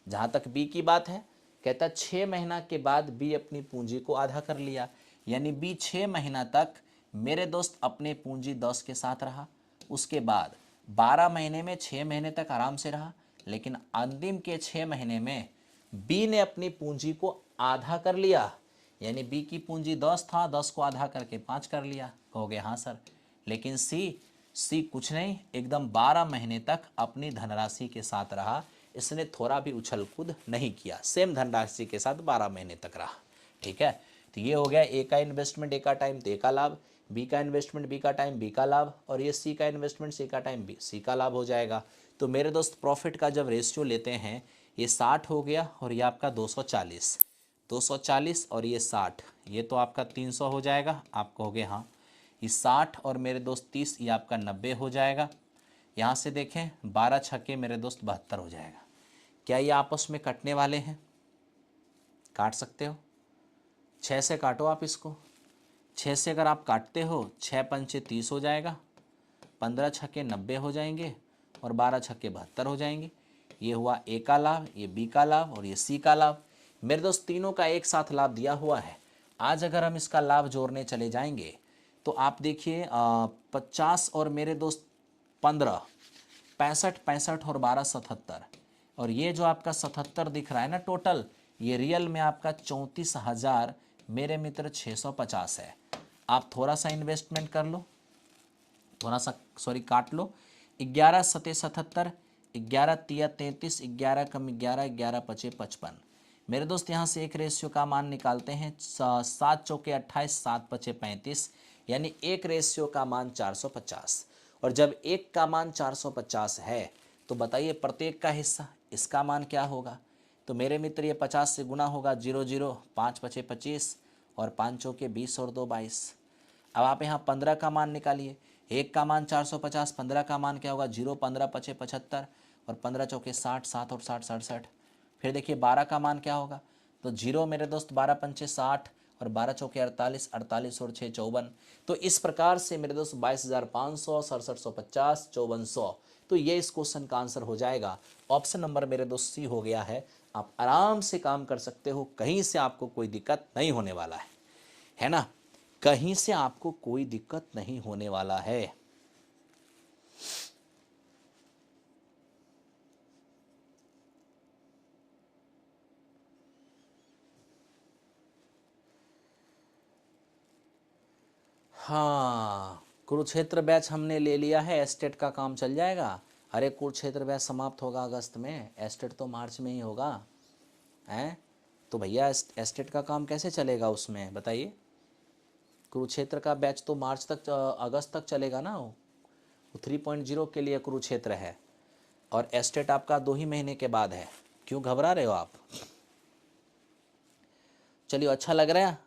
जहाँ तक बी की बात है, कहता 6 महीना के बाद बी अपनी पूंजी को आधा कर लिया, यानी बी 6 महीना तक मेरे दोस्त अपने पूंजी 10 के साथ रहा। उसके बाद 12 महीने में 6 महीने तक आराम से रहा, लेकिन अंतिम के 6 महीने में बी ने अपनी पूंजी को आधा कर लिया, यानी बी की पूंजी 10 था, 10 को आधा करके 5 कर लिया। कहोगे हाँ सर। लेकिन सी कुछ नहीं, एकदम 12 महीने तक अपनी धनराशि के साथ रहा। इसने थोड़ा भी उछल कूद नहीं किया, सेम धनराशि के साथ 12 महीने तक रहा। ठीक है। तो ये हो गया ए का इन्वेस्टमेंट ए का टाइम तो ए का लाभ, बी का इन्वेस्टमेंट बी का टाइम बी का लाभ, और ये सी का इन्वेस्टमेंट सी का टाइम बी सी का लाभ हो जाएगा। तो मेरे दोस्त प्रॉफिट का जब रेशियो लेते हैं, ये 60 हो गया और ये आपका 240, 240 और ये 60, ये तो आपका 300 हो जाएगा। आप कहोगे हाँ। ये 60 और मेरे दोस्त 30, ये आपका 90 हो जाएगा। यहाँ से देखें 12 छक्के मेरे दोस्त 72 हो जाएगा। क्या ये आपस में कटने वाले हैं? काट सकते हो, 6 से काटो आप इसको। 6 से अगर आप काटते हो, 6 पंचे 30 हो जाएगा, 15 छक्के 90 हो जाएंगे और 12 छक्के 72 हो जाएंगे। ये हुआ ए का लाभ, ये बी का लाभ और ये सी का लाभ। मेरे दोस्त तीनों का एक साथ लाभ दिया हुआ है। आज अगर हम इसका लाभ जोड़ने चले जाएंगे तो आप देखिए 50 और मेरे दोस्त 15, 65, 65 और 12 77, और ये जो आपका 77 दिख रहा है ना टोटल, ये रियल में आपका 34,000 मेरे मित्र 650 है। आप थोड़ा सा इन्वेस्टमेंट कर लो, थोड़ा सा सॉरी काट लो। 11 सते 77, 11 तिया 33, 11 कम 11, 11 पचे 55। मेरे दोस्त यहाँ से एक रेशियो का मान निकालते हैं, 7 चौके 28, 7 पचे 35, यानी एक रेशियो का मान 450। और जब एक का मान 450 है तो बताइए प्रत्येक का हिस्सा, इसका मान क्या होगा? तो मेरे मित्र ये 50 से गुना होगा, 0 0, 5 पचे 25 और 5 चौके 20 और 2 22। अब आप यहाँ 15 का मान निकालिए। एक का मान 450, 15 का मान क्या होगा? 0, 15 पचे 75 और 15 चौके 60, 7 और 60 67। फिर देखिए 12 का मान क्या होगा? तो 0 मेरे दोस्त 12 पंचे 60 और 12 चौके 48, 48 और 6 54। तो इस प्रकार से मेरे दोस्त 22,500, 6750, 5400। तो ये इस क्वेश्चन का आंसर हो जाएगा। ऑप्शन नंबर मेरे दोस्त सी हो गया है। आप आराम से काम कर सकते हो, कहीं से आपको कोई दिक्कत नहीं होने वाला है ना? कहीं से आपको कोई दिक्कत नहीं होने वाला है। हाँ, कुरुक्षेत्र बैच हमने ले लिया है, एस्टेट का काम चल जाएगा। अरे कुरुक्षेत्र बैच समाप्त होगा अगस्त में, एस्टेट तो मार्च में ही होगा। हैं तो भैया एस्टेट का काम कैसे चलेगा उसमें बताइए? कुरुक्षेत्र का बैच तो मार्च तक अगस्त तक चलेगा ना। वो 3.0 के लिए कुरुक्षेत्र है और एस्टेट आपका 2 ही महीने के बाद है। क्यों घबरा रहे हो आप? चलिए अच्छा लग रहा है,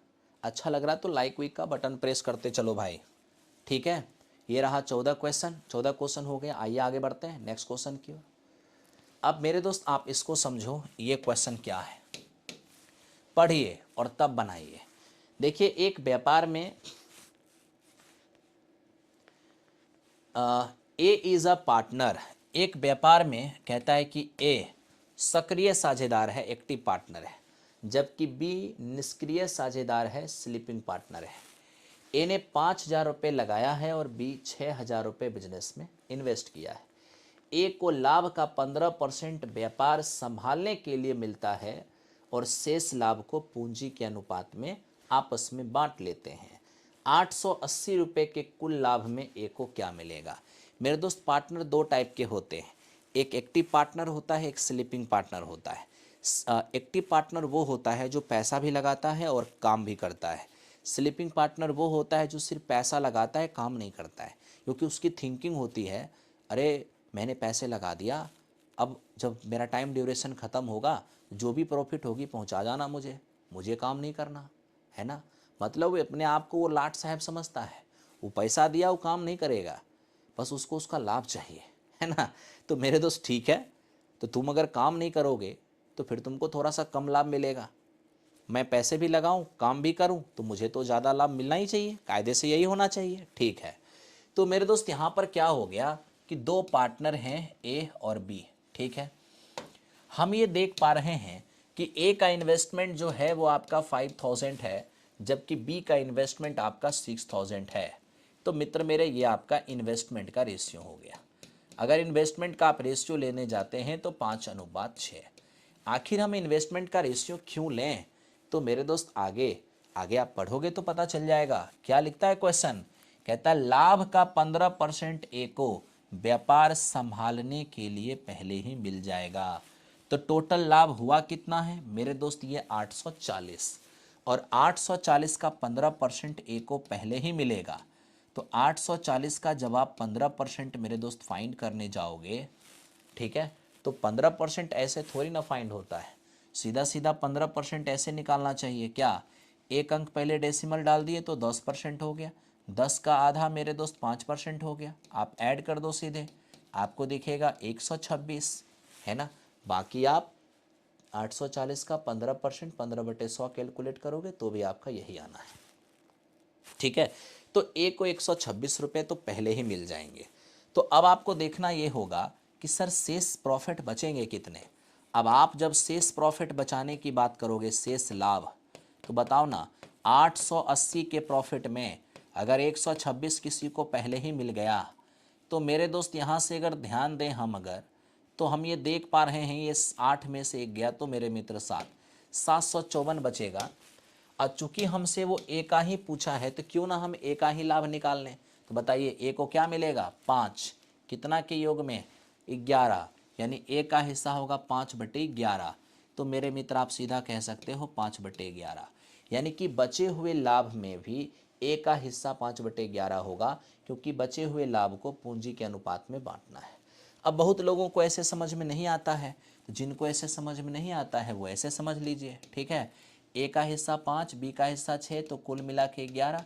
अच्छा लग रहा है तो लाइक वीक का बटन प्रेस करते चलो भाई। ठीक है, ये रहा 14 क्वेश्चन, 14 क्वेश्चन हो गए। आइए आगे बढ़ते हैं नेक्स्ट क्वेश्चन की ओर। अब मेरे दोस्त आप इसको समझो, ये क्वेश्चन क्या है, पढ़िए और तब बनाइए। देखिए एक व्यापार में ए इज अ पार्टनर, एक व्यापार में कहता है कि ए सक्रिय साझेदार है, एक्टिव पार्टनर है, जबकि बी निष्क्रिय साझेदार है, स्लीपिंग पार्टनर है। ए ने 5,000 रुपये लगाया है और बी 6,000 रुपये बिजनेस में इन्वेस्ट किया है। ए को लाभ का 15% व्यापार संभालने के लिए मिलता है और शेष लाभ को पूंजी के अनुपात में आपस में बांट लेते हैं। 880 रुपये के कुल लाभ में ए को क्या मिलेगा? मेरे दोस्त पार्टनर दो टाइप के होते हैं, एक एक्टिव पार्टनर होता है, एक स्लीपिंग पार्टनर होता है। एक्टिव पार्टनर वो होता है जो पैसा भी लगाता है और काम भी करता है। स्लीपिंग पार्टनर वो होता है जो सिर्फ पैसा लगाता है, काम नहीं करता है, क्योंकि उसकी थिंकिंग होती है, अरे मैंने पैसे लगा दिया, अब जब मेरा टाइम ड्यूरेशन ख़त्म होगा, जो भी प्रॉफिट होगी पहुंचा जाना मुझे, मुझे काम नहीं करना है ना। मतलब वो अपने आप को वो लाट साहब समझता है, वो पैसा दिया, वो काम नहीं करेगा, बस उसको उसका लाभ चाहिए, है ना। तो मेरे दोस्त ठीक है, तो तुम अगर काम नहीं करोगे तो फिर तुमको थोड़ा सा कम लाभ मिलेगा। मैं पैसे भी लगाऊं, काम भी करूं, तो मुझे तो ज़्यादा लाभ मिलना ही चाहिए, कायदे से यही होना चाहिए, ठीक है। तो मेरे दोस्त यहाँ पर क्या हो गया कि दो पार्टनर हैं, ए और बी, ठीक है। हम ये देख पा रहे हैं कि ए का इन्वेस्टमेंट जो है वो आपका 5000 है, जबकि बी का इन्वेस्टमेंट आपका 6000 है। तो मित्र मेरे, ये आपका इन्वेस्टमेंट का रेशियो हो गया। अगर इन्वेस्टमेंट का आप रेशियो लेने जाते हैं तो 5:6। आखिर हम इन्वेस्टमेंट का रेशियो क्यों लें? तो मेरे दोस्त आगे आगे आप पढ़ोगे तो पता चल जाएगा। क्या लिखता है क्वेश्चन, कहता है लाभ का 15% ए को व्यापार संभालने के लिए पहले ही मिल जाएगा। तो टोटल लाभ हुआ कितना है मेरे दोस्त, ये 840, और 840 का 15% ए को पहले ही मिलेगा। तो 840 का जब आप 15% मेरे दोस्त फाइंड करने जाओगे, ठीक है, तो 15% ऐसे थोड़ी ना फाइंड होता है, सीधा सीधा 15% ऐसे निकालना चाहिए। क्या, एक अंक पहले डेसिमल डाल दिए तो 10% हो गया, 10 का आधा मेरे दोस्त 5% हो गया। आप ऐड कर दो सीधे, आपको दिखेगा 126, है ना। बाकी आप 840 का 15%, 15/100 कैलकुलेट करोगे तो भी आपका यही आना है, ठीक है। तो ए को 126 रुपये तो पहले ही मिल जाएंगे। तो अब आपको देखना ये होगा कि सर शेष प्रॉफिट बचेंगे कितने। अब आप जब शेष प्रॉफिट बचाने की बात करोगे, शेष लाभ, तो बताओ ना, 880 के प्रॉफिट में अगर 126 किसी को पहले ही मिल गया, तो मेरे दोस्त यहाँ से अगर ध्यान दें हम, अगर तो हम ये देख पा रहे हैं, ये 8 में से एक गया तो मेरे मित्र 754 बचेगा। और चूंकि हमसे वो ए का ही पूछा है, तो क्यों ना हम ए का ही लाभ निकाल लें। तो बताइए ए को क्या मिलेगा, 5, कितना के योग में, 11, यानी ए का हिस्सा होगा 5/11। तो मेरे मित्र आप सीधा कह सकते हो 5/11, यानी कि बचे हुए लाभ में भी ए का हिस्सा 5/11 होगा, क्योंकि बचे हुए लाभ को पूंजी के अनुपात में बांटना है। अब बहुत लोगों को ऐसे समझ में नहीं आता है, तो जिनको ऐसे समझ में नहीं आता है वो ऐसे समझ लीजिए, ठीक है। ए का हिस्सा 5, बी का हिस्सा 6, तो कुल मिला के 11,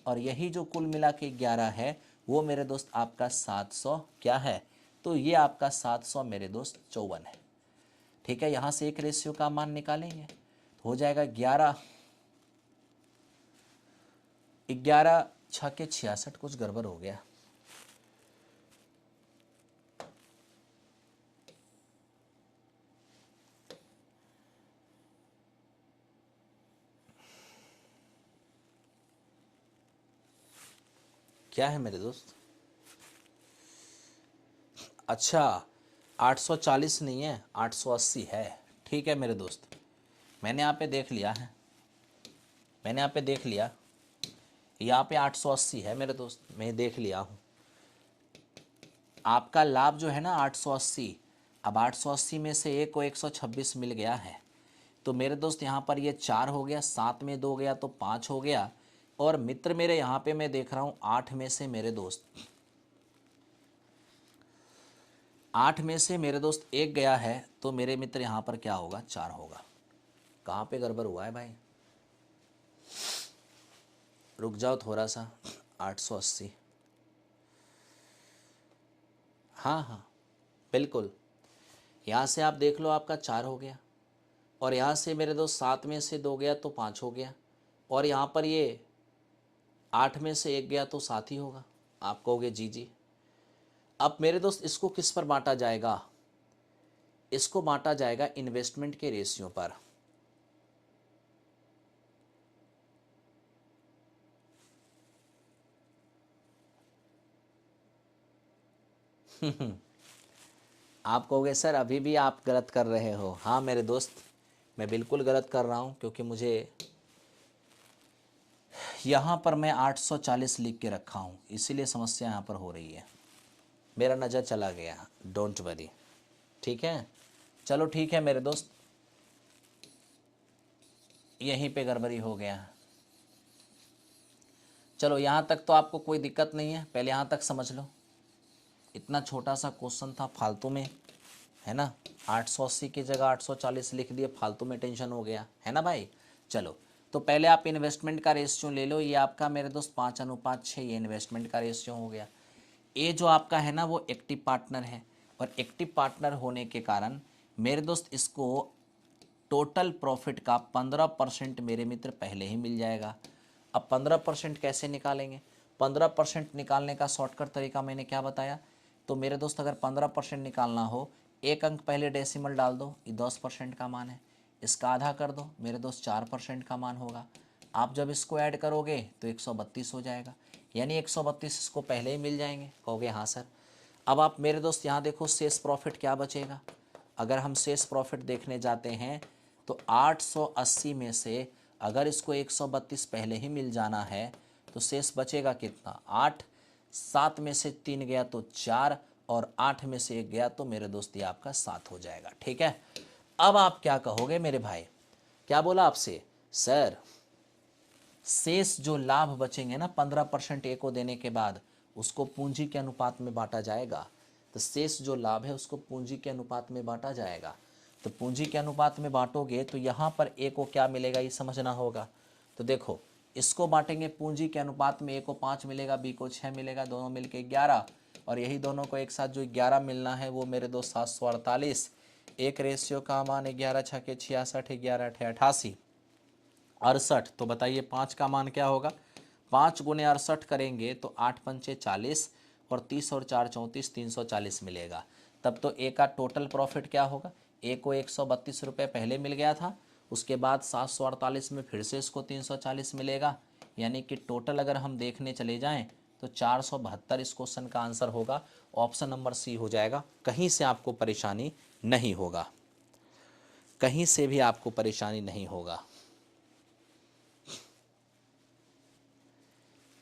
और यही जो कुल मिला के 11 है वो मेरे दोस्त आपका 700 क्या है, तो ये आपका 700 मेरे दोस्त 54 है, ठीक है। यहाँ से एक रेशियो का मान निकालेंगे तो हो जाएगा 11, 11 6 के 66, कुछ गड़बड़ हो गया। क्या है मेरे दोस्त, अच्छा 840 नहीं है, 880 है, ठीक है मेरे दोस्त। मैंने यहाँ पे देख लिया है, मैंने यहाँ पे देख लिया, यहाँ पे 880 है मेरे दोस्त, मैं देख लिया हूँ। आपका लाभ जो है ना 880, अब 880 में से ए को 126 मिल गया है, तो मेरे दोस्त यहाँ पर ये 4 हो गया, 7 में 2 गया तो 5 हो गया, और मित्र मेरे यहाँ पे मैं देख रहा हूँ 8 में से मेरे दोस्त, 8 में से मेरे दोस्त एक गया है, तो मेरे मित्र यहाँ पर क्या होगा, 4 होगा। कहाँ पे गड़बड़ हुआ है भाई, रुक जाओ थोड़ा सा। 880, हाँ हाँ बिल्कुल, यहाँ से आप देख लो आपका 4 हो गया, और यहाँ से मेरे दोस्त 7 में से 2 गया तो 5 हो गया, और यहाँ पर ये 8 में से एक गया तो 7 ही होगा। आप कहोगे जी जी। अब मेरे दोस्त इसको किस पर बांटा जाएगा, इसको बांटा जाएगा इन्वेस्टमेंट के रेशियो पर। आप कहोगे सर अभी भी आप गलत कर रहे हो। हाँ मेरे दोस्त, मैं बिल्कुल गलत कर रहा हूँ, क्योंकि मुझे यहाँ पर मैं 840 लिख के रखा हूँ, इसीलिए समस्या यहाँ पर हो रही है। मेरा नज़र चला गया, डोंट वरी। ठीक है, चलो ठीक है मेरे दोस्त, यहीं पे गड़बड़ी हो गया। चलो यहाँ तक तो आपको कोई दिक्कत नहीं है, पहले यहाँ तक समझ लो। इतना छोटा सा क्वेश्चन था, फालतू में, है ना, 880 की जगह 840 लिख दिए, फालतू में टेंशन हो गया, है ना भाई। चलो, तो पहले आप इन्वेस्टमेंट का रेशियो ले लो, ये आपका मेरे दोस्त 5:6, ये इन्वेस्टमेंट का रेशियो हो गया। ये जो आपका है ना वो एक्टिव पार्टनर है, और एक्टिव पार्टनर होने के कारण मेरे दोस्त इसको टोटल प्रॉफिट का 15% मेरे मित्र पहले ही मिल जाएगा। अब 15% कैसे निकालेंगे? 15% निकालने का शॉर्टकट तरीका मैंने क्या बताया? तो मेरे दोस्त अगर 15% निकालना हो, एक अंक पहले डेसिमल डाल दो, ये 10% का मान है, इसका आधा कर दो मेरे दोस्त, 4% का मान होगा। आप जब इसको ऐड करोगे तो 132 हो जाएगा, यानी 132 इसको पहले ही मिल जाएंगे। कहोगे हाँ सर। अब आप मेरे दोस्त यहाँ देखो शेष प्रॉफिट क्या बचेगा। अगर हम शेष प्रॉफिट देखने जाते हैं तो 880 में से अगर इसको 132 पहले ही मिल जाना है तो शेष बचेगा कितना? 8, 7 में से 3 गया तो 4, और 8 में से 1 गया तो मेरे दोस्त ये आपका 7 हो जाएगा। ठीक है, अब आप क्या कहोगे मेरे भाई? क्या बोला आपसे? सर शेष जो लाभ बचेंगे ना 15% ए को देने के बाद, उसको पूंजी के अनुपात में बांटा जाएगा। तो शेष जो लाभ है उसको पूंजी के अनुपात में बांटा जाएगा। तो पूंजी के अनुपात में बांटोगे तो यहाँ पर ए को क्या मिलेगा ये समझना होगा। तो देखो, इसको बांटेंगे पूंजी के अनुपात में, ए को 5 मिलेगा, बी को 6 मिलेगा, दोनों मिलके 11, और यही दोनों को एक साथ जो 11 मिलना है वो मेरे दोस्त 748। एक रेशियो का मान 11 छके 66, 11 अठे 88, 68। तो बताइए 5 का मान क्या होगा? 5 गुने 68 करेंगे तो 8 पंचे 40, और 30 और 4 34, 340 मिलेगा। तब तो ए का टोटल प्रॉफिट क्या होगा? ए को 132 रुपये पहले मिल गया था, उसके बाद 748 में फिर से इसको 340 मिलेगा, यानी कि टोटल अगर हम देखने चले जाएं तो 472 इस क्वेश्चन का आंसर होगा। ऑप्शन नंबर सी हो जाएगा। कहीं से आपको परेशानी नहीं होगा, कहीं से भी आपको परेशानी नहीं होगा।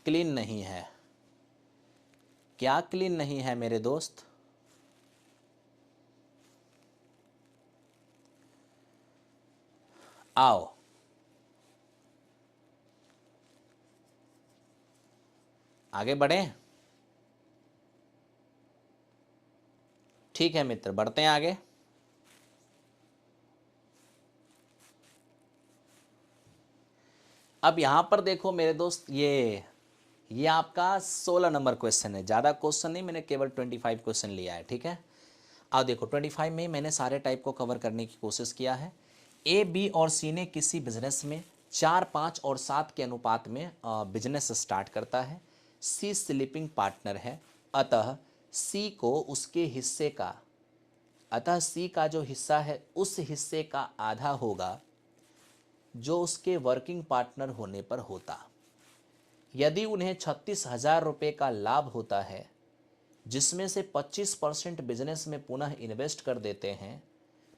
क्लीन नहीं है? क्या क्लीन नहीं है मेरे दोस्त? आओ, आगे बढ़ें। ठीक है मित्र, बढ़ते हैं आगे। अब यहां पर देखो मेरे दोस्त, ये आपका 16 नंबर क्वेश्चन है। ज़्यादा क्वेश्चन नहीं, मैंने केवल 25 क्वेश्चन लिया है। ठीक है, अब देखो 25 में मैंने सारे टाइप को कवर करने की कोशिश किया है। ए, बी और सी ने किसी बिजनेस में 4, 5 और 7 के अनुपात में बिजनेस स्टार्ट करता है। सी स्लीपिंग पार्टनर है, अतः सी को उसके हिस्से का, अतः सी का जो हिस्सा है उस हिस्से का आधा होगा जो उसके वर्किंग पार्टनर होने पर होता। यदि उन्हें 36,000 रुपये का लाभ होता है, जिसमें से 25% बिजनेस में पुनः इन्वेस्ट कर देते हैं,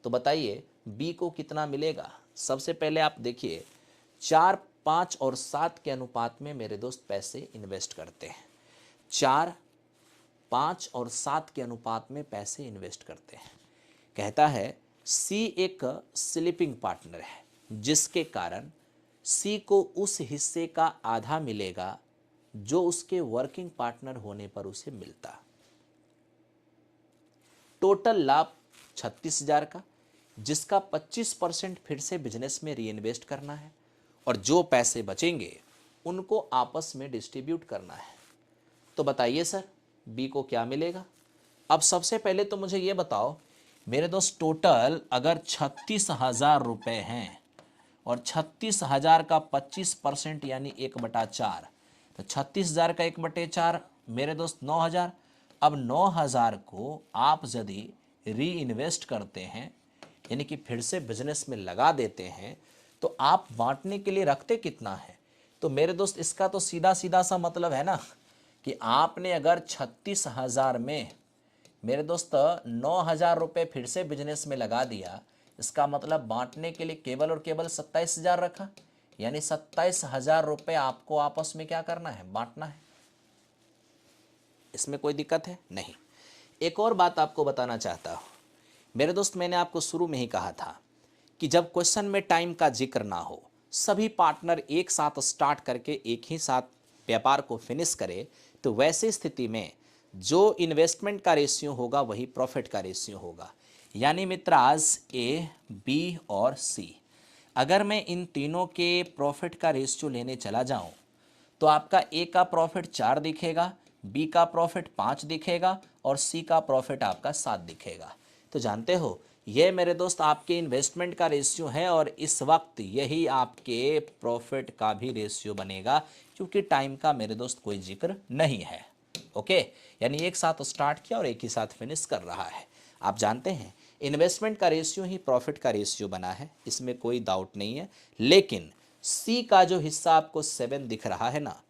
तो बताइए बी को कितना मिलेगा? सबसे पहले आप देखिए, 4, 5 और 7 के अनुपात में मेरे दोस्त पैसे इन्वेस्ट करते हैं। 4, 5 और 7 के अनुपात में पैसे इन्वेस्ट करते हैं। कहता है सी एक स्लीपिंग पार्टनर है, जिसके कारण सी को उस हिस्से का आधा मिलेगा जो उसके वर्किंग पार्टनर होने पर उसे मिलता। टोटल लाभ 36,000 का, जिसका 25% फिर से बिजनेस में री इन्वेस्ट करना है, और जो पैसे बचेंगे उनको आपस में डिस्ट्रीब्यूट करना है। तो बताइए सर बी को क्या मिलेगा? अब सबसे पहले तो मुझे ये बताओ मेरे दोस्त, टोटल अगर 36,000 रुपये हैं और 36,000 का 25% यानी 1/4, तो 36,000 का 1/4 मेरे दोस्त 9,000। अब 9,000 को आप यदि री इन्वेस्ट करते हैं, यानी कि फिर से बिजनेस में लगा देते हैं, तो आप बांटने के लिए रखते कितना है? तो मेरे दोस्त इसका तो सीधा सीधा सा मतलब है ना कि आपने अगर 36,000 में मेरे दोस्त 9,000 रुपये फिर से बिजनेस में लगा दिया, इसका मतलब बांटने के लिए केवल और केवल 27,000 रखा, यानी 27,000 रुपये आपको आपस में क्या करना है? बांटना है। इसमें कोई दिक्कत है? नहीं। एक और बात आपको बताना चाहता हूँ मेरे दोस्त, मैंने आपको शुरू में ही कहा था कि जब क्वेश्चन में टाइम का जिक्र ना हो, सभी पार्टनर एक साथ स्टार्ट करके एक ही साथ व्यापार को फिनिश करे, तो वैसी स्थिति में जो इन्वेस्टमेंट का रेशियो होगा वही प्रॉफिट का रेशियो होगा। यानी मित्र, आज ए, बी और सी, अगर मैं इन तीनों के प्रॉफिट का रेशियो लेने चला जाऊं तो आपका ए का प्रॉफिट 4 दिखेगा, बी का प्रॉफिट 5 दिखेगा और सी का प्रॉफिट आपका 7 दिखेगा। तो जानते हो, ये मेरे दोस्त आपके इन्वेस्टमेंट का रेशियो है और इस वक्त यही आपके प्रॉफिट का भी रेशियो बनेगा, क्योंकि टाइम का मेरे दोस्त कोई जिक्र नहीं है। ओके, यानी एक साथ स्टार्ट किया और एक ही साथ फिनिश कर रहा है। आप जानते हैं इन्वेस्टमेंट का रेशियो ही प्रॉफिट का रेशियो बना है, इसमें कोई डाउट नहीं है। लेकिन सी का जो हिस्सा आपको 7 दिख रहा है ना,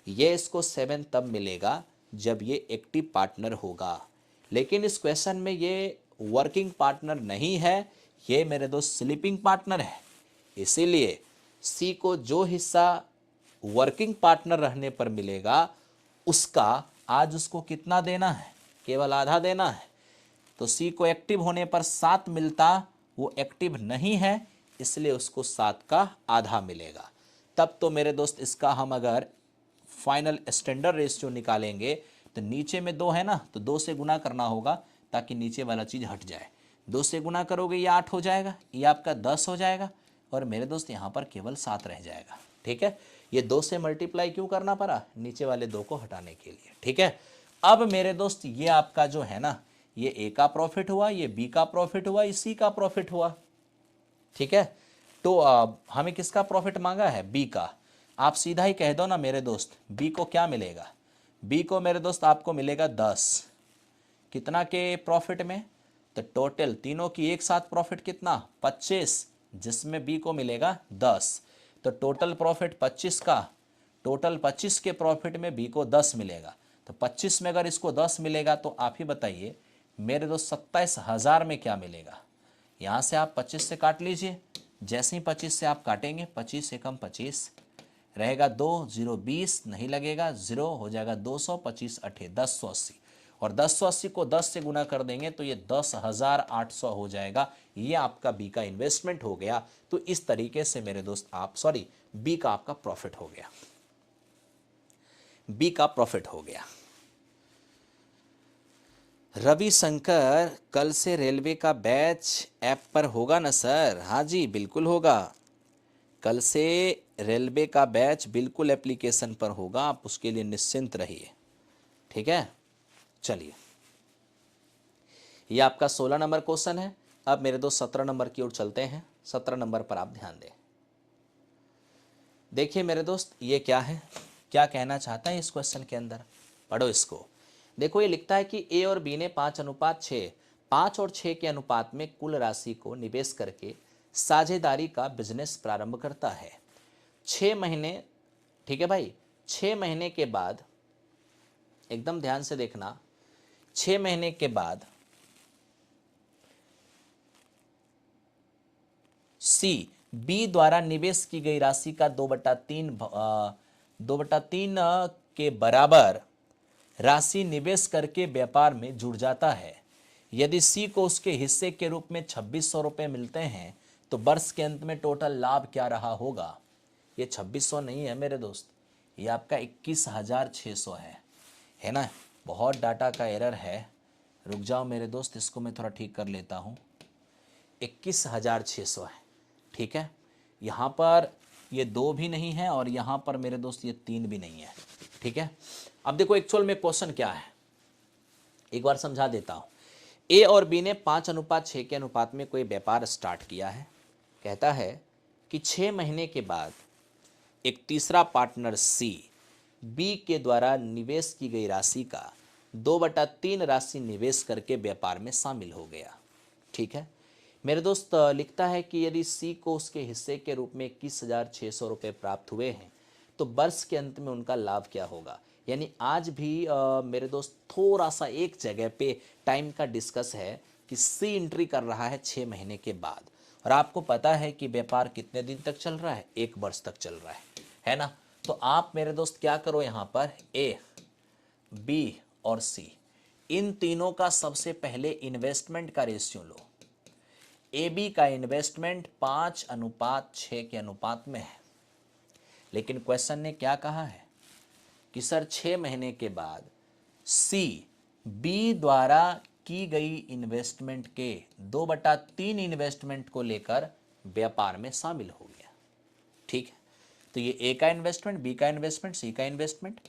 ये इसको 7 तब मिलेगा जब ये एक्टिव पार्टनर होगा। लेकिन इस क्वेश्चन में ये वर्किंग पार्टनर नहीं है, ये मेरे दोस्त स्लीपिंग पार्टनर है। इसीलिए सी को जो हिस्सा वर्किंग पार्टनर रहने पर मिलेगा उसका आज उसको कितना देना है, केवल आधा देना है। तो सी को एक्टिव होने पर 7 मिलता, वो एक्टिव नहीं है इसलिए उसको 7 का आधा मिलेगा। तब तो मेरे दोस्त इसका हम अगर फाइनल स्टैंडर्ड रेशियो निकालेंगे तो नीचे में 2 है ना, तो 2 से गुना करना होगा ताकि नीचे वाला चीज़ हट जाए। 2 से गुना करोगे ये 8 हो जाएगा, ये आपका 10 हो जाएगा और मेरे दोस्त यहाँ पर केवल 7 रह जाएगा। ठीक है, ये 2 से मल्टीप्लाई क्यों करना पड़ा, नीचे वाले 2 को हटाने के लिए। ठीक है, अब मेरे दोस्त ये आपका जो है ना, ये ए का प्रॉफिट हुआ, ये बी का प्रॉफिट हुआ, ये सी का प्रॉफिट हुआ। ठीक है, तो हमें किसका प्रॉफिट मांगा है, बी का। आप सीधा ही कह दो ना मेरे दोस्त, बी को क्या मिलेगा, बी को मेरे दोस्त आपको मिलेगा 10। कितना के प्रॉफिट में, तो टोटल तीनों की एक साथ प्रॉफिट कितना, 25, जिसमें बी को मिलेगा 10। तो टोटल प्रॉफिट 25 का, टोटल 25 के प्रॉफिट में बी को 10 मिलेगा। तो 25 में अगर इसको 10 मिलेगा तो आप ही बताइए मेरे दोस्त 27,000 में क्या मिलेगा। यहाँ से आप 25 से काट लीजिए, जैसे ही 25 से आप काटेंगे, 25 एकम 25 रहेगा 2, 0 20 नहीं लगेगा, 0 हो जाएगा 200, 25 अठे 1080 और 1080 को 10 से गुना कर देंगे तो ये 10,800 हो जाएगा। ये आपका बी का इन्वेस्टमेंट हो गया। तो इस तरीके से मेरे दोस्त आप बी का आपका प्रॉफिट हो गया, बी का प्रॉफिट हो गया। रविशंकर, कल से रेलवे का बैच ऐप पर होगा ना सर? हाँ जी बिल्कुल होगा, कल से रेलवे का बैच बिल्कुल एप्लीकेशन पर होगा, आप उसके लिए निश्चिंत रहिए। ठीक है, चलिए, ये आपका 16 नंबर क्वेश्चन है। अब मेरे दोस्त 17 नंबर की ओर चलते हैं। 17 नंबर पर आप ध्यान दें। देखिए मेरे दोस्त, ये क्या है, क्या कहना चाहता है इस क्वेश्चन के अंदर, पढ़ो इसको। देखो ये लिखता है कि ए और बी ने 5:6, 5 और 6 के अनुपात में कुल राशि को निवेश करके साझेदारी का बिजनेस प्रारंभ करता है। 6 महीने, ठीक है भाई, 6 महीने के बाद, एकदम ध्यान से देखना, 6 महीने के बाद सी बी द्वारा निवेश की गई राशि का 2/3 के बराबर राशि निवेश करके व्यापार में जुड़ जाता है। यदि सी को उसके हिस्से के रूप में 2600 रुपये मिलते हैं तो वर्ष के अंत में टोटल लाभ क्या रहा होगा। ये 2600 नहीं है मेरे दोस्त, ये आपका 21,600 है ना। बहुत डाटा का एरर है, रुक जाओ मेरे दोस्त, इसको मैं थोड़ा ठीक कर लेता हूँ। 21,600 है, ठीक है। यहाँ पर ये 2 भी नहीं है और यहाँ पर मेरे दोस्त ये 3 भी नहीं है, ठीक है। अब देखो एक्चुअल में क्वेश्चन क्या है, एक बार समझा देता हूँ। ए और बी ने 5:6 के अनुपात में कोई व्यापार स्टार्ट किया है। कहता है कि 6 महीने के बाद एक तीसरा पार्टनर सी बी के द्वारा निवेश की गई राशि का 2/3 राशि निवेश करके व्यापार में शामिल हो गया। ठीक है मेरे दोस्त, लिखता है कि यदि सी को उसके हिस्से के रूप में 21,600 रुपये प्राप्त हुए हैं तो वर्ष के अंत में उनका लाभ क्या होगा। यानी आज भी मेरे दोस्त थोड़ा सा एक जगह पे टाइम का डिस्कस है कि सी एंट्री कर रहा है 6 महीने के बाद, और आपको पता है कि व्यापार कितने दिन तक चल रहा है, 1 वर्ष तक चल रहा है ना। तो आप मेरे दोस्त क्या करो, यहाँ पर ए, बी और सी इन तीनों का सबसे पहले इन्वेस्टमेंट का रेशियो लो। ए बी का इन्वेस्टमेंट 5:6 के अनुपात में है, लेकिन क्वेश्चन ने क्या कहा है कि सर 6 महीने के बाद सी बी द्वारा की गई इन्वेस्टमेंट के 2/3 इन्वेस्टमेंट को लेकर व्यापार में शामिल हो गया। ठीक है, तो ये ए का इन्वेस्टमेंट, बी का इन्वेस्टमेंट, सी का इन्वेस्टमेंट।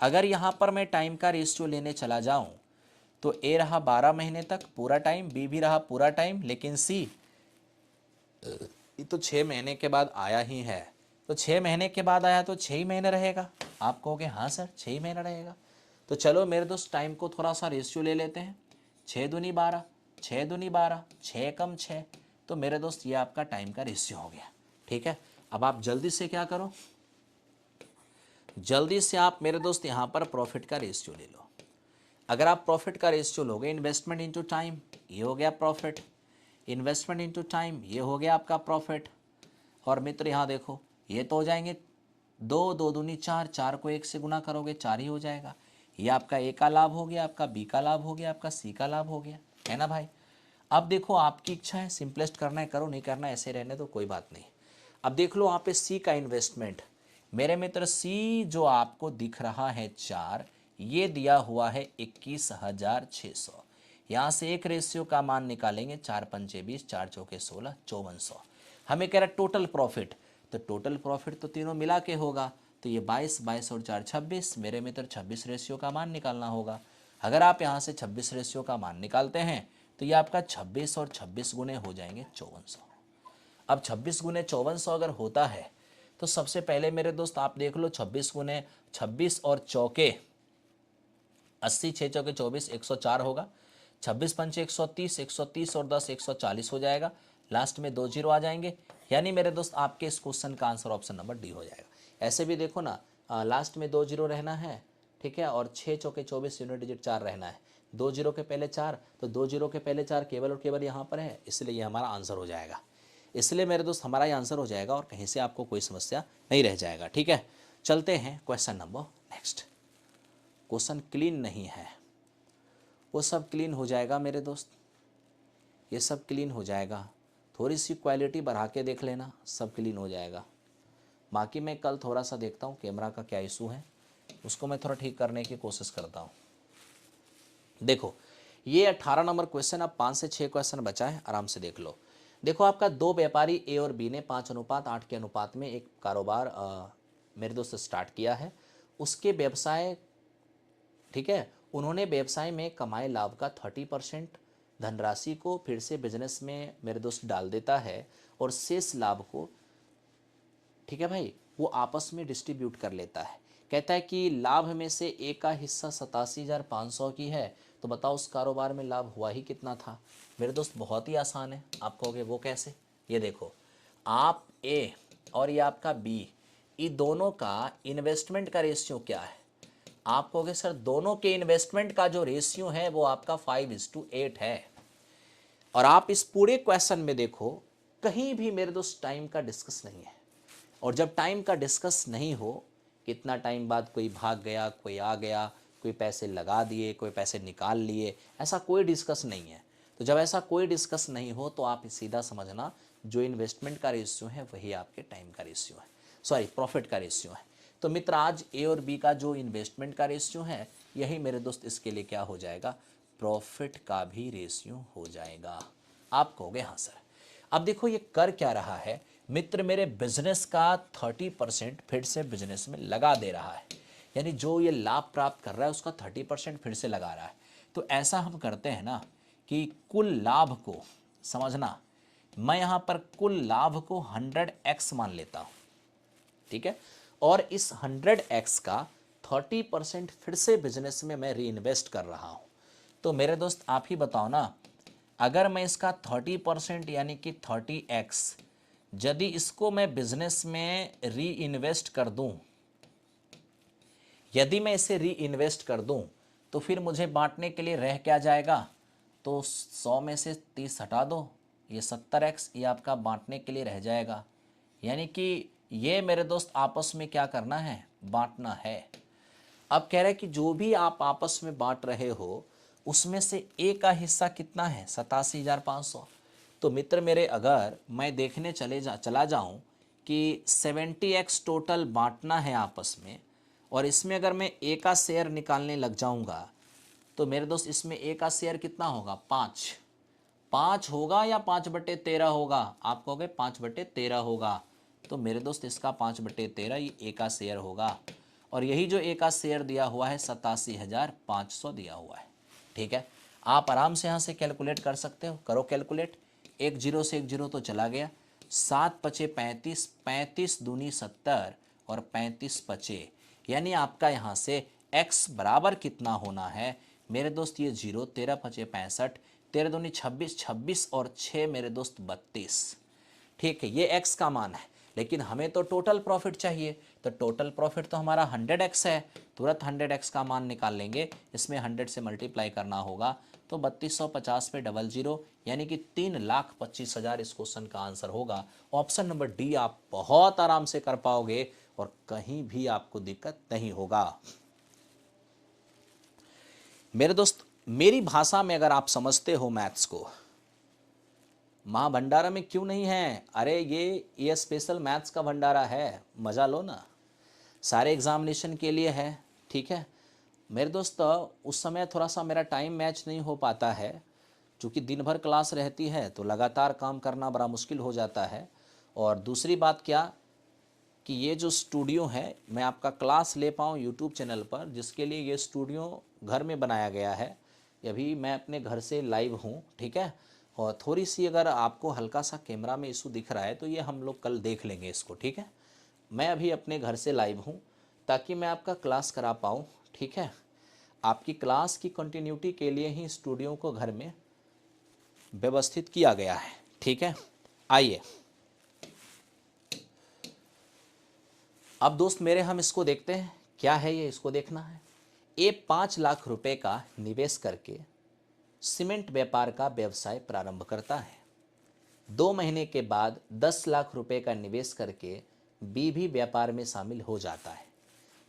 अगर यहां पर मैं टाइम का रेशियो लेने चला जाऊं तो ए रहा 12 महीने तक पूरा टाइम, बी भी रहा पूरा टाइम, लेकिन सी ये तो 6 महीने के बाद आया ही है। तो 6 महीने के बाद आया तो 6 ही महीने रहेगा। आप कहोगे हाँ सर 6 ही महीने रहेगा, तो चलो मेरे दोस्त टाइम को थोड़ा सा रेशियो ले लेते हैं। 6 दूनी 12, 6 दूनी 12, 6 कम 6, तो मेरे दोस्त ये आपका टाइम का रेशियो हो गया। ठीक है, अब आप जल्दी से क्या करो, जल्दी से आप मेरे दोस्त यहाँ पर प्रॉफिट का रेशियो ले लो। अगर आप प्रॉफिट का रेशियो लोगे, इन्वेस्टमेंट इनटू टाइम, ये हो गया प्रॉफिट, इन्वेस्टमेंट इनटू टाइम, ये हो गया आपका प्रॉफिट। और मित्र यहाँ देखो, ये तो हो जाएंगे 2, 2 दूनी 4, 4 को 1 से गुना करोगे 4 ही हो जाएगा। ये आपका ए का लाभ हो गया, आपका बी का लाभ हो गया, आपका सी का लाभ हो गया, है ना भाई। अब देखो आपकी इच्छा है, सिंपलेस्ट करना है करो, नहीं करना ऐसे रहने दो, कोई बात नहीं। अब देख लो यहाँ पे सी का इन्वेस्टमेंट, मेरे मित्र सी जो आपको दिख रहा है 4, ये दिया हुआ है 21,600। यहाँ से एक रेशियो का मान निकालेंगे, 4 पंचे 20, 4 चौके 16, 5400। हमें कह रहा है टोटल प्रॉफिट, तो टोटल प्रॉफिट तो तीनों मिला के होगा, तो ये 22, 22 और 4 26, मेरे मित्र 26 रेशियो का मान निकालना होगा। अगर आप यहाँ से 26 रेशियो का मान निकालते हैं तो ये आपका 26 और 26 गुने हो जाएंगे 5400। अब 26 गुने 5400 अगर होता है तो सबसे पहले मेरे दोस्त आप देख लो, 26 गुने 26 और चौके 80, 6 चौके 24, 104 होगा। 26 पंचे 130, 130 और 10 140 हो जाएगा। लास्ट में 2 जीरो आ जाएंगे, यानी मेरे दोस्त आपके इस क्वेश्चन का आंसर ऑप्शन नंबर डी हो जाएगा। ऐसे भी देखो ना, लास्ट में 2 जीरो रहना है, ठीक है, और 6 चौके 24 यूनिट डिजिट 4 रहना है। 2 जीरो के पहले 4, तो 2 जीरो के पहले 4 केवल और केवल यहाँ पर है, इसलिए ये हमारा आंसर हो जाएगा। इसलिए मेरे दोस्त हमारा ये आंसर हो जाएगा और कहीं से आपको कोई समस्या नहीं रह जाएगा। ठीक है, चलते हैं question number next. Question clean नहीं है, वो सब क्लीन हो जाएगा मेरे दोस्त, ये सब क्लीन हो जाएगा। थोड़ी सी क्वालिटी बढ़ा के देख लेना, सब क्लीन हो जाएगा। बाकी मैं कल थोड़ा सा देखता हूँ कैमरा का क्या इशू है, उसको मैं थोड़ा ठीक करने की कोशिश करता हूँ। देखो ये 18 नंबर क्वेश्चन, अब 5 से 6 क्वेश्चन बचा है, आराम से देख लो। देखो आपका 2 व्यापारी ए और बी ने 5:8 के अनुपात में एक कारोबार मेरे दोस्त स्टार्ट किया है। उसके व्यवसाय, ठीक है, उन्होंने व्यवसाय में कमाए लाभ का 30% धनराशि को फिर से बिजनेस में मेरे दोस्त डाल देता है और शेष लाभ को, ठीक है भाई, वो आपस में डिस्ट्रीब्यूट कर लेता है। कहता है कि लाभ में से ए का हिस्सा 87,500 की है, तो बताओ उस कारोबार में लाभ हुआ ही कितना था। मेरे दोस्त बहुत ही आसान है, आप कहोगे वो कैसे। ये देखो, आप ए और ये आपका बी, ये दोनों का इन्वेस्टमेंट का रेशियो क्या है। आप कहोगे सर दोनों के इन्वेस्टमेंट का जो रेशियो है वो आपका 5:8 है। और आप इस पूरे क्वेश्चन में देखो, कहीं भी मेरे दोस्त टाइम का डिस्कस नहीं है। और जब टाइम का डिस्कस नहीं हो, कितना टाइम बाद कोई भाग गया, कोई आ गया, कोई पैसे लगा दिए, कोई पैसे निकाल लिए, ऐसा कोई डिस्कस नहीं है। तो जब ऐसा कोई डिस्कस नहीं हो तो आप सीधा समझना जो इन्वेस्टमेंट का रेशियो है वही आपके टाइम का रेशियो है, सॉरी प्रॉफिट का रेशियो है। तो मित्र आज ए और बी का जो इन्वेस्टमेंट का रेशियो है, यही मेरे दोस्त इसके लिए क्या हो जाएगा, प्रॉफिट का भी रेशियो हो जाएगा। आप कहोगे हाँ सर। अब देखो ये कर क्या रहा है मित्र, मेरे बिजनेस का 30% फिर से बिजनेस में लगा दे रहा है, यानी जो ये लाभ प्राप्त कर रहा है उसका 30% फिर से लगा रहा है। तो ऐसा हम करते हैं ना कि कुल लाभ को समझना, मैं यहाँ पर कुल लाभ को 100x मान लेता हूँ, ठीक है, और इस 100x का 30% फिर से बिजनेस में मैं री इन्वेस्ट कर रहा हूँ। तो मेरे दोस्त आप ही बताओ ना, अगर मैं इसका 30% यानी कि 30x, यदि इसको मैं बिजनेस में री इन्वेस्ट कर दूं, यदि मैं इसे री इन्वेस्ट कर दूं तो फिर मुझे बांटने के लिए रह क्या जाएगा, तो 100 में से 30 हटा दो, ये 70x ये आपका बांटने के लिए रह जाएगा। यानी कि ये मेरे दोस्त आपस में क्या करना है, बांटना है। अब कह रहे हैं कि जो भी आप आपस में बांट रहे हो उसमें से ए का हिस्सा कितना है 87,500। तो मित्र मेरे, अगर मैं देखने चला जाऊं कि 70x टोटल बांटना है आपस में, और इसमें अगर मैं ए का शेयर निकालने लग जाऊंगा तो मेरे दोस्त इसमें ए का शेयर कितना होगा 5 होगा या 5/13 होगा? आप कहोगे 5/13 होगा। तो मेरे दोस्त इसका 5/13 ये ए का शेयर होगा, और यही जो ए का शेयर दिया हुआ है 87,500 दिया हुआ है। ठीक है, आप आराम से यहाँ से कैलकुलेट कर सकते हो, करो कैलकुलेट। एक जीरो से एक जीरो तो चला गया, 7×5 = 35, 35 दूनी 70 और 35 पचे, यानी आपका यहाँ से x बराबर कितना होना है मेरे दोस्त? ये 0, 13×5 = 65, 13 दूनी 26, 26 और 6 मेरे दोस्त 32। ठीक है, ये x का मान है, लेकिन हमें तो टोटल प्रॉफिट चाहिए। तो टोटल प्रॉफिट तो हमारा 100x है, तुरंत 100x का मान निकाल लेंगे। इसमें 100 से मल्टीप्लाई करना होगा, तो 3250 पे 00, यानी कि 3,25,000 इस क्वेश्चन का आंसर होगा। ऑप्शन नंबर डी आप बहुत आराम से कर पाओगे और कहीं भी आपको दिक्कत नहीं होगा। मेरे दोस्त, मेरी भाषा में अगर आप समझते हो मैथ्स को, माँ भंडारा में क्यों नहीं है? अरे ये स्पेशल मैथ्स का भंडारा है, मज़ा लो ना, सारे एग्जामिनेशन के लिए है। ठीक है मेरे दोस्त, उस समय थोड़ा सा मेरा टाइम मैच नहीं हो पाता है, क्योंकि दिन भर क्लास रहती है तो लगातार काम करना बड़ा मुश्किल हो जाता है। और दूसरी बात क्या कि ये जो स्टूडियो है, मैं आपका क्लास ले पाऊँ यूट्यूब चैनल पर, जिसके लिए ये स्टूडियो घर में बनाया गया है। अभी मैं अपने घर से लाइव हूँ। ठीक है, और थोड़ी सी अगर आपको हल्का सा कैमरा में इशू दिख रहा है तो ये हम लोग कल देख लेंगे इसको। ठीक है, मैं अभी अपने घर से लाइव हूँ ताकि मैं आपका क्लास करा पाऊँ। ठीक है, आपकी क्लास की कंटिन्यूटी के लिए ही स्टूडियो को घर में व्यवस्थित किया गया है। ठीक है, आइए अब दोस्त मेरे हम इसको देखते हैं, क्या है ये, इसको देखना है। ए 5 लाख रुपए का निवेश करके सीमेंट व्यापार का व्यवसाय प्रारंभ करता है। 2 महीने के बाद 10 लाख रुपए का निवेश करके बी भी व्यापार में शामिल हो जाता है।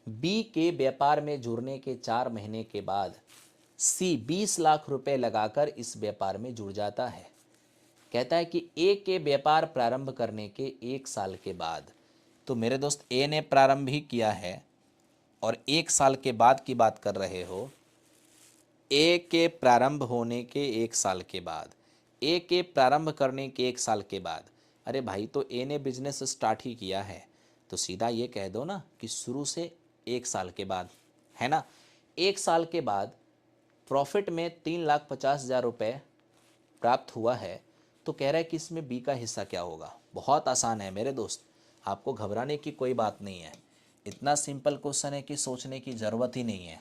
बी के व्यापार में जुड़ने के 4 महीने के बाद सी 20 लाख रुपए लगाकर इस व्यापार में जुड़ जाता है। कहता है कि ए के व्यापार प्रारंभ करने के 1 साल के बाद, तो मेरे दोस्त ए ने प्रारंभ ही किया है और 1 साल के बाद की बात कर रहे हो। ए के प्रारंभ होने के 1 साल के बाद, ए के प्रारंभ करने के 1 साल के बाद, अरे भाई तो ए ने बिजनेस स्टार्ट ही किया है, तो सीधा ये कह दो ना कि शुरू से 1 साल के बाद, है ना। 1 साल के बाद प्रॉफिट में 3,50,000 रुपये प्राप्त हुआ है, तो कह रहा है कि इसमें बी का हिस्सा क्या होगा। बहुत आसान है मेरे दोस्त, आपको घबराने की कोई बात नहीं है। इतना सिंपल क्वेश्चन है कि सोचने की ज़रूरत ही नहीं है।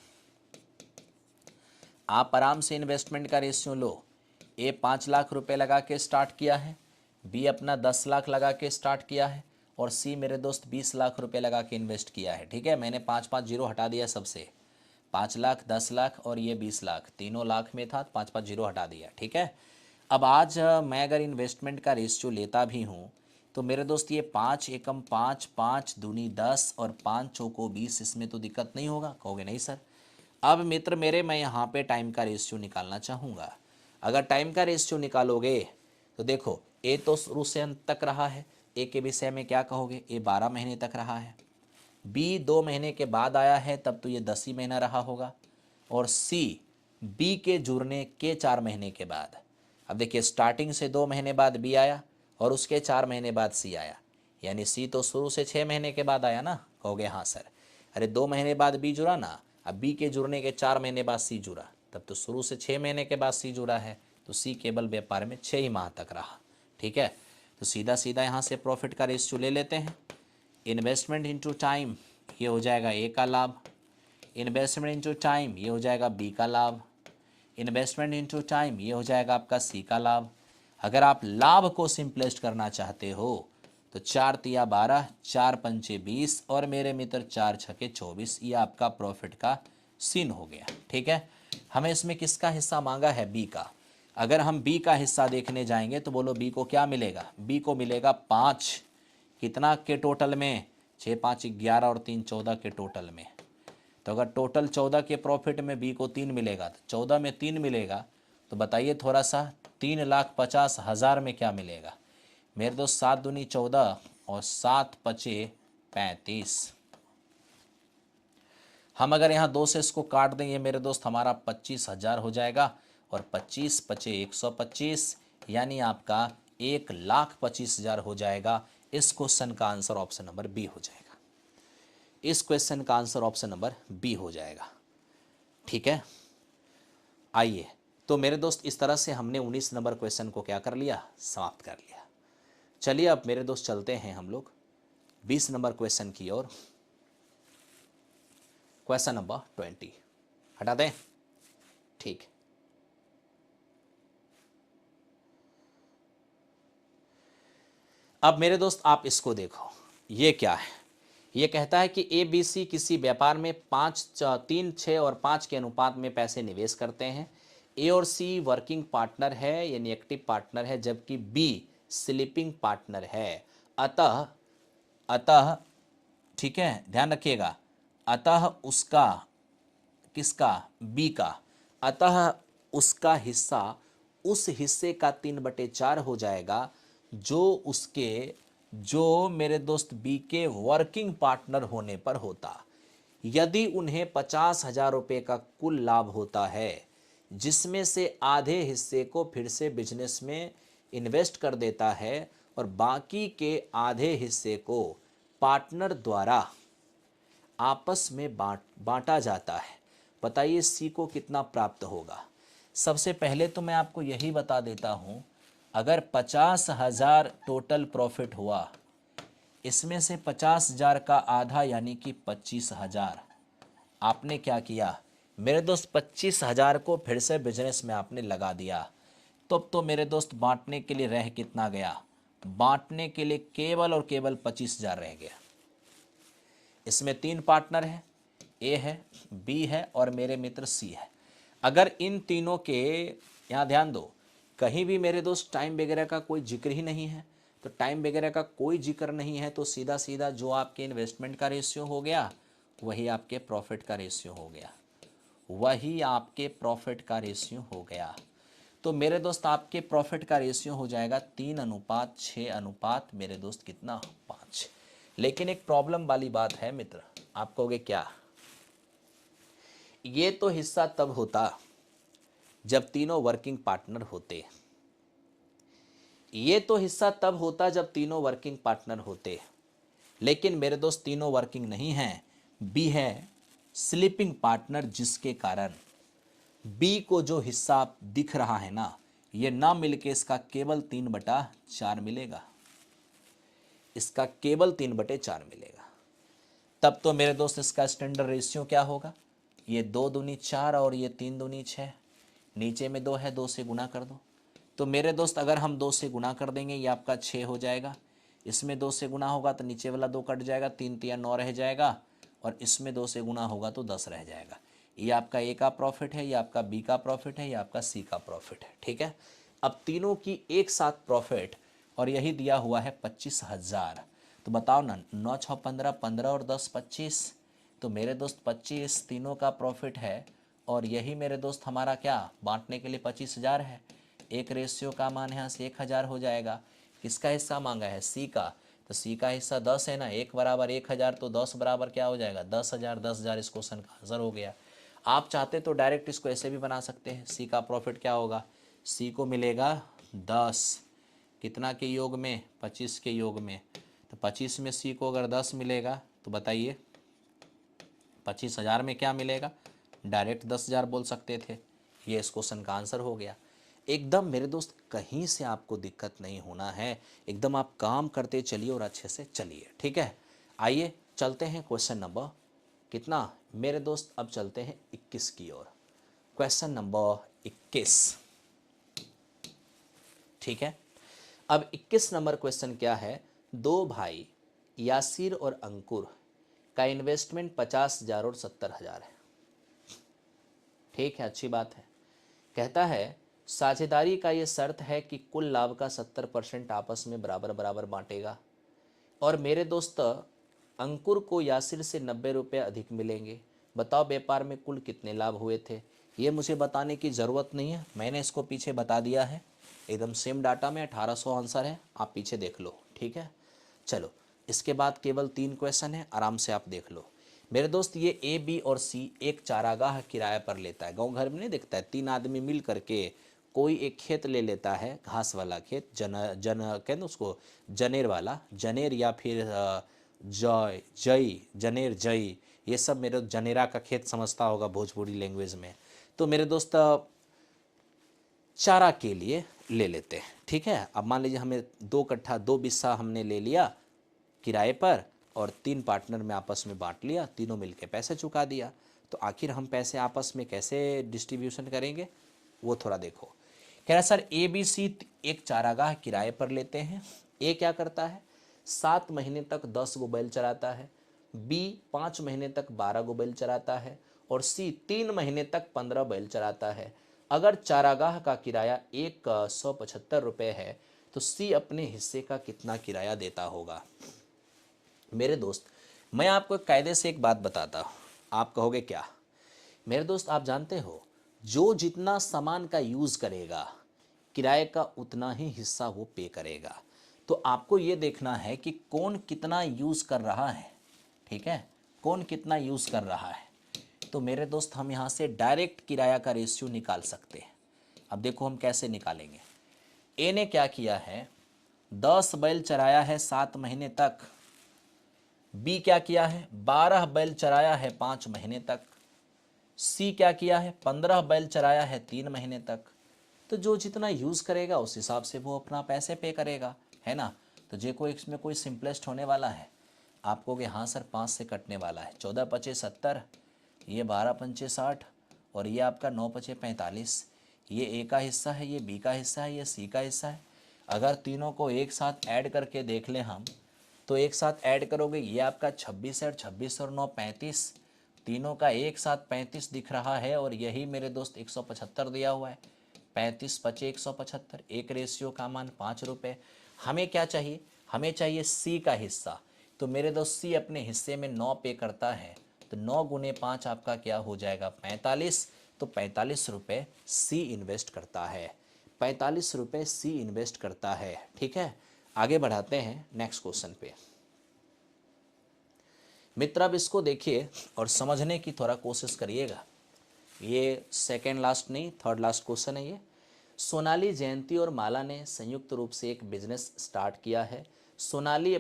आप आराम से इन्वेस्टमेंट का रेशियो लो। ए 5 लाख रुपए लगा के स्टार्ट किया है, बी अपना 10 लाख लगा के स्टार्ट किया है, और सी मेरे दोस्त 20 लाख रुपए लगा के इन्वेस्ट किया है। ठीक है, मैंने 5-5 जीरो हटा दिया सबसे, 5 लाख, 10 लाख और ये 20 लाख, तीनों लाख में था, 5-5 जीरो हटा दिया। ठीक है, अब आज मैं अगर इन्वेस्टमेंट का रेशियो लेता भी हूँ तो मेरे दोस्त ये 5 एकम 5, 5 दूनी 10 और 5 चौको 20, इसमें तो दिक्कत नहीं होगा। कहोगे नहीं सर। अब मित्र मेरे, मैं यहाँ पे टाइम का रेशियो निकालना चाहूँगा। अगर टाइम का रेशियो निकालोगे तो देखो, ए तो शुरू से अंत तक रहा है, ए के विषय में क्या कहोगे, ए 12 महीने तक रहा है। बी 2 महीने के बाद आया है, तब तो ये 10 ही महीना रहा होगा। और सी बी के जुड़ने के 4 महीने के बाद, अब देखिए स्टार्टिंग से 2 महीने बाद बी आया और उसके 4 महीने बाद सी आया, यानी सी तो शुरू से 6 महीने के बाद आया ना। कहोगे हाँ सर। अरे 2 महीने बाद बी जुड़ा ना, अब बी के जुड़ने के 4 महीने बाद सी जुड़ा, तब तो शुरू से 6 महीने के बाद सी जुड़ा है, तो सी केवल व्यापार में 6 ही माह तक रहा। ठीक है, तो सीधा सीधा यहाँ से प्रॉफिट का रेशियो ले लेते हैं। इन्वेस्टमेंट इंटू टाइम, ये हो जाएगा ए का लाभ। इन्वेस्टमेंट इंटू टाइम, ये हो जाएगा बी का लाभ। इन्वेस्टमेंट इंटू टाइम, ये हो जाएगा आपका सी का लाभ। अगर आप लाभ को सिंपलेस्ट करना चाहते हो तो 4 तिया 12, 4 पंचे 20 और मेरे मित्र 4 छके 24, ये आपका प्रॉफिट का सीन हो गया। ठीक है, हमें इसमें किसका हिस्सा मांगा है, बी का। अगर हम बी का हिस्सा देखने जाएंगे तो बोलो बी को क्या मिलेगा, बी को मिलेगा 5, कितना के टोटल में, 6 5 11 और 3 14 के टोटल में। तो अगर टोटल 14 के प्रॉफिट में बी को 3 मिलेगा तो 14 में 3 मिलेगा, तो बताइए थोड़ा सा 3,50,000 में क्या मिलेगा मेरे दोस्त। 7 दूनी 14 और 7 पचे 35। हम अगर यहाँ 2 से इसको काट देंगे मेरे दोस्त, हमारा 25,000 हो जाएगा और 25 पचे 125, यानी आपका 1,25,000 हो जाएगा। इस क्वेश्चन का आंसर ऑप्शन नंबर बी हो जाएगा। इस क्वेश्चन का आंसर ऑप्शन नंबर बी हो जाएगा। ठीक है, आइए तो मेरे दोस्त इस तरह से हमने 19 नंबर क्वेश्चन को क्या कर लिया, समाप्त कर लिया। चलिए अब मेरे दोस्त चलते हैं हम लोग 20 नंबर क्वेश्चन की ओर। क्वेश्चन नंबर 20 हटा दें, ठीक। अब मेरे दोस्त आप इसको देखो, ये क्या है। ये कहता है कि ए बी सी किसी व्यापार में 3, 6 और 5 के अनुपात में पैसे निवेश करते हैं। ए और सी वर्किंग पार्टनर है यानी एक्टिव पार्टनर है, जबकि बी स्लीपिंग पार्टनर है। अतः अतः ठीक है, ध्यान रखिएगा, अतः उसका, किसका, बी का, अतः उसका हिस्सा उस हिस्से का 3/4 हो जाएगा जो उसके, जो मेरे दोस्त बी के वर्किंग पार्टनर होने पर होता, यदि उन्हें 50,000 रुपये का कुल लाभ होता है, जिसमें से आधे हिस्से को फिर से बिजनेस में इन्वेस्ट कर देता है और बाकी के आधे हिस्से को पार्टनर द्वारा आपस में बांटा जाता है। बताइए सी को कितना प्राप्त होगा। सबसे पहले तो मैं आपको यही बता देता हूं, अगर 50,000 टोटल प्रॉफिट हुआ, इसमें से 50,000 का आधा यानी कि 25,000 आपने क्या किया मेरे दोस्त, 25,000 को फिर से बिजनेस में आपने लगा दिया। तो मेरे दोस्त बांटने के लिए रह कितना गया, बांटने के लिए केवल और केवल 25,000 रह गया। इसमें 3 पार्टनर हैं, ए है, बी है और मेरे मित्र सी है। अगर इन तीनों के, यहाँ ध्यान दो, कहीं भी मेरे दोस्त टाइम वगैरह का कोई जिक्र ही नहीं है, तो टाइम वगैरह का कोई जिक्र नहीं है तो सीधा सीधा जो आपके इन्वेस्टमेंट का रेशियो हो गया वही आपके प्रॉफिट का रेशियो हो गया, वही आपके प्रॉफिट का रेशियो हो गया। तो मेरे दोस्त आपके प्रॉफिट का रेशियो हो जाएगा 3:6 मेरे दोस्त कितना, 5। लेकिन एक प्रॉब्लम वाली बात है मित्र, आप कहोगे क्या, ये तो हिस्सा तब होता जब तीनों वर्किंग पार्टनर होते, ये तो हिस्सा तब होता जब तीनों वर्किंग पार्टनर होते। लेकिन मेरे दोस्त तीनों वर्किंग नहीं हैं, बी है स्लीपिंग पार्टनर, जिसके कारण बी को जो हिस्सा दिख रहा है ना, ये ना मिलके इसका केवल 3/4 मिलेगा, इसका केवल 3/4 मिलेगा। तब तो मेरे दोस्त इसका स्टैंडर्ड रेशियो क्या होगा, ये 2 दूनी 4 और ये 3 दूनी 6, नीचे में 2 है, 2 से गुना कर दो। तो मेरे दोस्त अगर हम 2 से गुना कर देंगे ये आपका 6 हो जाएगा, इसमें 2 से गुना होगा तो नीचे वाला 2 कट जाएगा, 3 3 9 रह जाएगा, और इसमें 2 से गुना होगा तो 10 रह जाएगा। ये आपका ए का प्रॉफिट है, ये आपका बी का प्रॉफिट है, ये आपका सी का प्रॉफिट है। ठीक है, अब तीनों की एक साथ प्रॉफिट, और यही दिया हुआ है 25,000। तो बताओ ना, 9 6 15, 15 और 10 25, तो मेरे दोस्त 25 तीनों का प्रॉफिट है, और यही मेरे दोस्त हमारा क्या, बांटने के लिए 25,000 है। एक रेशियो का मान यहाँ से 1,000 हो जाएगा। किसका हिस्सा मांगा है, सी का, तो सी का हिस्सा 10 है ना, 1 बराबर 1,000, तो 10 बराबर क्या हो जाएगा, 10,000। 10,000 इस क्वेश्चन का आंसर हो गया। आप चाहते तो डायरेक्ट इसको ऐसे भी बना सकते हैं, सी का प्रॉफिट क्या होगा, सी को मिलेगा 10 कितना के योग में, 25 के योग में, तो 25 में सी को अगर 10 मिलेगा तो बताइए 25,000 में क्या मिलेगा, डायरेक्ट 10,000 बोल सकते थे। ये इस क्वेश्चन का आंसर हो गया। एकदम मेरे दोस्त कहीं से आपको दिक्कत नहीं होना है, एकदम आप काम करते चलिए और अच्छे से चलिए। ठीक है, आइए चलते हैं क्वेश्चन नंबर कितना मेरे दोस्त, अब चलते हैं 21 की ओर। Question number 21। ठीक है, अब 21 नंबर क्वेश्चन क्या है, दो भाई यासिर और अंकुर का इन्वेस्टमेंट 50,000 और 70,000 है। ठीक है, अच्छी बात है। कहता है साझेदारी का ये शर्त है कि कुल लाभ का 70% आपस में बराबर बराबर बांटेगा, और मेरे दोस्त अंकुर को यासिर से 90 रुपये अधिक मिलेंगे, बताओ व्यापार में कुल कितने लाभ हुए थे। ये मुझे बताने की ज़रूरत नहीं है, मैंने इसको पीछे बता दिया है, एकदम सेम डाटा में 1800 आंसर है, आप पीछे देख लो। ठीक है, चलो इसके बाद केवल 3 क्वेश्चन है, आराम से आप देख लो मेरे दोस्त। ये ए बी और सी एक चारागाह किराए पर लेता है। गांव घर में नहीं दिखता है, 3 आदमी मिल करके कोई एक खेत ले लेता है, घास वाला खेत, कहते उसको जनेर वाला, जनेर या फिर जनेर जई, ये सब मेरे जनेरा का खेत समझता होगा भोजपुरी लैंग्वेज में। तो मेरे दोस्त चारा के लिए ले लेते हैं। ठीक है, अब मान लीजिए हमें 2 कट्ठा 2 बिस्सा हमने ले लिया किराए पर और 3 पार्टनर में आपस में बांट लिया, तीनों मिलके पैसे चुका दिया। तो आखिर हम पैसे आपस में कैसे डिस्ट्रीब्यूशन करेंगे वो थोड़ा देखो। कह रहा सर ए बी सी एक चारागाह किराए पर लेते हैं। ए क्या करता है, 7 महीने तक 10 गो बैल चराता है, बी 5 महीने तक 12 गो बैल चराता है और सी 3 महीने तक 15 बैल चराता है। अगर चारागाह का किराया 175 रुपये है तो सी अपने हिस्से का कितना किराया देता होगा। मेरे दोस्त मैं आपको कायदे से एक बात बताता हूँ, आप कहोगे क्या। मेरे दोस्त आप जानते हो, जो जितना सामान का यूज़ करेगा किराए का उतना ही हिस्सा वो पे करेगा। तो आपको ये देखना है कि कौन कितना यूज़ कर रहा है। ठीक है, कौन कितना यूज़ कर रहा है। तो मेरे दोस्त हम यहाँ से डायरेक्ट किराया का रेशियो निकाल सकते हैं। अब देखो हम कैसे निकालेंगे। ए ने क्या किया है, 10 बैल चराया है 7 महीने तक। बी क्या किया है, 12 बैल चराया है 5 महीने तक। सी क्या किया है, 15 बैल चराया है 3 महीने तक। तो जो जितना यूज़ करेगा उस हिसाब से वो अपना पैसे पे करेगा, है ना। तो जे कोई इसमें कोई सिंपलेस्ट होने वाला है, आप कहोगे हाँ सर 5 से कटने वाला है, 14 पचे 70, ये 12 पंचे 60 और ये आपका 9 पचे 45। ये ए का हिस्सा है, ये बी का हिस्सा है, ये सी का हिस्सा है। अगर तीनों को एक साथ ऐड करके देख लें हम, तो एक साथ ऐड करोगे, ये आपका 26 है और 26 और 9 35, तीनों का एक साथ 35 दिख रहा है और यही मेरे दोस्त 175 दिया हुआ है। 35 पचे 175, एक रेशियो का मान 5 रुपये। हमें क्या चाहिए, हमें चाहिए सी का हिस्सा। तो मेरे दोस्त सी अपने हिस्से में 9 पे करता है, तो 9 गुने 5 आपका क्या हो जाएगा 45। तो 45 रुपये सी इन्वेस्ट करता है, 45 रुपये सी इन्वेस्ट करता है। ठीक है, आगे बढ़ाते हैं नेक्स्ट क्वेश्चन पे। मित्र अब इसको देखिए और समझने की थोड़ा कोशिश करिएगा। ये सेकेंड लास्ट नहीं, थर्ड लास्ट क्वेश्चन है ये। सोनाली, जयंती और माला ने संयुक्त रूप से एक बिजनेस स्टार्ट किया है। सोनाली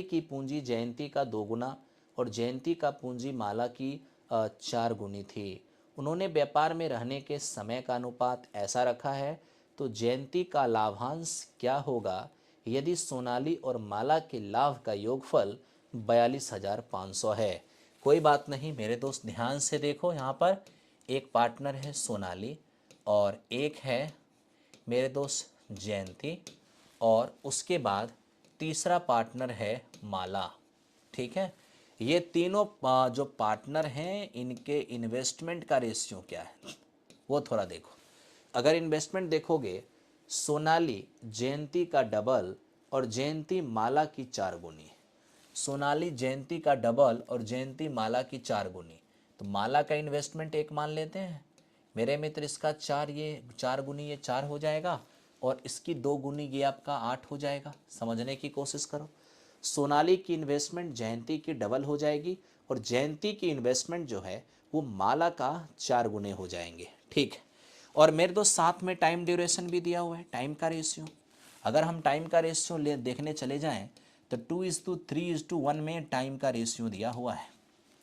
की पूंजी जयंती का 2 गुना और जयंती का पूंजी माला की 4 गुनी थी। उन्होंने व्यापार में रहने के समय का अनुपात ऐसा रखा है, तो जयंती का लाभांश क्या होगा यदि सोनाली और माला के लाभ का योगफल 42,500 है। कोई बात नहीं मेरे दोस्त, ध्यान से देखो, यहाँ पर एक पार्टनर है सोनाली और एक है मेरे दोस्त जयंती और उसके बाद तीसरा पार्टनर है माला। ठीक है, ये तीनों जो पार्टनर हैं इनके इन्वेस्टमेंट का रेशियो क्या है वो थोड़ा देखो। अगर इन्वेस्टमेंट देखोगे, सोनाली जयंती का डबल और जयंती माला की 4 गुनी। सोनाली जयंती का डबल और जयंती माला की 4 गुनी। तो माला का इन्वेस्टमेंट 1 मान लेते हैं मेरे मित्र, इसका 4, ये 4 गुनी ये 4 हो जाएगा और इसकी 2 गुनी ये आपका 8 हो जाएगा। समझने की कोशिश करो, सोनाली की इन्वेस्टमेंट जयंती की डबल हो जाएगी और जयंती की इन्वेस्टमेंट जो है वो माला का 4 गुने हो जाएंगे। ठीक है, और मेरे दोस्त साथ में टाइम ड्यूरेशन भी दिया हुआ है, टाइम का रेशियो। अगर हम टाइम का रेशियो ले देखने चले जाएं तो 2:3:1 में टाइम का रेशियो दिया हुआ है।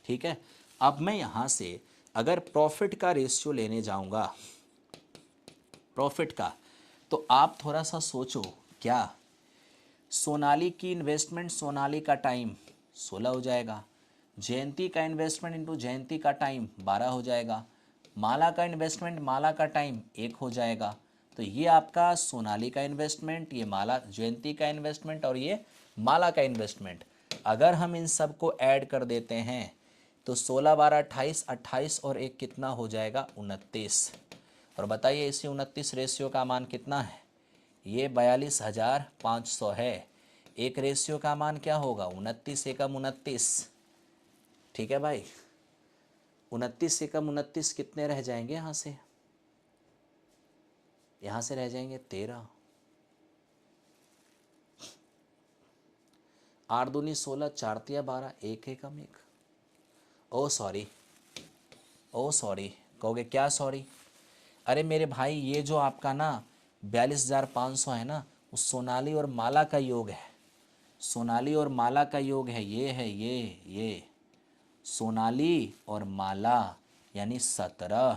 ठीक है, अब मैं यहाँ से अगर प्रॉफिट का रेशियो लेने जाऊँगा, प्रॉफिट का, तो आप थोड़ा सा सोचो, क्या सोनाली की इन्वेस्टमेंट सोनाली का टाइम 16 हो जाएगा, जयंती का इन्वेस्टमेंट इंटू जयंती का टाइम 12 हो जाएगा, माला का इन्वेस्टमेंट माला का टाइम 1 हो जाएगा। तो ये आपका सोनाली का इन्वेस्टमेंट, ये माला जयंती का इन्वेस्टमेंट और ये माला का इन्वेस्टमेंट। अगर हम इन सब को ऐड कर देते हैं तो 16 12 28, 28 और 1 कितना हो जाएगा 29। और बताइए इसी 29 रेशियो का मान कितना है, ये 42,500 है। एक रेशियो का मान क्या होगा 29 एकम 29, ठीक है भाई, 29 से कम 29 कितने रह जाएंगे यहाँ से? यहाँ से रह जाएंगे 13, 8 दूनी 16, 4 तिया 12, एक है कम एक। ओ सॉरी, ओ सॉरी, कहोगे क्या सॉरी? अरे मेरे भाई, ये जो आपका ना 42,500 है ना, वो सोनाली और माला का योग है। सोनाली और माला का योग है, ये है ये सोनाली और माला यानी 17,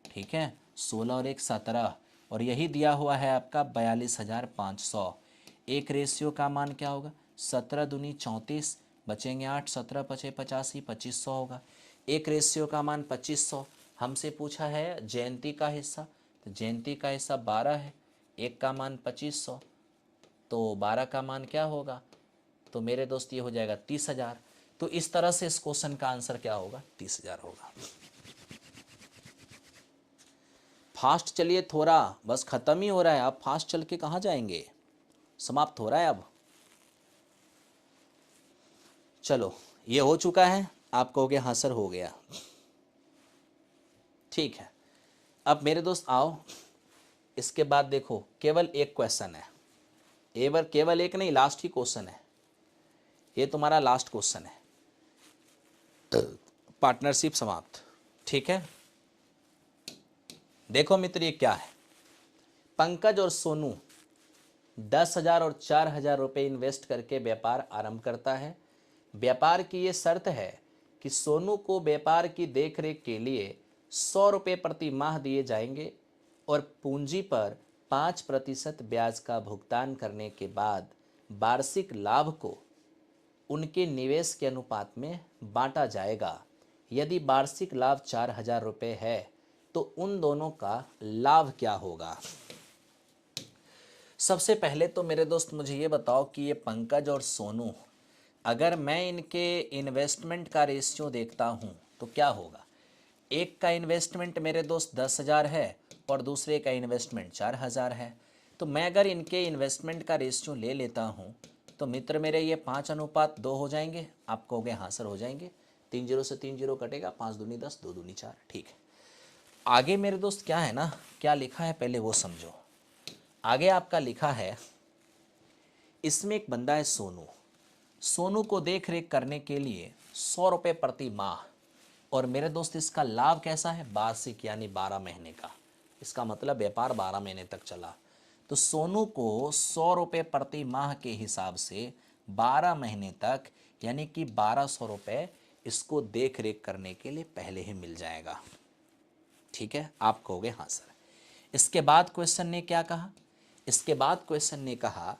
ठीक है, 16 और 1 17, और यही दिया हुआ है आपका 42,500। एक रेशियो का मान क्या होगा? 17 दूनी 34, बचेंगे 8, 17 पचे 85, 2500 होगा। एक रेशियो का मान 2500। हमसे पूछा है जयंती का हिस्सा, तो जयंती का हिस्सा 12 है, एक का मान 2500, तो 12 का मान क्या होगा? तो मेरे दोस्त ये हो जाएगा 30,000। तो इस तरह से इस क्वेश्चन का आंसर क्या होगा? 30,000 होगा। फास्ट चलिए, थोड़ा बस खत्म ही हो रहा है, अब फास्ट चल के कहाँ जाएंगे, समाप्त हो रहा है अब। चलो, ये हो चुका है, आप कहोगे हाँ सर हो गया, ठीक है। अब मेरे दोस्त आओ, इसके बाद देखो केवल एक क्वेश्चन है, केवल एक नहीं, लास्ट ही क्वेश्चन है, ये तुम्हारा लास्ट क्वेश्चन है, पार्टनरशिप समाप्त, ठीक है। देखो मित्र, ये क्या है? पंकज और सोनू 10,000 और 4,000 रुपये इन्वेस्ट करके व्यापार आरंभ करता है। व्यापार की ये शर्त है कि सोनू को व्यापार की देखरेख के लिए 100 रुपये प्रति माह दिए जाएंगे और पूंजी पर 5% ब्याज का भुगतान करने के बाद वार्षिक लाभ को उनके निवेश के अनुपात में बांटा जाएगा। यदि वार्षिक लाभ 4,000 रुपये है तो उन दोनों का लाभ क्या होगा? सबसे पहले तो मेरे दोस्त मुझे ये बताओ कि ये पंकज और सोनू, अगर मैं इनके इन्वेस्टमेंट का रेशियो देखता हूँ तो क्या होगा? एक का इन्वेस्टमेंट मेरे दोस्त 10,000 है और दूसरे का इन्वेस्टमेंट 4,000 है। तो मैं अगर इनके इन्वेस्टमेंट का रेशियो ले लेता हूँ तो मित्र मेरे ये 5:2 हो जाएंगे। आप कहोगे हाँ सर हो जाएंगे, 3 0 से 3 0 कटेगा, 5 दूनी 10, 2 दूनी 4, ठीक है। आगे मेरे दोस्त क्या है ना, क्या लिखा है पहले वो समझो। आगे आपका लिखा है, इसमें एक बंदा है सोनू, सोनू को देख रेख करने के लिए 100 रुपये प्रति माह, और मेरे दोस्त इसका लाभ कैसा है? वार्षिक यानी 12 महीने का। इसका मतलब व्यापार 12 महीने तक चला, तो सोनू को 100 रुपये प्रति माह के हिसाब से 12 महीने तक यानी कि 1200 रुपये इसको देख रेख करने के लिए पहले ही मिल जाएगा, ठीक है। आप कहोगे हाँ सर। इसके बाद क्वेश्चन ने क्या कहा? इसके बाद क्वेश्चन ने कहा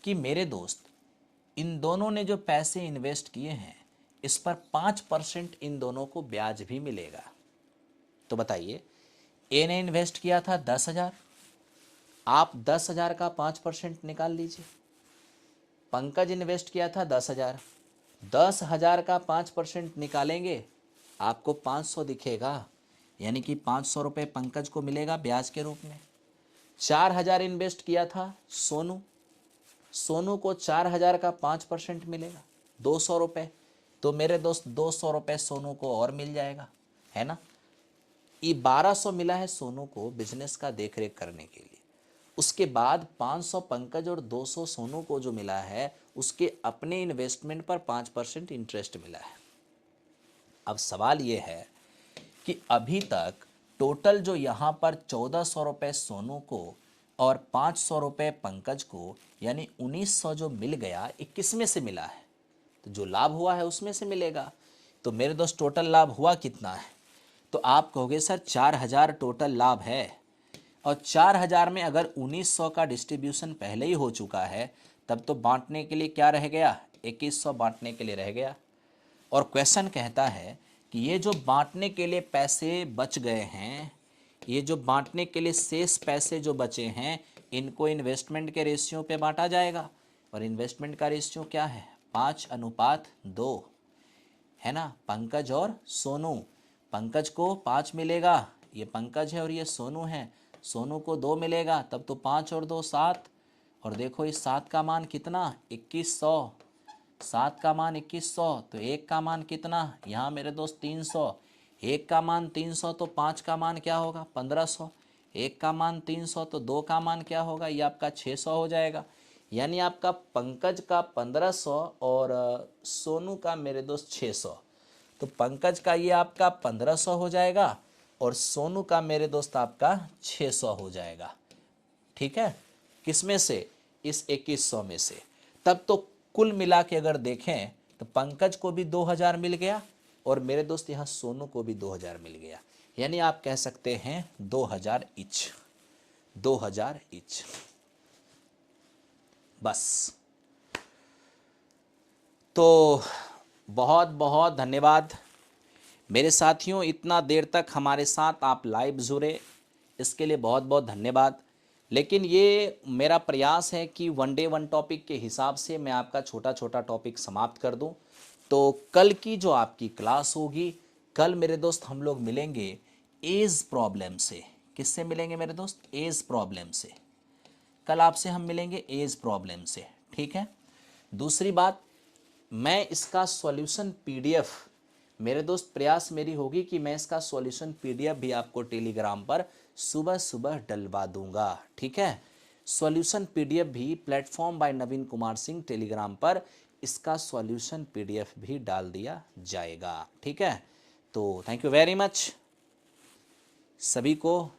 कि मेरे दोस्त, इन दोनों ने जो पैसे इन्वेस्ट किए हैं इस पर 5% इन दोनों को ब्याज भी मिलेगा। तो बताइए, ए ने इन्वेस्ट किया था 10,000, आप 10,000 का 5% निकाल लीजिए। पंकज इन्वेस्ट किया था 10,000, 10,000 का 5% निकालेंगे आपको 500 दिखेगा, यानी कि 500 रुपये पंकज को मिलेगा ब्याज के रूप में। 4,000 इन्वेस्ट किया था सोनू, सोनू को 4,000 का 5% मिलेगा, 200 रुपये। तो मेरे दोस्त 200 रुपये सोनू को और मिल जाएगा, है ना। ये 1200 मिला है सोनू को बिजनेस का देखरेख करने के लिए। उसके बाद 500 पंकज और 200 सोनू को जो मिला है उसके अपने इन्वेस्टमेंट पर 5% इंटरेस्ट मिला है। अब सवाल ये है कि अभी तक टोटल जो यहाँ पर 1,400 रुपये सोनू को और 500 रुपये पंकज को, यानी 1,900 जो मिल गया, ये किस में से मिला है? तो जो लाभ हुआ है उसमें से मिलेगा। तो मेरे दोस्त टोटल लाभ हुआ कितना है? तो आप कहोगे सर 4,000 टोटल लाभ है, और 4,000 में अगर 1,900 का डिस्ट्रीब्यूशन पहले ही हो चुका है तब तो बांटने के लिए क्या रह गया? 2,100 बांटने के लिए रह गया। और क्वेश्चन कहता है कि ये जो बांटने के लिए पैसे बच गए हैं, ये जो बांटने के लिए शेष पैसे जो बचे हैं, इनको इन्वेस्टमेंट के रेशियो पे बांटा जाएगा। और इन्वेस्टमेंट का रेशियो क्या है? 5:2, है ना। पंकज और सोनू, पंकज को 5 मिलेगा, ये पंकज है और ये सोनू है, सोनू को 2 मिलेगा, तब तो 5 और 2 7, और देखो इस 7 का मान कितना? 2,100। 7 का मान 2100, तो 1 का मान कितना, यहाँ मेरे दोस्त 300, 1 का मान 300 तो 5 का मान क्या होगा 1500, 1 का मान 300 तो 2 का मान क्या होगा, ये आपका 600 हो जाएगा। यानी आपका पंकज का 1500 और सोनू का मेरे दोस्त 600। तो पंकज का ये आपका 1500 हो जाएगा और सोनू का मेरे दोस्त आपका 600 हो जाएगा। ठीक है, किसमें से, इस 2100 में से। तब तो कुल मिला के अगर देखें तो पंकज को भी 2000 मिल गया और मेरे दोस्त यहाँ सोनू को भी 2000 मिल गया। यानी आप कह सकते हैं 2000 ईच, 2000 ईच। बस, तो बहुत बहुत धन्यवाद मेरे साथियों, इतना देर तक हमारे साथ आप लाइव जुड़े, इसके लिए बहुत बहुत धन्यवाद। लेकिन ये मेरा प्रयास है कि वन डे वन टॉपिक के हिसाब से मैं आपका छोटा छोटा टॉपिक समाप्त कर दूं। तो कल की जो आपकी क्लास होगी, कल मेरे दोस्त हम लोग मिलेंगे एज प्रॉब्लम से। किससे मिलेंगे मेरे दोस्त, एज प्रॉब्लम से। कल आपसे हम मिलेंगे एज प्रॉब्लम से, ठीक है। दूसरी बात, मैं इसका सॉल्यूशन पीडीएफ, मेरे दोस्त प्रयास मेरी होगी कि मैं इसका सॉल्यूशन पीडीएफ भी आपको टेलीग्राम पर सुबह सुबह डलवा दूंगा, ठीक है। सॉल्यूशन पीडीएफ भी प्लेटफॉर्म बाय नवीन कुमार सिंह टेलीग्राम पर इसका सॉल्यूशन पीडीएफ भी डाल दिया जाएगा, ठीक है। तो थैंक यू वेरी मच सभी को।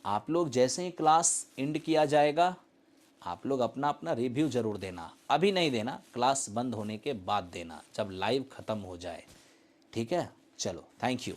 आप लोग जैसे ही क्लास एंड किया जाएगा, आप लोग अपना अपना रिव्यू जरूर देना। अभी नहीं देना, क्लास बंद होने के बाद देना, जब लाइव ख़त्म हो जाए, ठीक है। चलो, थैंक यू।